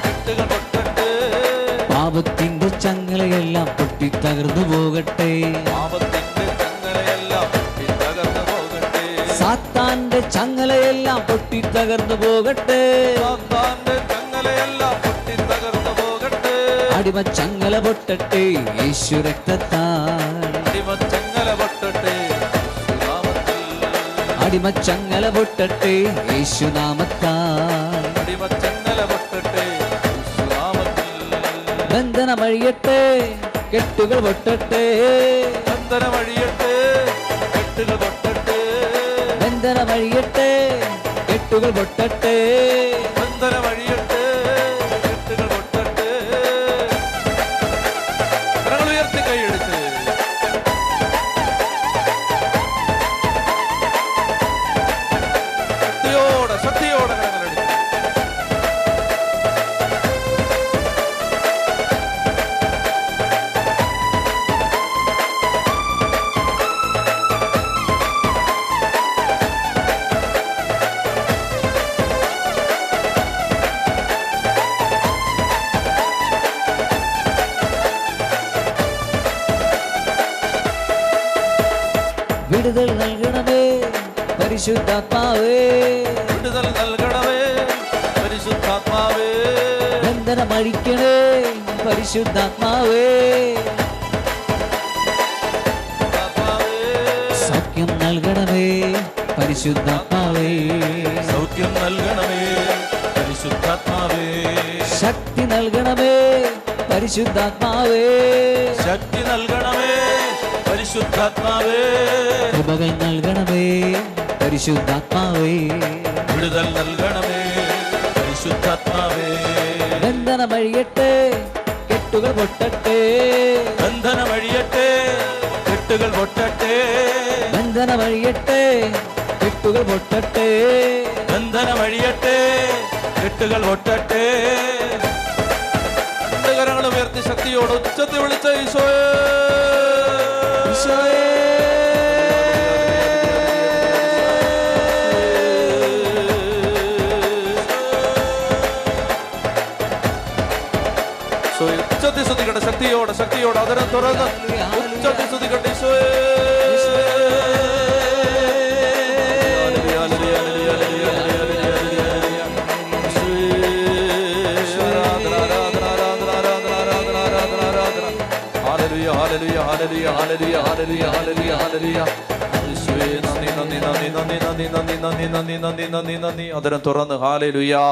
കെട്ടുകൾ പൊട്ടട്ടെ. പാപത്തിന്റെ ചങ്ങലയെല്ലാം പൊട്ടി തകർന്നു പോകട്ടെ, പാപത്തിന്റെ ചങ്ങലയെല്ലാം പൊട്ടി തകർന്നു പോകട്ടെ, സാത്താന്റെ ചങ്ങലയെല്ലാം പൊട്ടി തകർന്നു പോകട്ടെ, സാത്താന്റെ ചങ്ങലയെല്ലാം പൊട്ടി തകർന്നു പോകട്ടെ. അടിമച്ചങ്ങല പൊട്ടട്ടെ, യേശു രക്തത്താൽ. അടിമച്ചങ്ങല പൊട്ടട്ടെ യേശുനാമത്തിൽ, അടിമച്ചങ്ങല പൊട്ടട്ടെ, യേശുനാമത്താൽ. അടിമച്ചങ്ങല പൊട്ടട്ടെ യേശുനാമത്തിൽ. ബന്ധനമഴിയട്ടെ, കെട്ടുകൾ പൊട്ടട്ടെ, ബന്ധനമഴിയട്ടെ, കെട്ടുകൾ പൊട്ടട്ടെ, ബന്ധനമഴിയട്ടെ, കെട്ടുകൾ പൊട്ടട്ടെ, ബന്ധനമഴിയട്ടെ, കെട്ടുകൾ പൊട്ടട്ടെ. കരങ്ങൾ ഉയർത്തി കൈയടിച്ച് ശക്തിയോടെ കരങ്ങളടിച്ച് വിടുതൽ നൽകണമേ പരിശുദ്ധാത്മാവേ, വിടുതൽ നൽകണമേ പരിശുദ്ധാത്മാവേ, അഴിക്കണേ പരിശുദ്ധാത്മാവേ. സൗഖ്യം നൽകണമേ പരിശുദ്ധാത്മാവേ. സൗഖ്യം നൽകണമേ പരിശുദ്ധാത്മാവേ. ശക്തി നൽകണമേ പരിശുദ്ധാത്മാവേ. ശക്തി നൽകണമേ പരിശുദ്ധാത്മാവേ. കൃപകൾ നൽകണമേ പരിശുദ്ധാത്മാവേ. വിടുതൽ നൽകണമേ പരിശുദ്ധാത്മാവേ. ബന്ധനമഴിയട്ടെ കെട്ടുകൾ പൊട്ടട്ടെ. ബന്ധനമഴിയട്ടെ കെട്ടുകൾ പൊട്ടട്ടെ. ബന്ധനമഴിയട്ടെ കെട്ടുകൾ പൊട്ടട്ടെ. ബന്ധനമഴിയട്ടെ കെട്ടുകൾ പൊട്ടട്ടെ. രണ്ട് കരങ്ങൾ ഉയർത്തി ശക്തിയോട് ഉച്ചത്തിൽ വിളിച്ച ഈശോയേ. ഈശോയേ. ഉച്ചത്തിൽ ശ്രദ്ധിക്കട്ടെ, ശക്തിയോടെ ശക്തിയോടെ അതിനെ തുറന്ന് ഉച്ചത്തിൽ ശ്രദ്ധിക്കട്ടെ ഈശോയേ. അതിനെ തുറന്ന് ഹാലേലുയാ.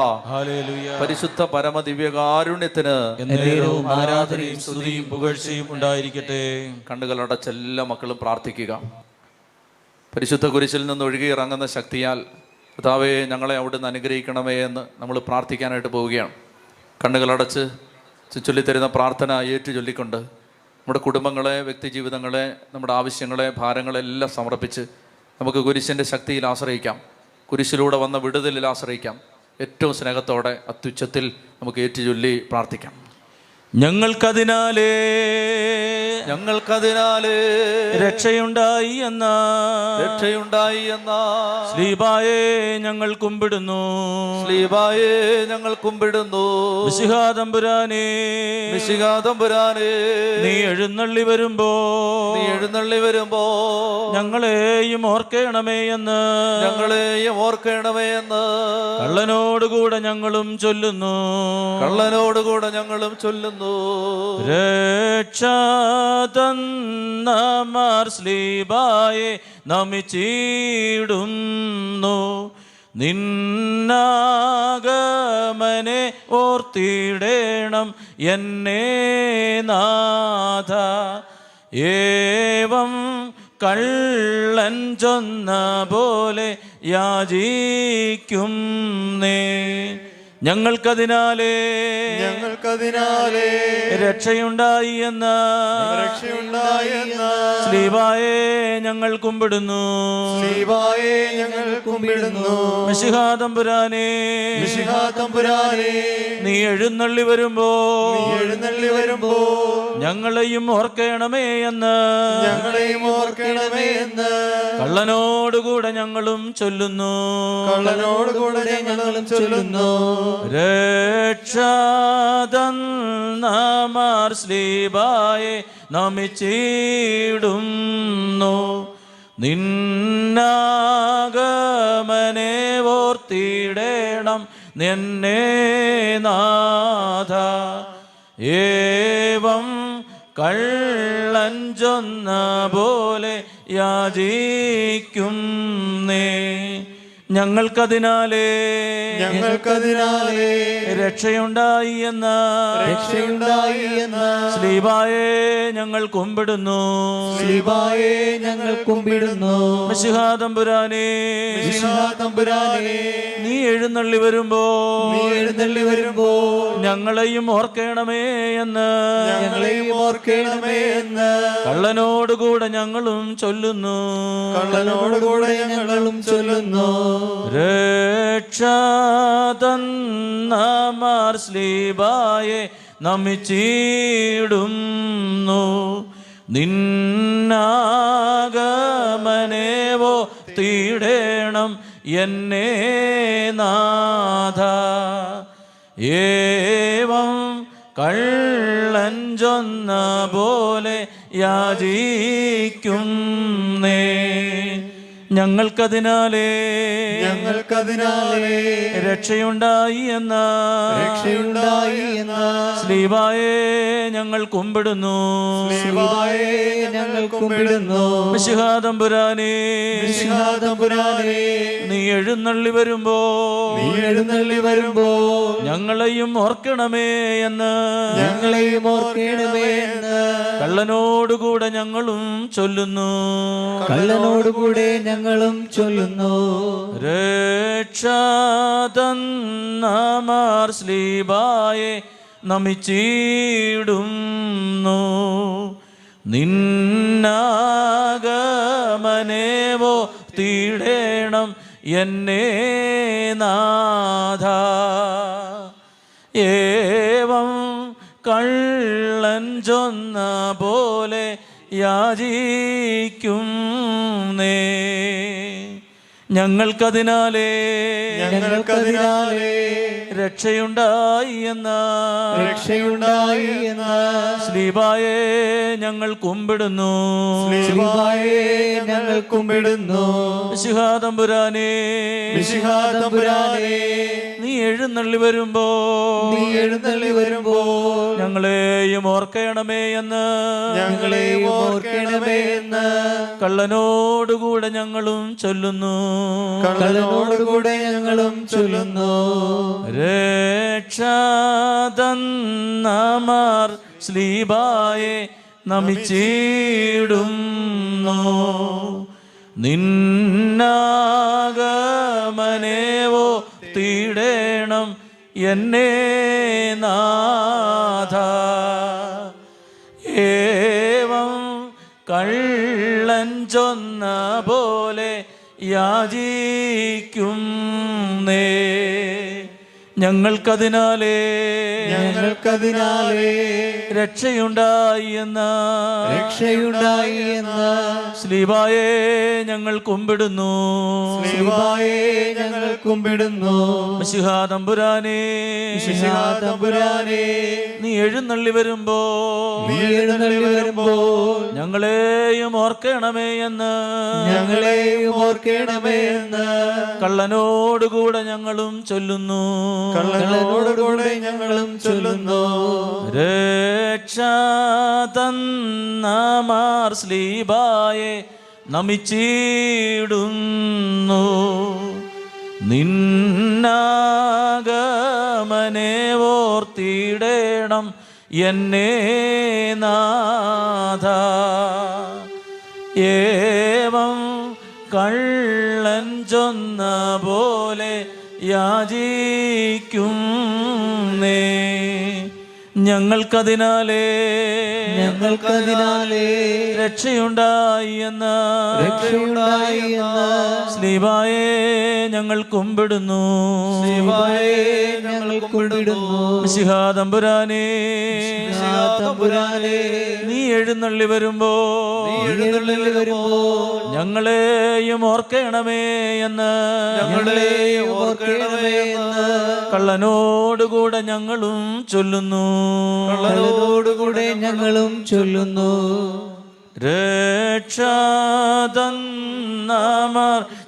പരിശുദ്ധ പരമ ദിവ്യകാരുണ്യത്തിന് എന്നേരവും ആരാധനയും സ്തുതിയും പുകഴ്ചയും ഉണ്ടായിരിക്കട്ടെ. കണ്ണുകൾ അടച്ച എല്ലാ മക്കളും പ്രാർത്ഥിക്കുക. പരിശുദ്ധ കുരിശിൽ നിന്ന് ഒഴുകി ഇറങ്ങുന്ന ശക്തിയാൽ കർത്താവേ ഞങ്ങളെ അവിടുന്ന് അനുഗ്രഹിക്കണമേ എന്ന് നമ്മൾ പ്രാർത്ഥിക്കാനായിട്ട് പോവുകയാണ്. കണ്ണുകളടച്ച് ചൊല്ലിത്തരുന്ന പ്രാർത്ഥന ഏറ്റു ചൊല്ലിക്കൊണ്ട് നമ്മുടെ കുടുംബങ്ങളെ, വ്യക്തി ജീവിതങ്ങളെ, നമ്മുടെ ആവശ്യങ്ങളെ, ഭാരങ്ങളെല്ലാം സമർപ്പിച്ച് നമുക്ക് കുരിശിൻ്റെ ശക്തിയിൽ ആശ്രയിക്കാം. കുരിശിലൂടെ വന്ന വിടുതലിൽ ആശ്രയിക്കാം. ഏറ്റവും സ്നേഹത്തോടെ അത്യുച്ചത്തിൽ നമുക്ക് ഏറ്റു ചൊല്ലി പ്രാർത്ഥിക്കാം. ഞങ്ങൾക്കതിനാലേ രക്ഷയുണ്ടായി എന്ന ശ്ലീബായേ ഞങ്ങൾ കുമ്പിടുന്നു. മിശിഹാ തമ്പുരാനേ, നീ എഴുന്നള്ളി വരുമ്പോ ഞങ്ങളെയും ഓർക്കണമേ എന്ന് കള്ളനോടുകൂടെ ഞങ്ങളും ചൊല്ലുന്നു. രക്ഷാതന്നമാർ ശ്ലീബായെ നമിച്ചിടുന്നു. നിന്നാഗമനെ ഓർത്തിടേണം എന്നെ നാഥ. ഏവം കള്ളൻ ചൊന്ന പോലെ യാചിക്കും നേ. ഞങ്ങൾക്കതിനാലേ രക്ഷയുണ്ടായി എന്ന ശ്ലീബായെ ഞങ്ങൾ കുമ്പിടുന്നു. മിശിഹാ തമ്പുരാനേ, നീ എഴുന്നള്ളി വരുമ്പോ ഞങ്ങളെയും ഓർക്കണമേ എന്ന് കള്ളനോടുകൂടെ ഞങ്ങളും ചൊല്ലുന്നു. രക്ഷാതന്നമാർ ശ്ലീബായെ നമിച്ചിടുന്നു. നിന്നാഗമനെ ഓർത്തിടേണം എന്നെ നാഥ. ഏവം കള്ളൻ ചൊന്ന പോലെ യാചിക്കും നേ. ഞങ്ങൾക്കതിനാലേ രക്ഷയുണ്ടായി എന്ന ശ്ലീബായെ ഞങ്ങൾ കുമ്പിടുന്നു. മിശിഹാ തമ്പുരാനേ, നീ എഴുന്നള്ളി വരുമ്പോ ഞങ്ങളെയും ഓർക്കണമേ എന്ന് കള്ളനോടുകൂടെ ഞങ്ങളും ചൊല്ലുന്നു. രക്ഷാതന്നമാർ ശ്ലീബായെ നമിച്ചിടുന്നു. നിന്നാഗമനെ ഓർത്തിടേണം എന്നെ നാഥ. ഏവം കള്ളൻ ചൊന്ന പോലെ യാചിക്കും നേ. ഞങ്ങൾക്കതിനാലേ രക്ഷയുണ്ടായി എന്ന സ്ലീബായെ ഞങ്ങൾ കുമ്പിടുന്നു. മിശിഹാ തമ്പുരാനേ, നീ എഴുന്നള്ളി വരുമ്പോ ഞങ്ങളെയും ഓർക്കണമേ എന്ന് കള്ളനോടുകൂടെ ഞങ്ങളും ചൊല്ലുന്നു. രക്ഷാതന്നമാർ സ്ലീബായെ നമിച്ചിടുന്നു. നിന്നാഗമനേവോ തീടേണം എന്നെ നാഥ. ഏവം കള്ളൻ ചൊന്ന പോലെ യാചിക്കും നേ. ഞങ്ങൾക്കതിനാലേ രക്ഷയുണ്ടായി എന്ന സ്ലീബായെ ഞങ്ങൾ കുമ്പിടുന്നു. മിശിഹാ തമ്പുരാനേ, നീ എഴുന്നള്ളി വരുമ്പോ ഞങ്ങളെയും ഓർക്കണമേ എന്ന് കള്ളനോടുകൂടെ ഞങ്ങളും ചൊല്ലുന്നു. രക്ഷാതന്നമാർ സ്ലീബായെ നമിച്ചിടുന്നു. നിന്നാഗമനേവോ തീടേണം എന്നെ നാഥ. ഏവം കള്ളൻ ചൊന്ന പോലെ യാചിക്കും നേ. ഞങ്ങൾക്കതിനാലേ രക്ഷയുണ്ടായി എന്ന സ്ലീബായെ ഞങ്ങൾ കുമ്പിടുന്നു. മിശിഹാ തമ്പുരാനേ, നീ എഴുന്നള്ളി വരുമ്പോ ഞങ്ങളെയും ഓർക്കണമേ എന്ന് കള്ളനോടുകൂടെ ഞങ്ങളും ചൊല്ലുന്നു. രക്ഷാതന്നമാർ സ്ലീബായെ നമിച്ചിടുന്നു. നിന്നാഗമനേവോർത്തിടേണം എന്നെ നാഥ. ഏവം കള്ളൻ ചൊന്ന പോലെ യാചിക്കും നേ. ഞങ്ങൾക്കതിനാലേ രക്ഷയുണ്ടായി എന്ന സ്ലീബായെ ഞങ്ങൾ കുമ്പിടുന്നു. മിശിഹാ തമ്പുരാനേ, നീ എഴുന്നള്ളി വരുമ്പോ ഞങ്ങളെയും ഓർക്കണമേ എന്ന് കള്ളനോടുകൂടെ ഞങ്ങളും ചൊല്ലുന്നു. രക്ഷാതന്നമാർ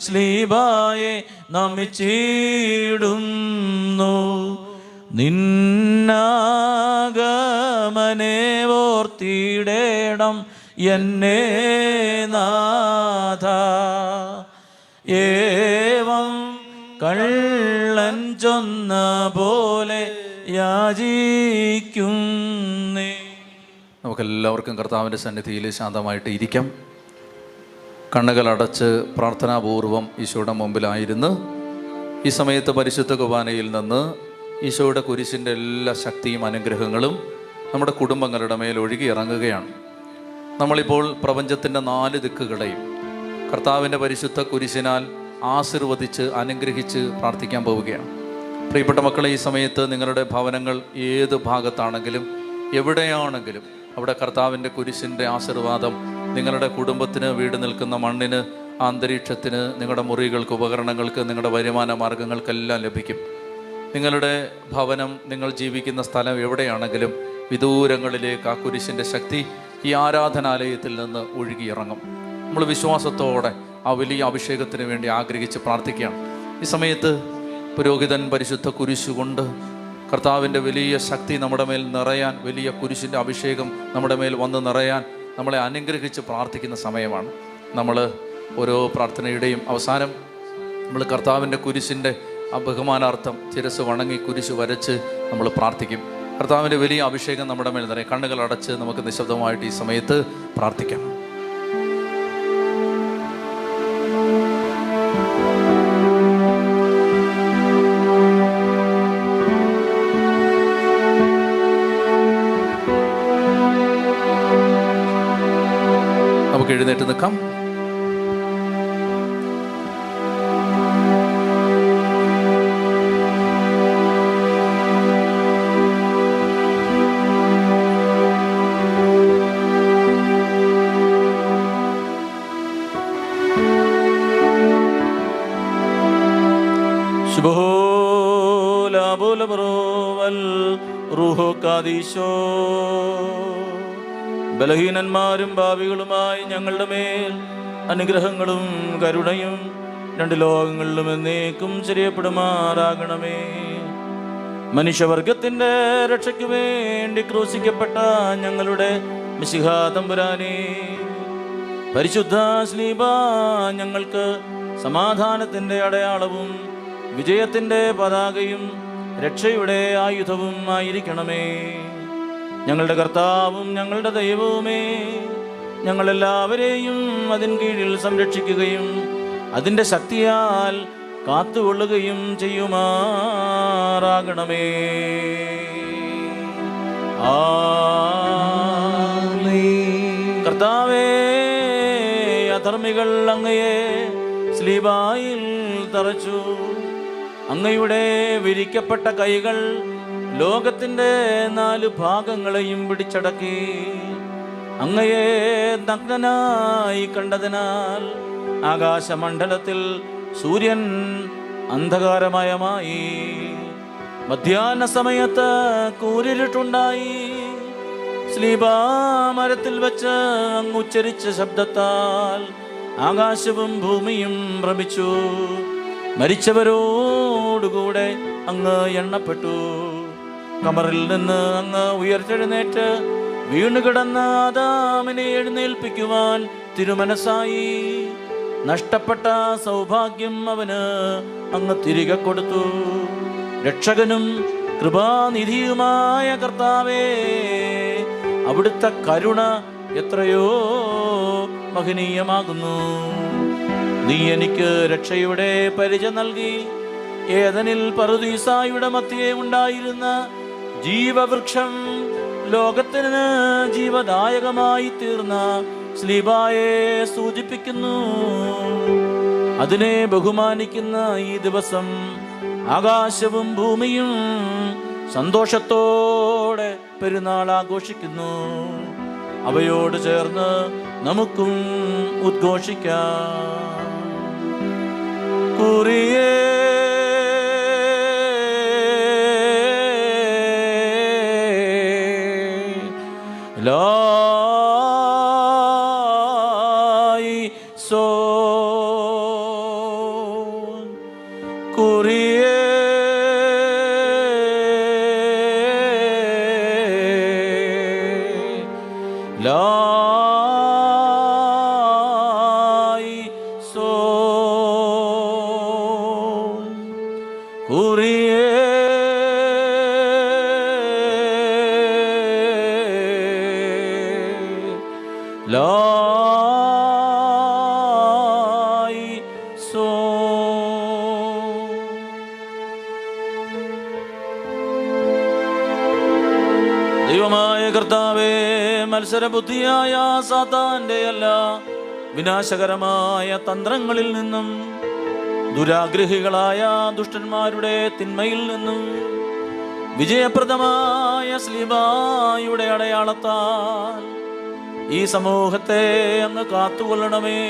സ്ലീബായെ നമിച്ചിടുന്നു. നിന്നാഗമനേവോർത്തിടേണം എന്നെ നാഥ. ഏവം കള്ളൻ ചൊന്ന പോലെ യാചിക്കും. നമുക്കെല്ലാവർക്കും കർത്താവിൻ്റെ സന്നിധിയിൽ ശാന്തമായിട്ട് ഇരിക്കാം. കണ്ണുകളടച്ച് പ്രാർത്ഥനാപൂർവം ഈശോയുടെ മുമ്പിലായിരുന്നു. ഈ സമയത്ത് പരിശുദ്ധ കുർബാനയിൽ നിന്ന് ഈശോയുടെ കുരിശിൻ്റെ എല്ലാ ശക്തിയും അനുഗ്രഹങ്ങളും നമ്മുടെ കുടുംബങ്ങളുടെ മേൽ ഒഴുകി ഇറങ്ങുകയാണ്. നമ്മളിപ്പോൾ പ്രപഞ്ചത്തിൻ്റെ 4 ദിക്കുകളെയും കർത്താവിൻ്റെ പരിശുദ്ധ കുരിശിനാൽ ആശീർവദിച്ച് അനുഗ്രഹിച്ച് പ്രാർത്ഥിക്കാൻ പോവുകയാണ്. പ്രിയപ്പെട്ട മക്കളെ, ഈ സമയത്ത് നിങ്ങളുടെ ഭവനങ്ങൾ ഏത് ഭാഗത്താണെങ്കിലും എവിടെയാണെങ്കിലും അവിടെ കർത്താവിൻ്റെ കുരിശിൻ്റെ ആശീർവാദം നിങ്ങളുടെ കുടുംബത്തിന്, വീട് നിൽക്കുന്ന മണ്ണിന്, അന്തരീക്ഷത്തിന്, നിങ്ങളുടെ മുറികൾക്ക്, ഉപകരണങ്ങൾക്ക്, നിങ്ങളുടെ വരുമാന മാർഗങ്ങൾക്കെല്ലാം ലഭിക്കും. നിങ്ങളുടെ ഭവനം, നിങ്ങൾ ജീവിക്കുന്ന സ്ഥലം എവിടെയാണെങ്കിലും വിദൂരങ്ങളിലേക്ക് ആ കുരിശിൻ്റെ ശക്തി ഈ ആരാധനാലയത്തിൽ നിന്ന് ഒഴുകിയിറങ്ങും. നമ്മൾ വിശ്വാസത്തോടെ ആ വലിയ അഭിഷേകത്തിന് വേണ്ടി ആഗ്രഹിച്ച് പ്രാർത്ഥിക്കുകയാണ്. ഈ സമയത്ത് പുരോഹിതൻ പരിശുദ്ധ കുരിശു കൊണ്ട് കർത്താവിൻ്റെ വലിയ ശക്തി നമ്മുടെ മേൽ നിറയാൻ, വലിയ കുരിശിൻ്റെ അഭിഷേകം നമ്മുടെ മേൽ വന്ന് നിറയാൻ നമ്മളെ അനുഗ്രഹിച്ച് പ്രാർത്ഥിക്കുന്ന സമയമാണ്. നമ്മൾ ഓരോ പ്രാർത്ഥനയുടെയും അവസാനം നമ്മൾ കർത്താവിൻ്റെ കുരിശിൻ്റെ ആ ബഹുമാനാർത്ഥം ശിരസ്സ് വണങ്ങി കുരിശ് വരച്ച് നമ്മൾ പ്രാർത്ഥിക്കും. കർത്താവിൻ്റെ വലിയ അഭിഷേകം നമ്മുടെ മേൽ നിറയും. കണ്ണുകൾ അടച്ച് നമുക്ക് നിശബ്ദമായിട്ട് ഈ സമയത്ത് പ്രാർത്ഥിക്കാം. നമുക്ക് എഴുന്നേറ്റ് നിൽക്കാം. ബലഹീനന്മാരും ഭാവികളുമായി ഞങ്ങളുടെ മേൽ അനുഗ്രഹങ്ങളും കരുണയും രണ്ട് ലോകങ്ങളിലും എന്നേക്കും ചെറിയപ്പെടുമാറാകണമേ. മനുഷ്യവർഗത്തിൻ്റെ രക്ഷയ്ക്ക് വേണ്ടി ക്രൂശിക്കപ്പെട്ട ഞങ്ങളുടെ മിശിഹാ തമ്പുരാനേ, പരിശുദ്ധ ശ്ലീബാ ഞങ്ങൾക്ക് സമാധാനത്തിൻ്റെ അടയാളവും വിജയത്തിൻ്റെ പതാകയും രക്ഷയുടെ ആയുധവും ആയിരിക്കണമേ. ഞങ്ങളുടെ കർത്താവും ഞങ്ങളുടെ ദൈവവുമേ, ഞങ്ങളെല്ലാവരെയും അതിൻ കീഴിൽ സംരക്ഷിക്കുകയും അതിൻ്റെ ശക്തിയാൽ കാത്തുകൊള്ളുകയും ചെയ്യുമാറാകണമേ. കർത്താവേ, അധർമ്മികൾ അങ്ങയെ സ്ലീബായിൽ തറച്ചു. അങ്ങയുടെ വിരിക്കപ്പെട്ട കൈകൾ ലോകത്തിൻ്റെ 4 ഭാഗങ്ങളെയും പിടിച്ചടക്കി. അങ്ങയെ നഗ്നനായി കണ്ടതിനാൽ ആകാശമണ്ഡലത്തിൽ സൂര്യൻ അന്ധകാരമയമായി. മധ്യാഹ്ന സമയത്ത് കൂരിരുട്ടുണ്ടായി. സ്ലീബാ മരത്തിൽ വെച്ച് അങ്ങ് ഉച്ചരിച്ച ശബ്ദത്താൽ ആകാശവും ഭൂമിയും ഭ്രമിച്ചു. മരിച്ചവരോടുകൂടെ അങ്ങ് എണ്ണപ്പെട്ടു. കമറിൽ നിന്ന് അങ്ങ് ഉയർത്തെഴുന്നേറ്റ് വീണുകിടന്ന ആദാമിനെ എഴുന്നേൽപ്പിക്കുവാൻ തിരുമനസ്സായി. നഷ്ടപ്പെട്ട സൗഭാഗ്യം അവന് അങ്ങ് തിരികെ കൊടുത്തു. രക്ഷകനും കൃപാനിധിയുമായ കർത്താവേ, അവിടുത്തെ കരുണ എത്രയോ മഹനീയമാകുന്നു. നീ എനിക്ക് രക്ഷയുടെ പരിച നൽകി. ഏദനിൽ പറുദീസായുടെ മധ്യേ ഉണ്ടായിരുന്ന ജീവവൃക്ഷം, ലോകത്തിന് ജീവദായകമായി തീർന്ന സ്ലീബായെ സൂചിപ്പിക്കുന്നു. അതിനെ ബഹുമാനിക്കുന്ന ഈ ദിവസം ആകാശവും ഭൂമിയും സന്തോഷത്തോടെ പെരുന്നാൾ ആഘോഷിക്കുന്നു. അവയോട് ചേർന്ന് നമുക്കും ഉദ്ഘോഷിക്കാം. കുറിയേ ലായി സോ കുറിയേ ലായി സോ കുറിയേ ലായി സോ. ദൈവമായ കർത്താവേ, മത്സരബുദ്ധിയായ സാത്താന്റെ എല്ലാ വിനാശകരമായ തന്ത്രങ്ങളിൽ നിന്നും ദുരാഗ്രഹികളായ ദുഷ്ടന്മാരുടെ തിന്മയിൽ നിന്നും വിജയപ്രദമായ സ്ലീബായുടെ അടയാളത്താൽ ഈ സമൂഹത്തെ അങ്ങ് കാത്തുകൊള്ളണമേ.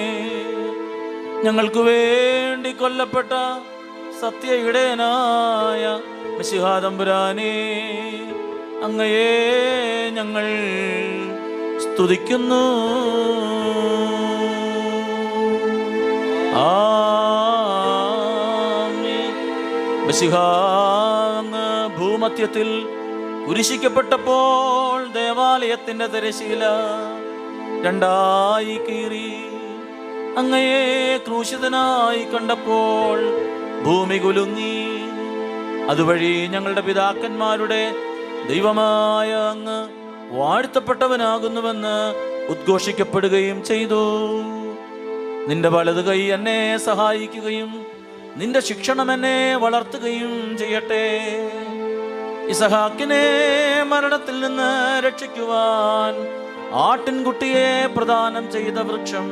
ഞങ്ങൾക്ക് വേണ്ടി കൊല്ലപ്പെട്ട സത്യയിടയനായ മിശിഹാ തമ്പുരാനേ, അങ്ങയെ ഞങ്ങൾ സ്തുതിക്കുന്നു. ആമേൻ. മിശിഹാ, അങ്ങ് ഭൂമധ്യത്തിൽ കുരിശിക്കപ്പെട്ടപ്പോൾ ദേവാലയത്തിന്റെ തിരശീല രണ്ടായി കീറി. അങ്ങയെ ക്രൂശിതനായി കണ്ടപ്പോൾ ഭൂമി കുലുങ്ങി. അതുവഴി ഞങ്ങളുടെ പിതാക്കന്മാരുടെ ദൈവമായ അങ്ങ് വാഴ്ത്തപ്പെട്ടവനാകുന്നുവെന്ന് ഉദ്ഘോഷിക്കപ്പെടുകയും ചെയ്തു. നിന്റെ വലത് കൈ എന്നെ സഹായിക്കുകയും നിന്റെ ശിക്ഷണം എന്നെ വളർത്തുകയും ചെയ്യട്ടെ. ഇസഹാക്കിനെ മരണത്തിൽ നിന്ന് രക്ഷിക്കുവാൻ ആട്ടിൻകുട്ടിയെ പ്രദാനം ചെയ്ത വൃക്ഷം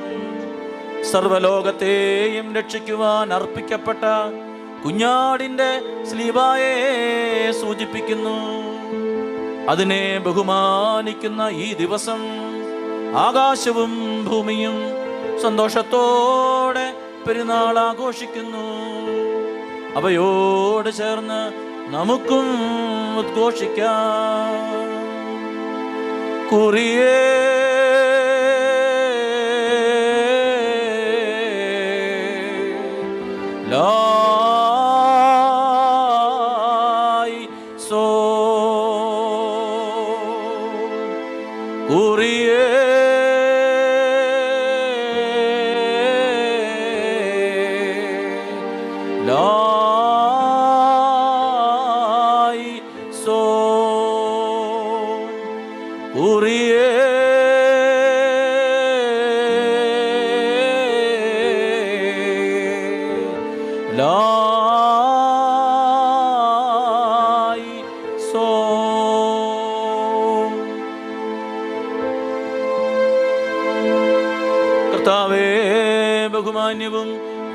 സർവലോകത്തെയും രക്ഷിക്കുവാൻ അർപ്പിക്കപ്പെട്ട കുഞ്ഞാടിന്റെ സ്ലീബായെ സൂചിപ്പിക്കുന്നു. അതിനെ ബഹുമാനിക്കുന്ന ഈ ദിവസം ആകാശവും ഭൂമിയും സന്തോഷത്തോടെ പെരുന്നാൾ ആഘോഷിക്കുന്നു. അവയോട് ചേർന്ന് നമുക്കും ഉദ്ഘോഷിക്കാം. കുറിയേ ലായി സോ കുറിയേ ലായി സോ കുറിയേ ലായി സോ. കർത്താവേ, ബഹുമാന്യവും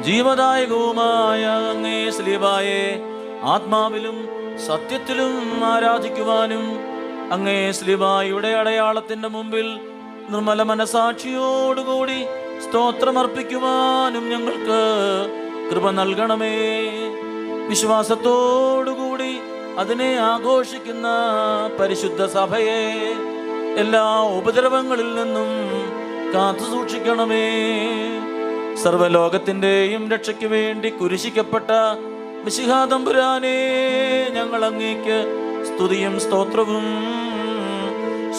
ജീവദായകവുമായ അങ്ങേ സ്ലീബായെ ആത്മാവിലും സത്യത്തിലും ആരാധിക്കുവാനും അങ്ങേ സ്ലീബായുടെ അടയാളത്തിന്റെ മുമ്പിൽ നിർമ്മല മനസാക്ഷിയോടുകൂടി സ്തോത്രമർപ്പിക്കുവാനും ഞങ്ങൾക്ക് കൃപ നൽകണമേ. വിശ്വാസത്തോടുകൂടി അതിനെ ആഘോഷിക്കുന്ന പരിശുദ്ധ സഭയെ എല്ലാ ഉപദ്രവങ്ങളിൽ നിന്നും കാത്തു സൂക്ഷിക്കണമേ. സർവലോകത്തിന്റെയും രക്ഷയ്ക്ക് വേണ്ടി കുരിശിക്കപ്പെട്ട മിശിഹാ തമ്പുരാനെ, ഞങ്ങൾ അങ്ങേക്ക് സ്തുതിയും സ്തോത്രവും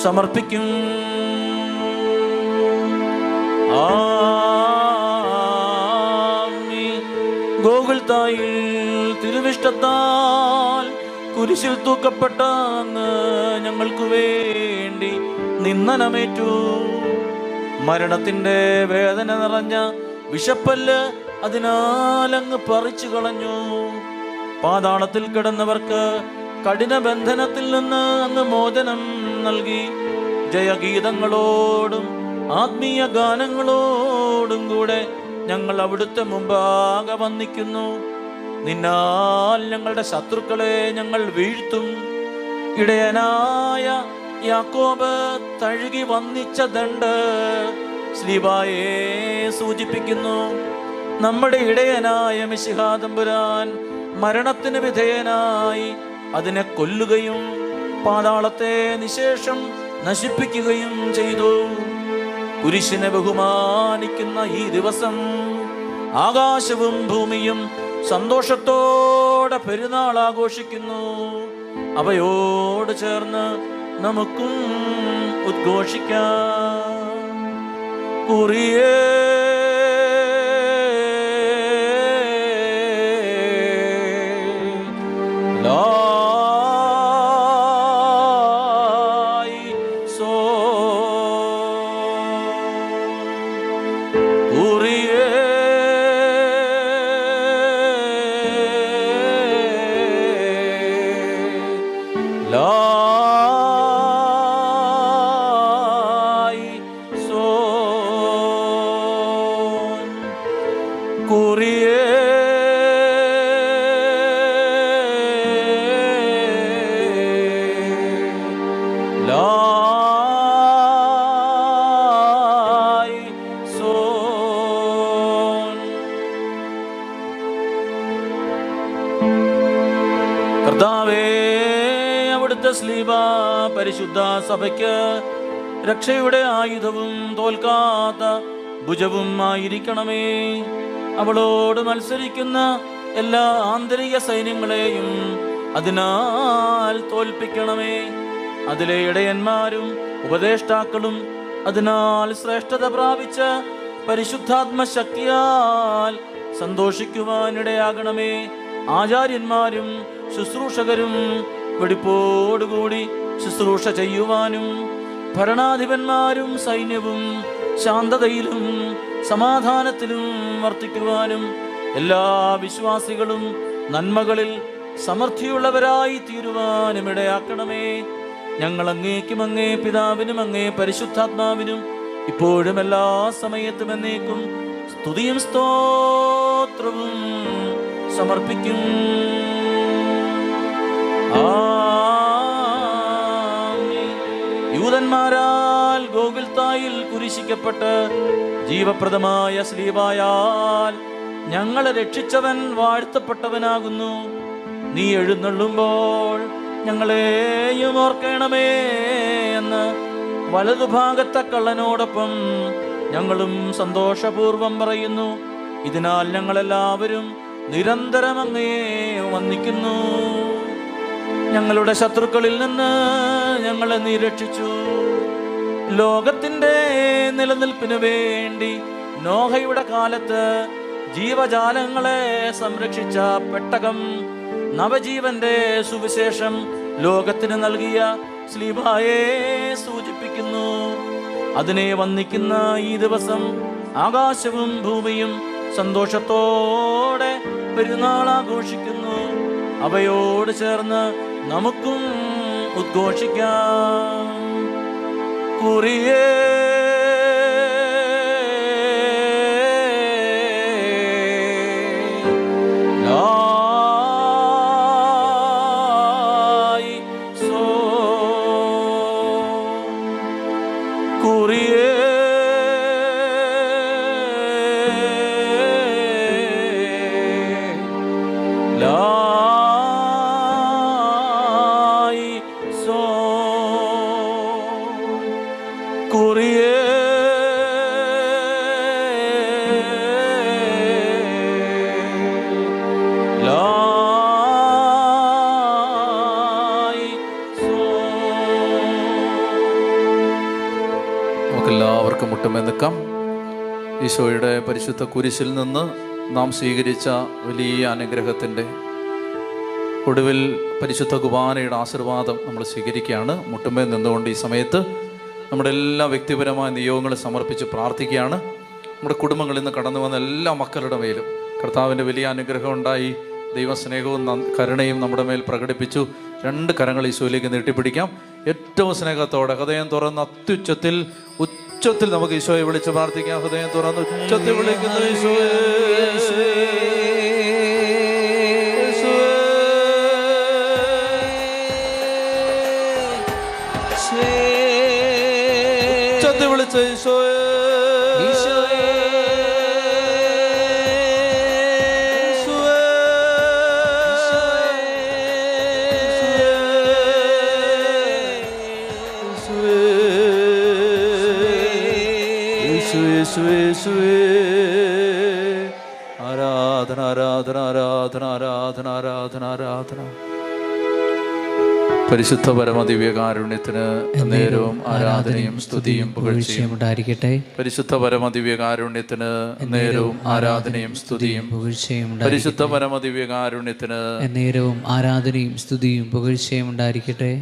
സമർപ്പിക്കും. ആമേൻ. ഗോകുൽത്തായിൽ തിരുവിഷ്ടത്താൽ കുരിശിൽ തൂക്കപ്പെട്ട അങ്ങ് ഞങ്ങൾക്ക് വേണ്ടി നിന്ദനമേറ്റു. മരണത്തിന്റെ വേദന നിറഞ്ഞ വിഷപ്പല്ല് അതിനാൽ അങ്ങ് പറിച്ചു കളഞ്ഞു. പാതാളത്തിൽ കിടന്നവർക്ക് കഠിന ബന്ധനത്തിൽ നിന്ന് അങ്ങ് മോചനം നൽകി. ജയഗീതങ്ങളോടും ആത്മീയ ഗാനങ്ങളോടും കൂടെ ഞങ്ങൾ അവിടുത്തെ മുമ്പാകെ വന്ദിക്കുന്നു. നിന്നാൽ ഞങ്ങളുടെ ശത്രുക്കളെ ഞങ്ങൾ വീഴ്ത്തും. ഇടയനായ യാക്കോബ് തഴുകി വന്നിച്ച ദണ്ഡ് സ്ലീബായെ സൂചിപ്പിക്കുന്നു. നമ്മുടെ ഇടയനായ മിശിഹാ തമ്പുരാൻ മരണത്തിന് വിധേയനായി അതിനെ കൊല്ലുകയും പാതാളത്തെ നിശേഷം നശിപ്പിക്കുകയും ചെയ്തു. കുരിശിനെ ബഹുമാനിക്കുന്ന ഈ ദിവസം ആകാശവും ഭൂമിയും സന്തോഷത്തോടെ പെരുന്നാൾ ആഘോഷിക്കുന്നു. അവയോട് ചേർന്ന് നമുക്കും ഉദ്ഘോഷിക്കാം. കുറിയേ ലായി സോ കുറിയേ ലായി സോ കുറിയേ ലായി സോ. കർത്താവേ, അവിടുത്തെ സ്ലീബ പരിശുദ്ധ സഭയ്ക്ക് രക്ഷയുടെ ആയുധവും തോൽക്കാത്ത ഭുജവും ആയിരിക്കണമേ. അവളോട് മത്സരിക്കുന്ന എല്ലാ ആന്തരിക സൈന്യങ്ങളെയും അതിനാൽ തോൽപ്പിക്കണമേ. അതിലെ ഇടയന്മാരും ഉപദേഷ്ടാക്കളും അതിനാൽ ശ്രേഷ്ഠത പ്രാപിച്ച പരിശുദ്ധാത്മശക്തിയാൽ സന്തോഷിക്കുവാനിടയാകണമേ. ആചാര്യന്മാരും ശുശ്രൂഷകരും വെടിപ്പോടുകൂടി ശുശ്രൂഷ ചെയ്യുവാനും ഭരണാധിപന്മാരും സൈന്യവും ശാന്തതയിലും സമാധാനത്തിലും വർത്തിക്കുവാനും എല്ലാ വിശ്വാസികളും നന്മകളിൽ സമൃദ്ധിയുള്ളവരായി തീരുവാനും ഇടയാക്കണമേ. ഞങ്ങൾ അങ്ങേക്കും അങ്ങേ പിതാവിനും അങ്ങേ പരിശുദ്ധാത്മാവിനും ഇപ്പോഴും എല്ലാ സമയത്തും എന്നേക്കും സ്തുതിയും സ്തോത്രവും സമർപ്പിക്കും. ആമേൻ. യൂദന്മാരാൽ ഗോകുൽത്തായിൽ കുരിശിക്കപ്പെട്ട് ജീവപ്രദമായ ശ്ലീബായാൽ ഞങ്ങളെ രക്ഷിച്ചവൻ വാഴ്ത്തപ്പെട്ടവനാകുന്നു. നീ എഴുന്നള്ളുമ്പോൾ ഞങ്ങളെയും ഓർക്കണമേ എന്ന് വലതുഭാഗത്തെ കള്ളനോടൊപ്പം ഞങ്ങളും സന്തോഷപൂർവം പറയുന്നു. ഇതിനാൽ ഞങ്ങളെല്ലാവരും നിരന്തരം അങ്ങേ വന്ദിക്കുന്നു. ഞങ്ങളുടെ ശത്രുക്കളിൽ നിന്ന് ഞങ്ങളെ നീ രക്ഷിച്ചു. ലോകത്തിൻ്റെ നിലനിൽപ്പിനു വേണ്ടി നോഹയുടെ കാലത്ത് ജീവജാലങ്ങളെ സംരക്ഷിച്ച പെട്ടകം നവജീവന്റെ സുവിശേഷം ലോകത്തിന് നൽകിയ ശ്ലീബായെ സൂചിപ്പിക്കുന്നു. അതിനെ വന്ദിക്കുന്ന ഈ ദിവസം ആകാശവും ഭൂമിയും സന്തോഷത്തോടെ പെരുന്നാൾ ആഘോഷിക്കുന്നു. അവയോട് ചേർന്ന് നമുക്കും ഉദ്ഘോഷിക്കാം. കുറിയേ നമുക്കെല്ലാവർക്കും മുട്ടുമേ നിൽക്കാം. ഈശോയുടെ പരിശുദ്ധ കുരിശിൽ നിന്ന് നാം സ്വീകരിച്ച വലിയ അനുഗ്രഹത്തിൻ്റെ ഒടുവിൽ പരിശുദ്ധ കുർബാനയുടെ ആശീർവാദം നമ്മൾ സ്വീകരിക്കുകയാണ്. മുട്ടുമേ നിന്നുകൊണ്ട് ഈ സമയത്ത് നമ്മുടെ എല്ലാ വ്യക്തിപരമായ നിയോഗങ്ങളെ സമർപ്പിച്ച് പ്രാർത്ഥിക്കുകയാണ്. നമ്മുടെ കുടുംബങ്ങളിൽ നിന്ന് കടന്നു വന്ന എല്ലാ മക്കളുടെ മേലും കർത്താവിൻ്റെ വലിയ അനുഗ്രഹം ഉണ്ടായി. ദൈവസ്നേഹവും കരുണയും നമ്മുടെ മേൽ പ്രകടിപ്പിച്ചു. രണ്ട് കരങ്ങൾ ഈശോയിലേക്ക് നീട്ടിപ്പിടിക്കാം. ഏറ്റവും സ്നേഹത്തോടെ ഹൃദയം തുറന്ന് അത്യുച്ചത്തിൽ ഉച്ചത്തിൽ നമുക്ക് ഈശോയെ വിളിച്ച് പ്രാർത്ഥിക്കാം. ഹൃദയം തുറന്ന് ഉച്ചത്തിൽ വിളിക്കുന്ന ഈശോയെ, ഉച്ചത്തിൽ വിളിച്ച ഈശോയെ, ആരാധന ആരാധന ആരാധന ആരാധന ആരാധന ആരാധന. പരിശുദ്ധ പരമദിവ്യകാരുണ്യത്തിന് നേരവും ആരാധനയും സ്തുതിയും പുകഴ്ചയും ഉണ്ടായിരിക്കട്ടെ. പരിശുദ്ധ പരമദിവ്യകാരുണ്യത്തിന് നേരവും ആരാധനയും സ്തുതിയും പുകഴ്ചയും പരിശുദ്ധ പരമദിവ്യകാരുണ്യത്തിന് നേരവും ആരാധനയും സ്തുതിയും പുകഴ്ചയും ഉണ്ടായിരിക്കട്ടെ.